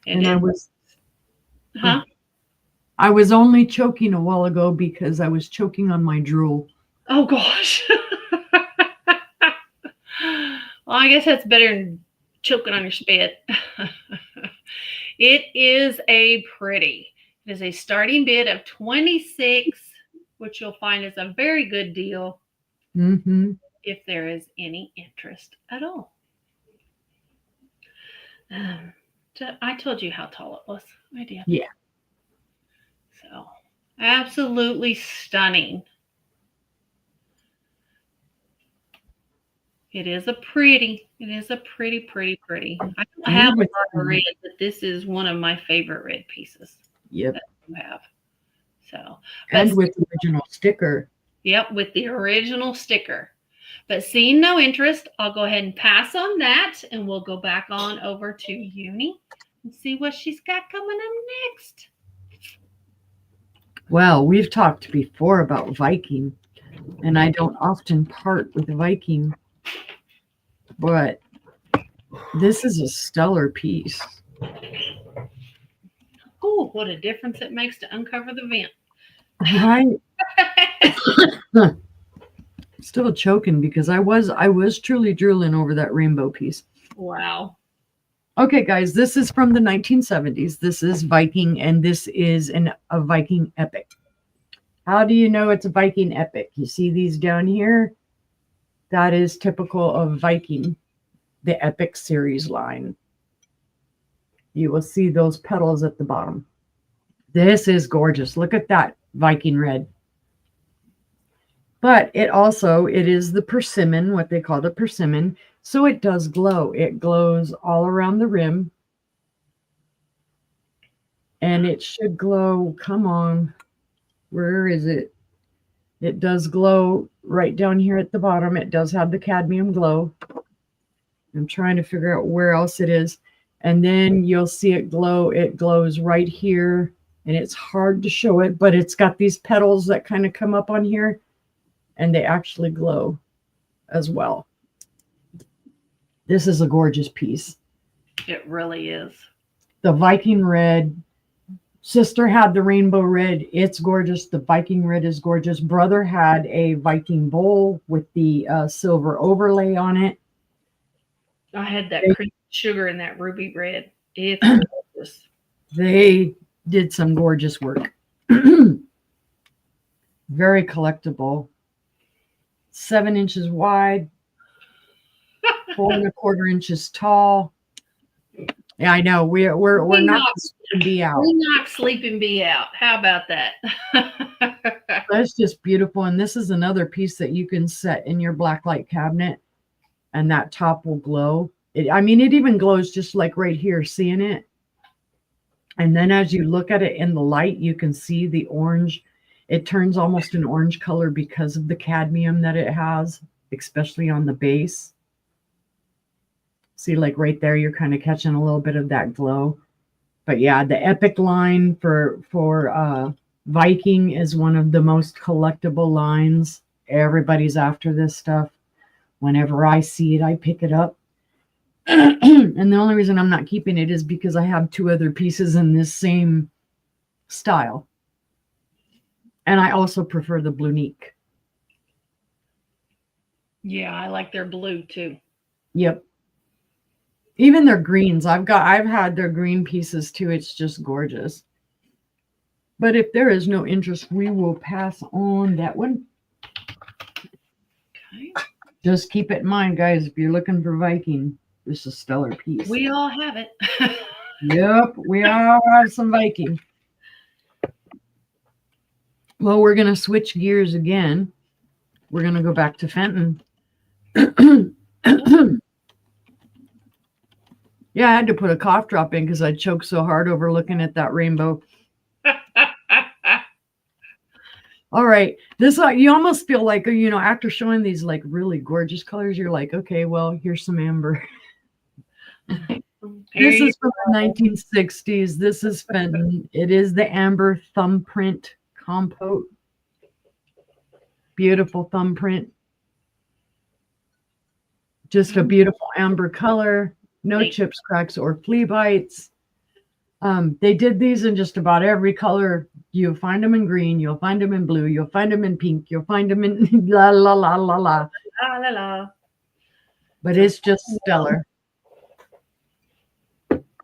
And I was huh? I was only choking a while ago because I was choking on my drool. Oh gosh. Well, I guess that's better than choking on your spit. It is a pretty. It is a starting bid of 26, which you'll find is a very good deal Mm-hmm. if there is any interest at all. I told you how tall it was. I did. Yeah. So, absolutely stunning. It is a pretty. It is a pretty. I don't have a lot of red, but this is one of my favorite red pieces. Yep. That you have. So, and with the original sticker. Yep, with the original sticker. But seeing no interest, I'll go ahead and pass on that, and we'll go back on over to Uni and see what she's got coming up next. Well, we've talked before about Viking, and I don't often part with Viking, but this is a stellar piece. Oh, what a difference it makes to uncover the vent. Right? Still choking because I was truly drooling over that rainbow piece. Wow. Okay, guys, this is from the 1970s. This is Viking, and this is a Viking epic. How do you know it's a Viking epic? You see these down here? That is typical of Viking, the epic series line. You will see those petals at the bottom. This is gorgeous. Look at that Viking red. But it is the persimmon, what they call the persimmon. So it does glow. It glows all around the rim. And it should glow. Come on. Where is it? It does glow right down here at the bottom. It does have the cadmium glow. I'm trying to figure out where else it is. And then you'll see it glow. It glows right here. And it's hard to show it, but it's got these petals that kind of come up on here. And they actually glow as well. This is a gorgeous piece. It really is. The Viking red. Sister had the rainbow red. It's gorgeous. The Viking red is gorgeous. Brother had a Viking bowl with the silver overlay on it. I had that cream sugar in that ruby red. It's gorgeous. They did some gorgeous work. Very collectible. 7 inches wide, 4¼ inches tall. Yeah, I know. We're not sleeping bee out. We knock sleeping bee out. How about that? That's just beautiful. And this is another piece that you can set in your blacklight cabinet, and that top will glow. It even glows just like right here, seeing it. And then as you look at it in the light, you can see the orange. It turns almost an orange color because of the cadmium that it has, especially on the base. See, like right there, you're kind of catching a little bit of that glow. But yeah, the epic line for Viking is one of the most collectible lines. Everybody's after this stuff. Whenever I see it, I pick it up. And the only reason I'm not keeping it is because I have 2 other pieces in this same style. And I also prefer the Blunique. Yeah, I like their blue too. Yep. Even their greens. I've had their green pieces too. It's just gorgeous. But if there is no interest, we will pass on that one. Okay. Just keep it in mind, guys, if you're looking for Viking, this is a stellar piece. We all have it. Yep, we all have some Viking. Well, we're going to switch gears again. We're going to go back to Fenton. Yeah, I had to put a cough drop in because I choked so hard over looking at that rainbow. All right. This you almost feel like, after showing these like really gorgeous colors, you're like, okay, well, here's some amber. Here This you is from the 1960s. This is Fenton. It is the amber thumbprint compote. Beautiful thumbprint. Just a beautiful amber color. No Thank- chips, cracks, or flea bites. They did these in just about every color. You'll find them in green. You'll find them in blue. You'll find them in pink. You'll find them in la la la la la. La, la, la. But it's just stellar.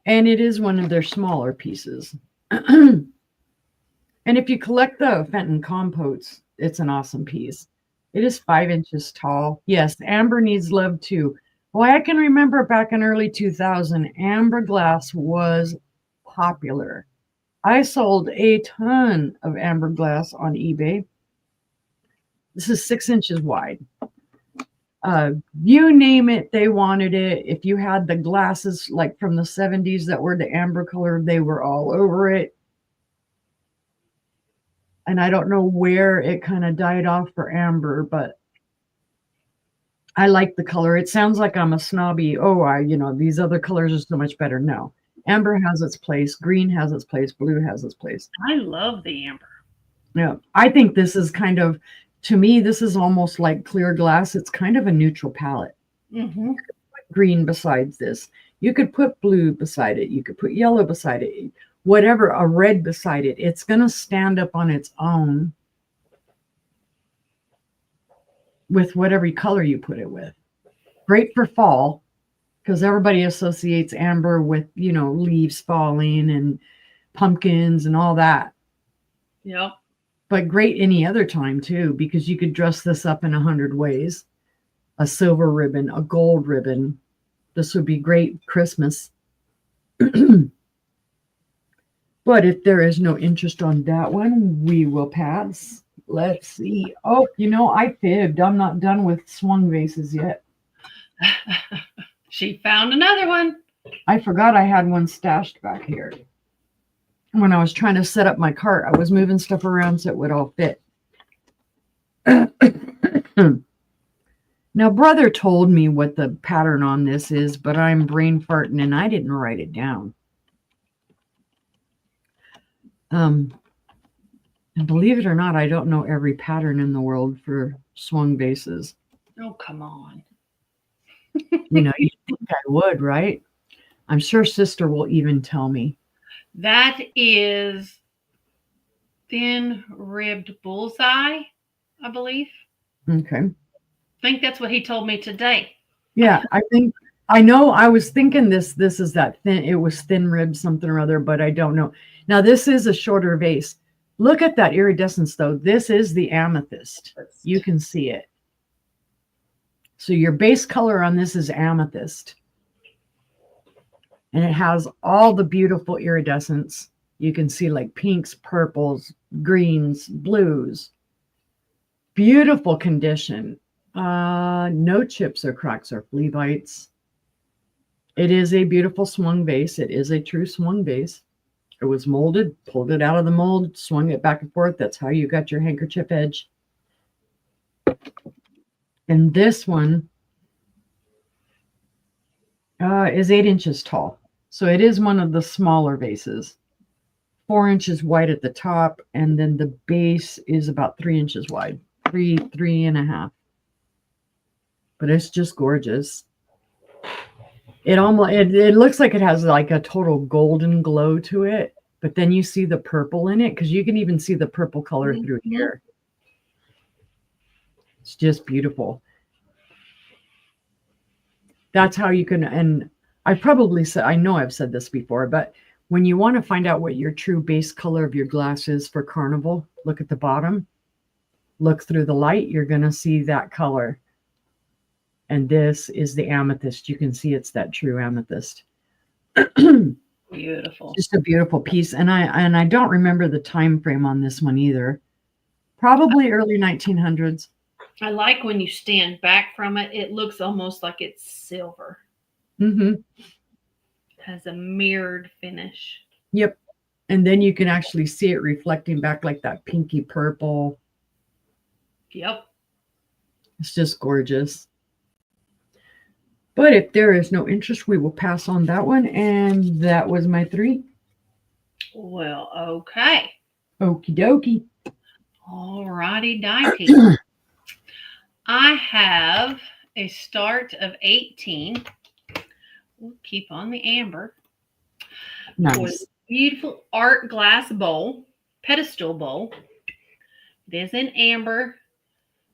And it is one of their smaller pieces. And if you collect the Fenton compotes, it's an awesome piece. It is 5 inches tall. Yes, amber needs love too. Boy, I can remember back in early 2000, amber glass was popular. I sold a ton of amber glass on eBay. This is 6 inches wide. You name it, they wanted it. If you had the glasses like from the 70s that were the amber color, they were all over it. And I don't know where it kind of died off for amber, but I like the color. It sounds like I'm a snobby, these other colors are so much better. No. Amber has its place, green has its place, blue has its place. I love the amber. Yeah. I think this is kind of, to me, this is almost like clear glass. It's kind of a neutral palette. Mm-hmm. Green besides this. You could put blue beside it. You could put yellow beside it. Whatever, a red beside it. It's going to stand up on its own with whatever color you put it with. Great for fall because everybody associates amber with, leaves falling and pumpkins and all that. Yep. But great any other time too, because you could dress this up in 100 ways. A silver ribbon, a gold ribbon. This would be great Christmas. But if there is no interest on that one, we will pass. Let's see. Oh, I fibbed. I'm not done with swung vases yet. She found another one. I forgot I had one stashed back here. When I was trying to set up my cart, I was moving stuff around so it would all fit. Now, brother told me what the pattern on this is, but I'm brain farting and I didn't write it down. And believe it or not, I don't know every pattern in the world for swung vases. Oh, come on. You think I would, right? I'm sure sister will even tell me. That is thin ribbed bullseye, I believe. Okay. I think that's what he told me today. Yeah, I know I was thinking this is that thin, it was thin rib something or other, but I don't know. Now this is a shorter vase. Look at that iridescence though. This is the amethyst. You can see it. So your base color on this is amethyst. And it has all the beautiful iridescence. You can see like pinks, purples, greens, blues. Beautiful condition. No chips or cracks or flea bites. It is a beautiful swung vase. It is a true swung vase. It was molded, pulled it out of the mold, swung it back and forth. That's how you got your handkerchief edge. And this one is 8 inches tall. So it is one of the smaller vases. 4 inches wide at the top, and then the base is about 3 inches wide. Three and a half. But it's just gorgeous. It looks like it has like a total golden glow to it, but then you see the purple in it because you can even see the purple color through here. It's just beautiful. That's how you can, and I probably said, I know I've said this before, but when you want to find out what your true base color of your glass is for carnival, look at the bottom, look through the light, you're going to see that color. And this is the amethyst. You can see it's that true amethyst. Beautiful. Just a beautiful piece. And I don't remember the time frame on this one either. Probably early 1900s. I like when you stand back from it. It looks almost like it's silver. Mm-hmm. It has a mirrored finish. Yep. And then you can actually see it reflecting back like that pinky purple. Yep. It's just gorgeous. But if there is no interest, we will pass on that one. And that was my 3. Well, okay. Okie dokie. Alrighty, dighty. I have a start of 18. We'll keep on the amber. Nice. For this beautiful art glass bowl, pedestal bowl. It is in amber,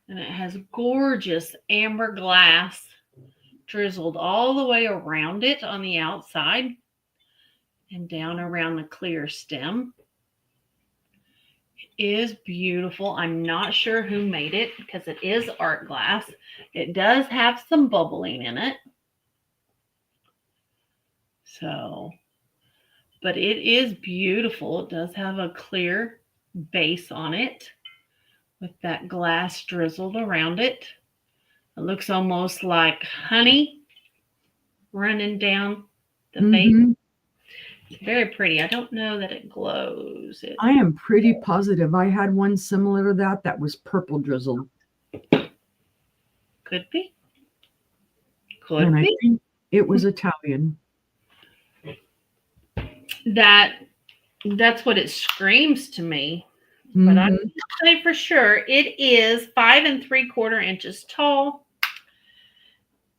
and it has gorgeous amber glass drizzled all the way around it on the outside and down around the clear stem. It is beautiful. I'm not sure who made it because it is art glass. It does have some bubbling in it. So, but it is beautiful. It does have a clear base on it with that glass drizzled around it. It looks almost like honey running down the base. It's very pretty. I don't know that it glows. I am pretty positive I had one similar to that was purple drizzled. Could be. I think it was Italian. That's what it screams to me. But I can say for sure it is 5 3/4 inches tall.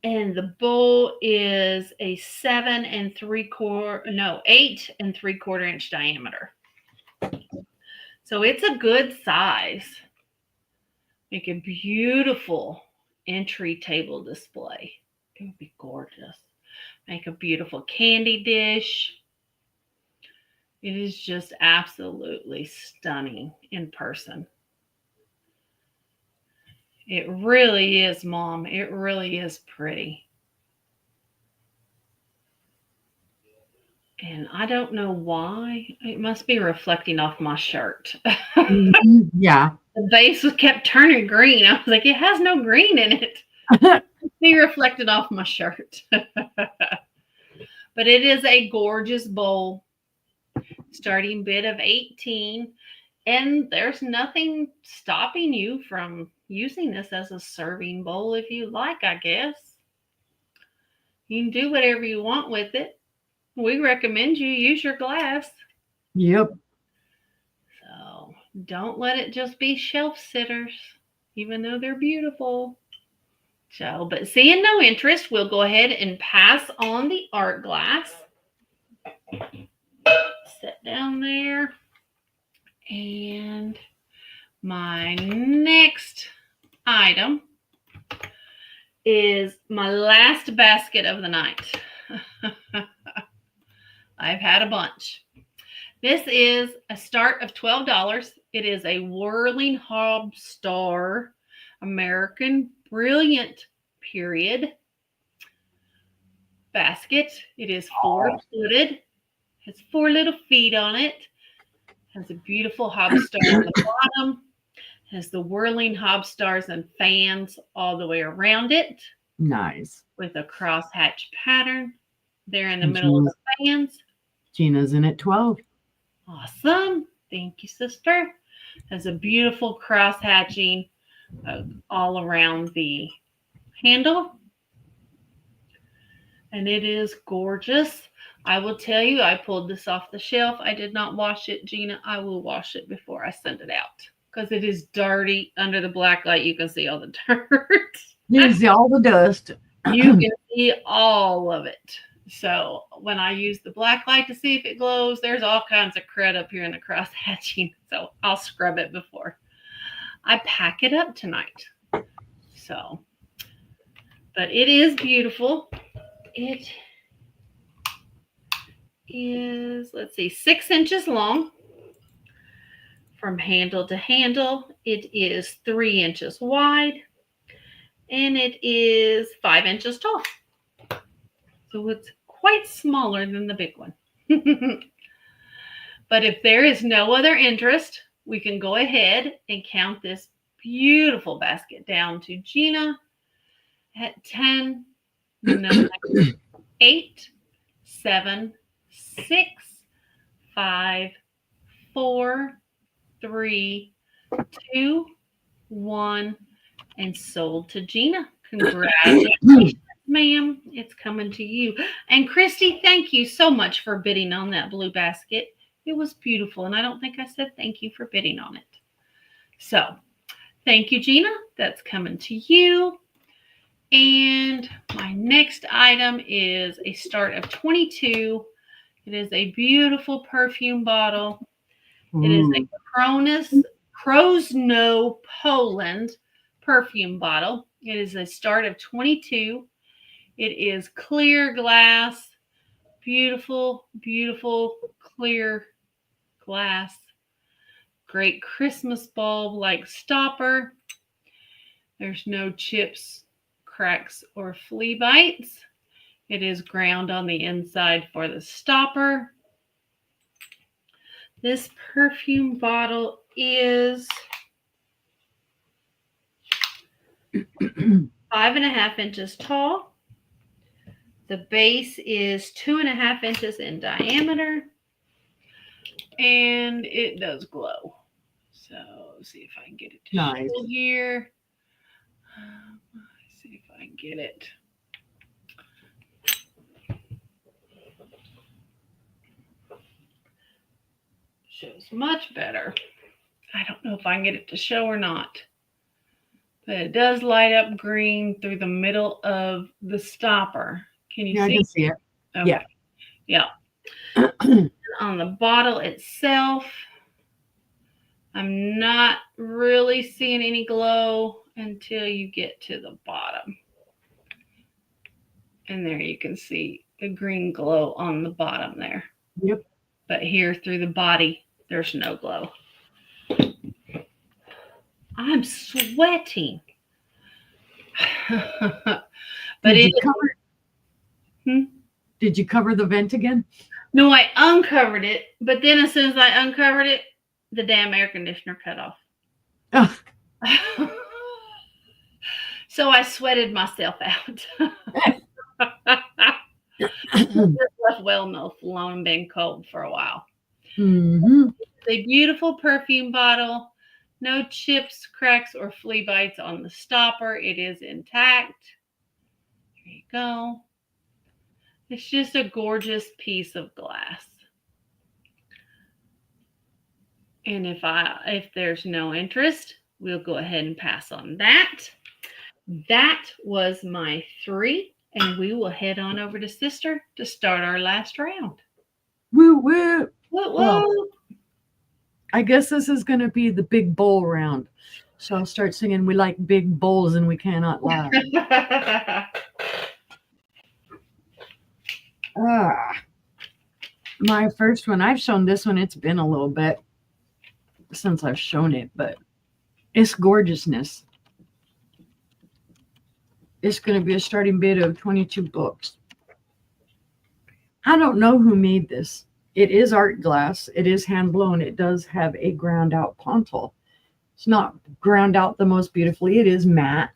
And the bowl is a 8 3/4 inch diameter. So it's a good size. Make a beautiful entry table display. It would be gorgeous. Make a beautiful candy dish. It is just absolutely stunning in person. It really is, Mom. It really is pretty. And I don't know why. It must be reflecting off my shirt. Yeah. The base kept turning green. I was like, it has no green in it. It must be reflected off my shirt. But it is a gorgeous bowl. Starting bid of 18. And there's nothing stopping you from using this as a serving bowl if you like, I guess. You can do whatever you want with it. We recommend you use your glass. Yep. So don't let it just be shelf sitters, even though they're beautiful. So, but seeing no interest, we'll go ahead and pass on the art glass. Sit down there. And my next item is my last basket of the night. I've had a bunch. This is a start of $12. It is a Whirling Hob Star American Brilliant Period basket. It is 4-footed. Has 4 little feet on it. Has a beautiful hob star on the bottom. Has the whirling hob stars and fans all the way around it. Nice. With a crosshatch pattern there in the middle of the fans. Gina's in at 12. Awesome. Thank you, sister. Has a beautiful crosshatching all around the handle. And it is gorgeous. I will tell you, I pulled this off the shelf. I did not wash it, Gina. I will wash it before I send it out because it is dirty. Under the black light, you can see all the dirt. You can see all the dust. You can see all of it. So when I use the black light to see if it glows, there's all kinds of crud up here in the cross hatching. So I'll scrub it before I pack it up tonight. So, but it is beautiful. It is, let's see, 6 inches long from handle to handle. It is 3 inches wide, and it is 5 inches tall. So it's quite smaller than the big one. But if there is no other interest, we can go ahead and count this beautiful basket down to Gina at 10, 9, 8, 7, 6, 5, 4, 3, 2, 1, and sold to Gina. Congratulations. Ma'am, it's coming to you. And Christy, thank you so much for bidding on that blue basket. It was beautiful, and I don't think I said thank you for bidding on it. So, thank you, Gina. That's coming to you. And my next item is a start of 22. It is a beautiful perfume bottle. It is a Crow's Nose Poland perfume bottle. It is a start of 22. It is clear glass, beautiful, beautiful clear glass. Great Christmas bulb like stopper. There's no chips, cracks, or flea bites. It is ground on the inside for the stopper. This perfume bottle is 5.5 inches tall. The base is 2.5 inches in diameter, and it does glow. So let's see if I can get it to show here. Let's see if I can get it. Shows much better. I don't know if I can get it to show or not. But it does light up green through the middle of the stopper. Can you see? I can see it. Okay. Yeah. On the bottle itself, I'm not really seeing any glow until you get to the bottom. And there you can see the green glow on the bottom there. Yep. But here through the body, there's no glow. I'm sweating. But did you cover the vent again? No, I uncovered it. But then as soon as I uncovered it, the damn air conditioner cut off. Oh. So I sweated myself out. Left well enough alone and been cold for a while. Mm-hmm. It's a beautiful perfume bottle. No chips, cracks, or flea bites on the stopper. It is intact. Here you go. It's just a gorgeous piece of glass. And if there's no interest, we'll go ahead and pass on that. That was my 3, and we will head on over to Sister to start our last round. Woo woo. Woo woo. Well, I guess this is going to be the big bowl round. So I'll start singing "We Like Big Bowls and We Cannot Lie." My first one, I've shown this one. It's been a little bit since I've shown it, but it's gorgeousness. It's going to be a starting bid of 22 books. I don't know who made this. It is art glass. It is hand blown. It does have a ground out pontal. It's not ground out the most beautifully. It is matte.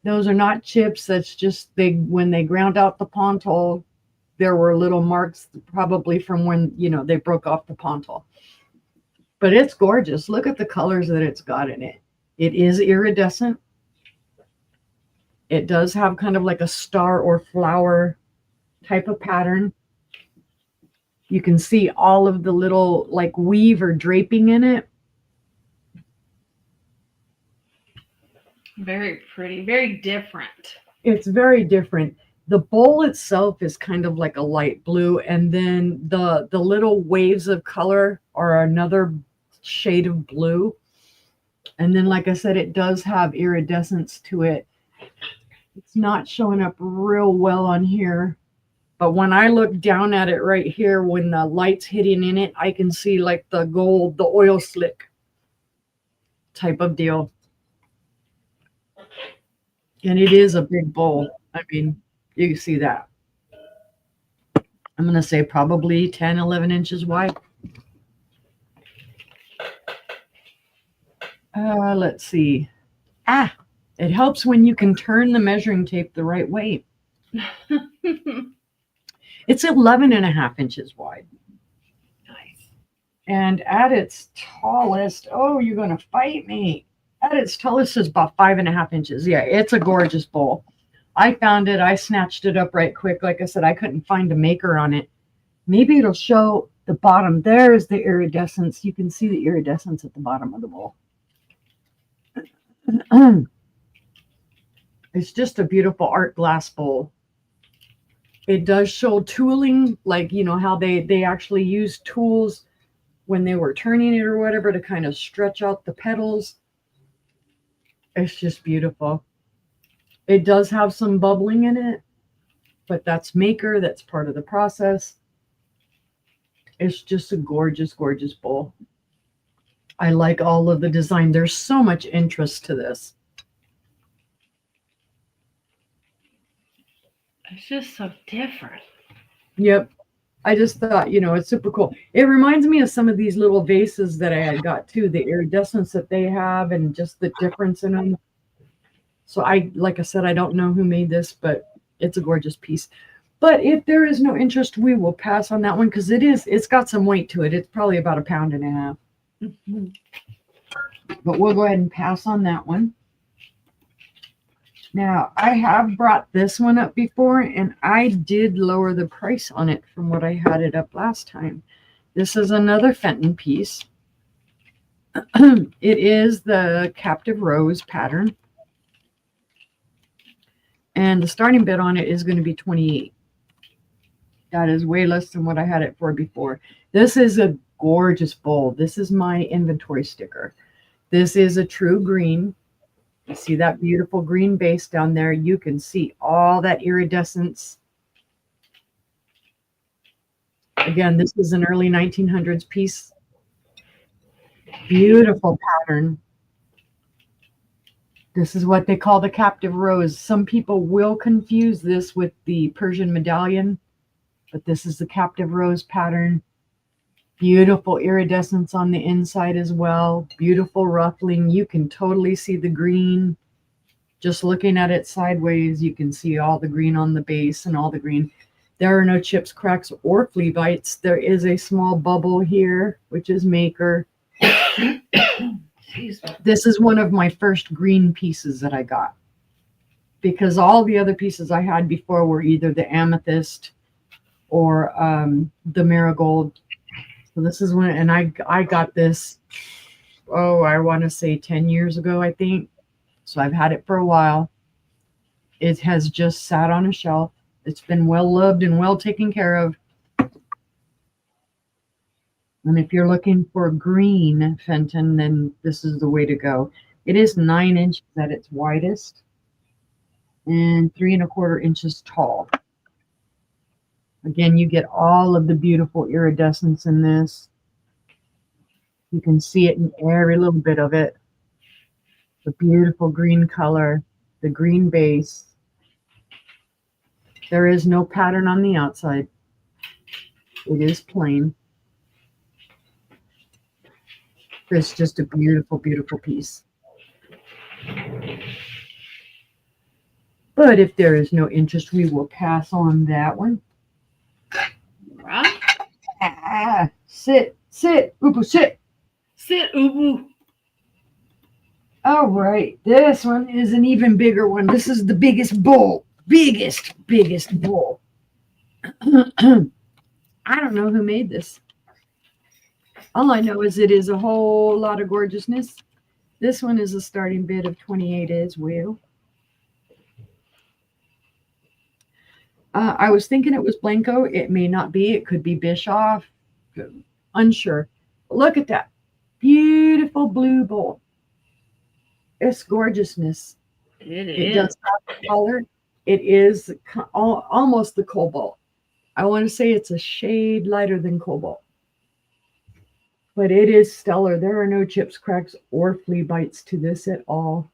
Those are not chips. That's just when they ground out the pontal, there were little marks probably from when, they broke off the pontal. But it's gorgeous. Look at the colors that it's got in it. It is iridescent. It does have kind of like a star or flower type of pattern. You can see all of the little like weave or draping in it. Very pretty, very different. It's very different. The bowl itself is kind of like a light blue, and then the little waves of color are another shade of blue. And then, like I said, it does have iridescence to it. It's not showing up real well on here, but when I look down at it right here, when the light's hitting in it, I can see like the gold, the oil slick type of deal. And it is a big bowl. I mean, you can see that. I'm going to say probably 10, 11 inches wide. Let's see. It helps when you can turn the measuring tape the right way. It's 11.5 inches wide. Nice. And at its tallest, oh, you're going to fight me. At its tallest is about 5.5 inches. Yeah, it's a gorgeous bowl. I found it. I snatched it up right quick. Like I said, I couldn't find a maker on it. Maybe it'll show the bottom. There's the iridescence. You can see the iridescence at the bottom of the bowl. It's just a beautiful art glass bowl. It does show tooling, like, you know, how they actually used tools when they were turning it or whatever to kind of stretch out the petals. It's just beautiful. It does have some bubbling in it, but that's maker. That's part of the process. It's just a gorgeous, gorgeous bowl. I like all of the design. There's so much interest to this. It's just so different. Yep. I just thought, you know, it's super cool. It reminds me of some of these little vases that I had got too, the iridescence that they have and just the difference in them. So like I said, I don't know who made this, but it's a gorgeous piece. But if there is no interest, we will pass on that one because it's got some weight to it. It's probably about 1.5 pounds. Mm-hmm. But we'll go ahead and pass on that one. Now, I have brought this one up before, and I did lower the price on it from what I had it up last time. This is another Fenton piece. It is the Captive Rose pattern. And the starting bid on it is going to be $28. That is way less than what I had it for before. This is a gorgeous bowl. This is my inventory sticker. This is a true green. You see that beautiful green base down there? You can see all that iridescence. Again, this is an early 1900s piece. Beautiful pattern. This is what they call the Captive Rose. Some people will confuse this with the Persian medallion, but this is the Captive Rose pattern. Beautiful iridescence on the inside as well. Beautiful ruffling. You can totally see the green. Just looking at it sideways, you can see all the green on the base and all the green. There are no chips, cracks, or flea bites. There is a small bubble here, which is maker. This is one of my first green pieces that I got, because all the other pieces I had before were either the amethyst or the marigold. So this is one, and I got this, I want to say 10 years ago, I think. So I've had it for a while. It has just sat on a shelf. It's been well loved and well taken care of. And if you're looking for green Fenton, then this is the way to go. It is 9 inches at its widest and 3¼ inches tall. Again, you get all of the beautiful iridescence in this. You can see it in every little bit of it. The beautiful green color, the green base. There is no pattern on the outside. It is plain. It's just a beautiful, beautiful piece. But if there is no interest, we will pass on that one. Right? Sit, Ubu, sit. Sit, Ubu. All right, this one is an even bigger one. This is the biggest bowl. Biggest bowl. I don't know who made this. All I know is it is a whole lot of gorgeousness. This one is a starting bid of 28 as well. I was thinking it was Blanco. It may not be. It could be Bischoff. Unsure. Look at that. Beautiful blue bowl. It's gorgeousness. It does have the color. It is almost the cobalt. I want to say it's a shade lighter than cobalt. But it is stellar. There are no chips, cracks, or flea bites to this at all.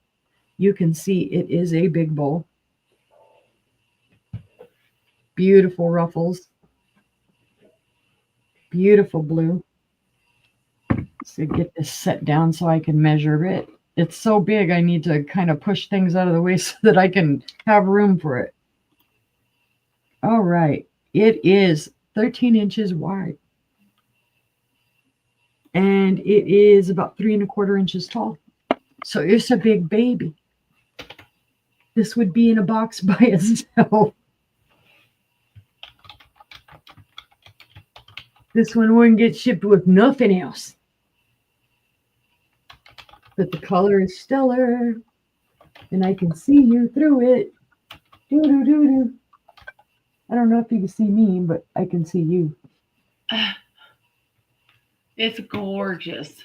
You can see it is a big bowl. Beautiful ruffles. Beautiful blue. So get this set down so I can measure it. It's so big, I need to kind of push things out of the way so that I can have room for it. All right. It is 13 inches wide. And it is about 3¼ inches tall. So it's a big baby. This would be in a box by itself. This one wouldn't get shipped with nothing else. But the color is stellar, and I can see you through it. Doo doo doo doo. I don't know if you can see me, but I can see you. It's gorgeous.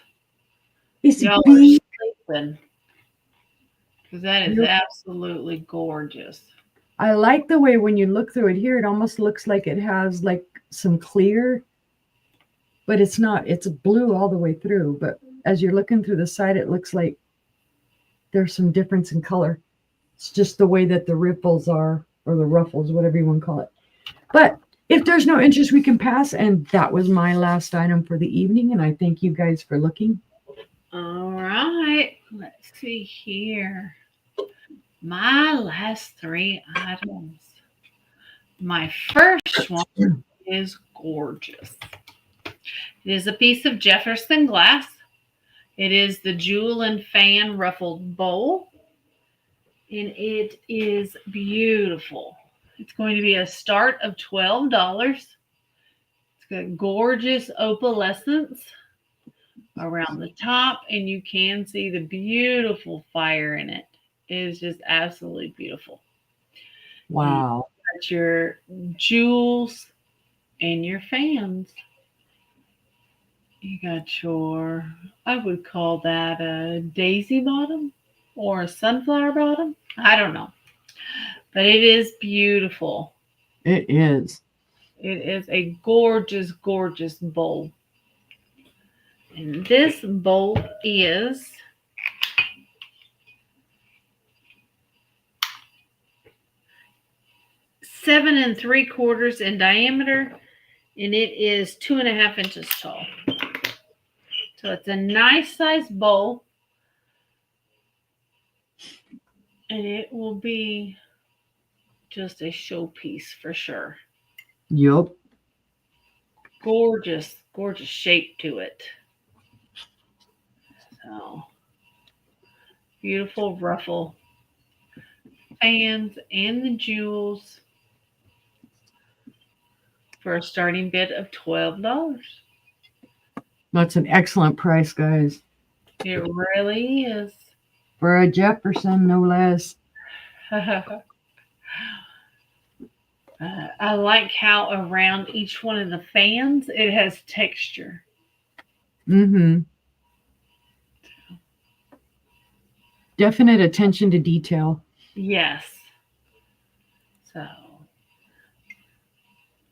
It's Y'all are big. sleeping. Because that is Yep. absolutely gorgeous. I like the way when you look through it here, it almost looks like it has like some clear, but it's not. It's blue all the way through. But as you're looking through the side, it looks like there's some difference in color. It's just the way that the ripples are, or the ruffles, whatever you want to call it. But if there's no interest, we can pass. And that was my last item for the evening. And I thank you guys for looking. All right. Let's see here. My last three items. My first one is gorgeous. It is a piece of Jefferson glass. It is the Jewel and Fan Ruffled Bowl. And it is beautiful. It's going to be a start of $12. It's got gorgeous opalescence around the top, and you can see the beautiful fire in it. It is just absolutely beautiful. Wow. You got your jewels and your fans. You got your, I would call that a daisy bottom or a sunflower bottom. I don't know. But it is beautiful. It is. It is a gorgeous, gorgeous bowl. And this bowl is 7 3/4 in diameter, and it is 2.5 inches tall. So it's a nice size bowl, and it will be just a showpiece for sure. Yup. Gorgeous, gorgeous shape to it. So beautiful ruffle fans and the jewels for a starting bid of $12. That's an excellent price, guys. It really is. For a Jefferson, no less. I like how around each one of the fans it has texture. Mm-hmm. Definite attention to detail. Yes. So,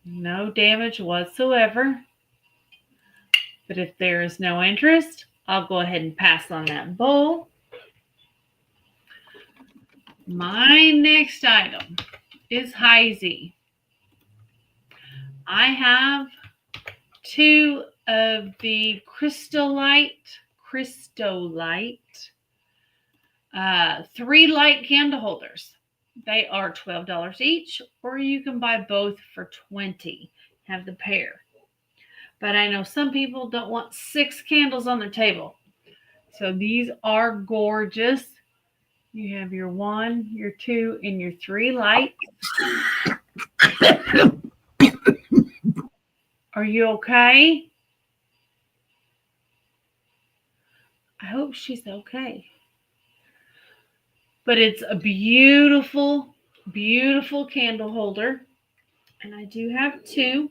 no damage whatsoever. But if there is no interest, I'll go ahead and pass on that bowl. My next item is Heisey. I have two of the Crystolite 3 light candle holders. They are $12 each, or you can buy both for $20. Have the pair. But I know some people don't want 6 candles on their table. So these are gorgeous. You have your 1, your 2, and your 3 lights. Are you okay? I hope she's okay. But it's a beautiful, beautiful candle holder. And I do have 2.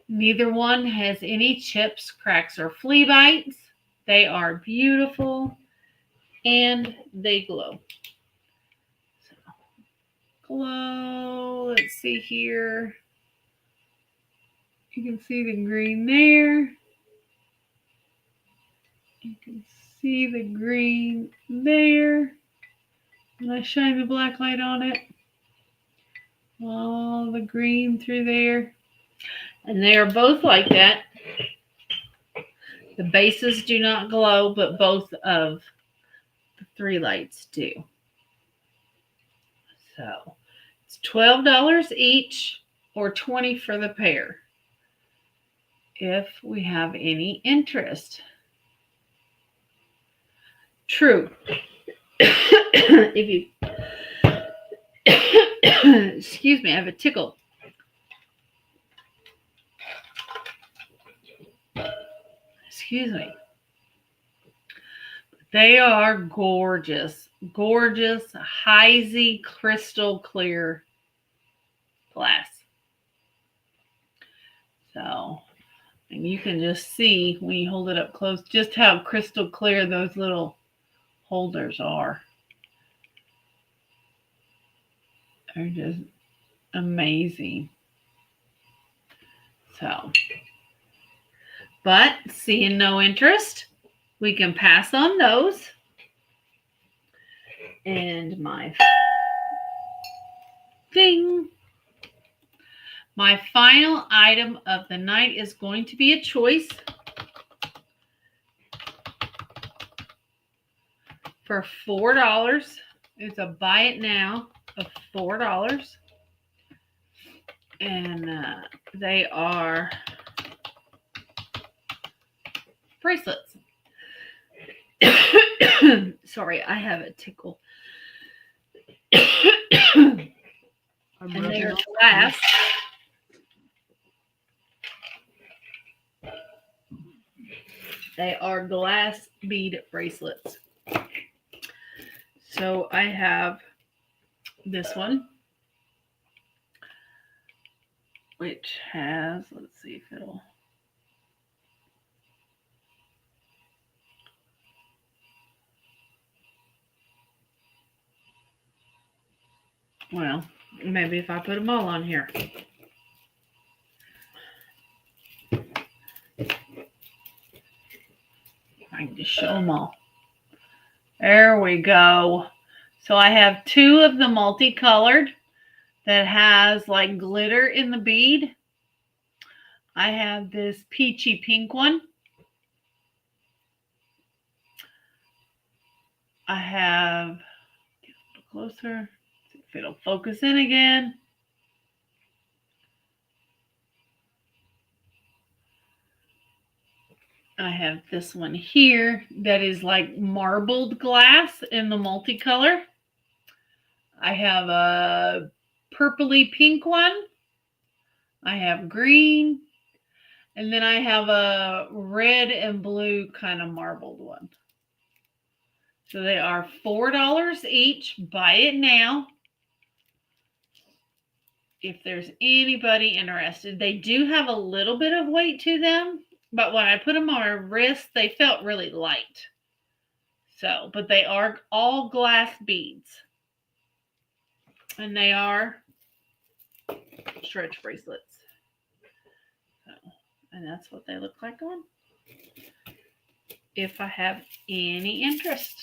Neither one has any chips, cracks, or flea bites. They are beautiful and they glow. So, glow. Let's see here. You can see the green there. You can see the green there. And I shine the black light on it. All the green through there. And they are both like that. The bases do not glow, but both of the 3 lights do. So it's $12 each or $20 for the pair if we have any interest. True. If you Excuse me, I have a tickle. Excuse me. They are gorgeous. Gorgeous, hazy, crystal clear glass. So, and you can just see when you hold it up close just how crystal clear those little holders are. They're just amazing. So, but seeing no interest, we can pass on those. And my ding. My final item of the night is going to be a choice for $4. It's a buy it now of $4. And they are bracelets. Sorry, I have a tickle. And they are glass. They are glass bead bracelets. So I have this one, which has, let's see if it'll, well, maybe if I put them all on here. I can just show them all. There we go. So I have two of the multicolored that has like glitter in the bead. I have this peachy pink one. I have, get a little closer, see if it'll focus in again. I have this one here that is like marbled glass in the multicolor. I have a purpley pink one. I have green. And then I have a red and blue kind of marbled one. So they are $4 each. Buy it now. If there's anybody interested. They do have a little bit of weight to them. But when I put them on my wrist, they felt really light. So, but they are all glass beads. And they are stretch bracelets. So, and that's what they look like on. If I have any interest.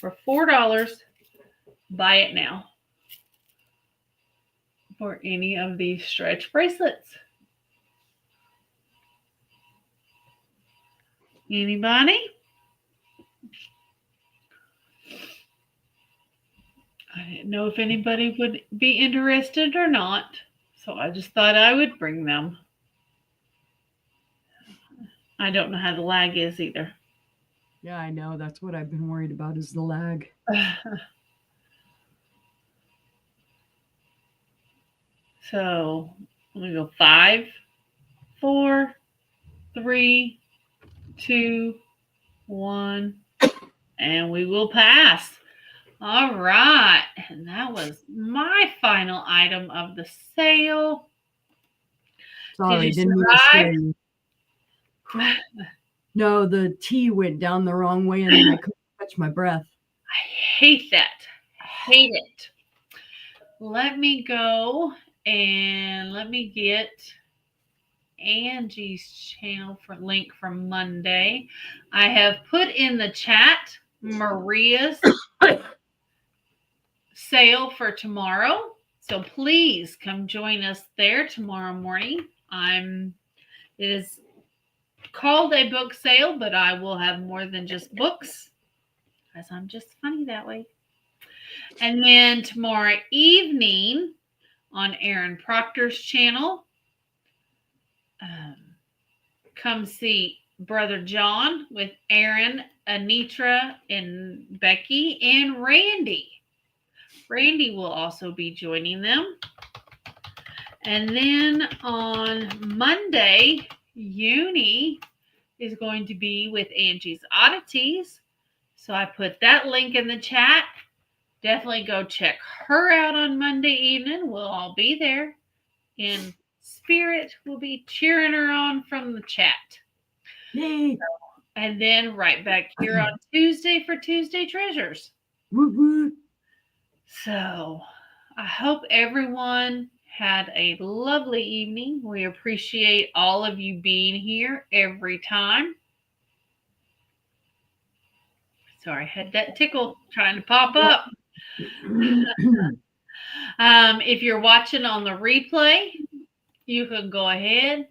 For $4, buy it now. For any of these stretch bracelets. Anybody? I didn't know if anybody would be interested or not, so I just thought I would bring them. I don't know how the lag is either. Yeah, I know. That's what I've been worried about is the lag. So let me go 5, 4, 3, 2, 1, and we will pass. All right, and that was my final item of the sale. Sorry, Did you didn't mean to scare survive? you. No, the T went down the wrong way and then I couldn't catch my breath. I hate that. Hate it. Let me go and let me get Angie's channel for link from Monday. I have put in the chat Maria's sale for tomorrow. So please come join us there tomorrow morning. It is called a book sale, but I will have more than just books because I'm just funny that way. And then tomorrow evening on Aaron Proctor's channel, come see Brother John with Aaron, Anitra, and Becky, and Randy Randy will also be joining them. And then on Monday, Uni is going to be with Angie's Oddities. So I put that link in the chat. Definitely go check her out on Monday evening. We'll all be there. In spirit, we'll be cheering her on from the chat. Yay! And then right back here on Tuesday for Tuesday Treasures. Woo woo. So I hope everyone had a lovely evening. We appreciate all of you being here every time. Sorry, I had that tickle trying to pop up. If you're watching on the replay, you can go ahead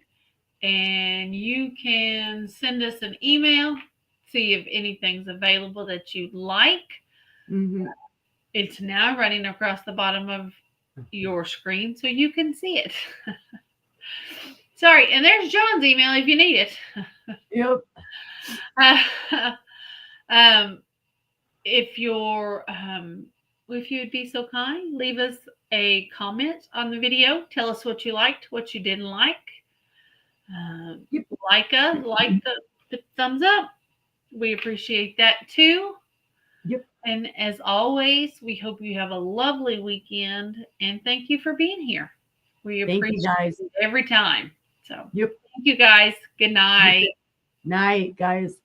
and you can send us an email, see if anything's available that you'd like. Mm-hmm. It's now running across the bottom of your screen so you can see it. Sorry, and there's John's email if you need it. Yep. If you'd be so kind, leave us a comment on the video. Tell us what you liked, what you didn't like. Yep. Like the thumbs up. We appreciate that too. Yep. And as always, we hope you have a lovely weekend, and thank you for being here. We appreciate you guys it every time. So Yep. thank you guys. Good night. Night, guys.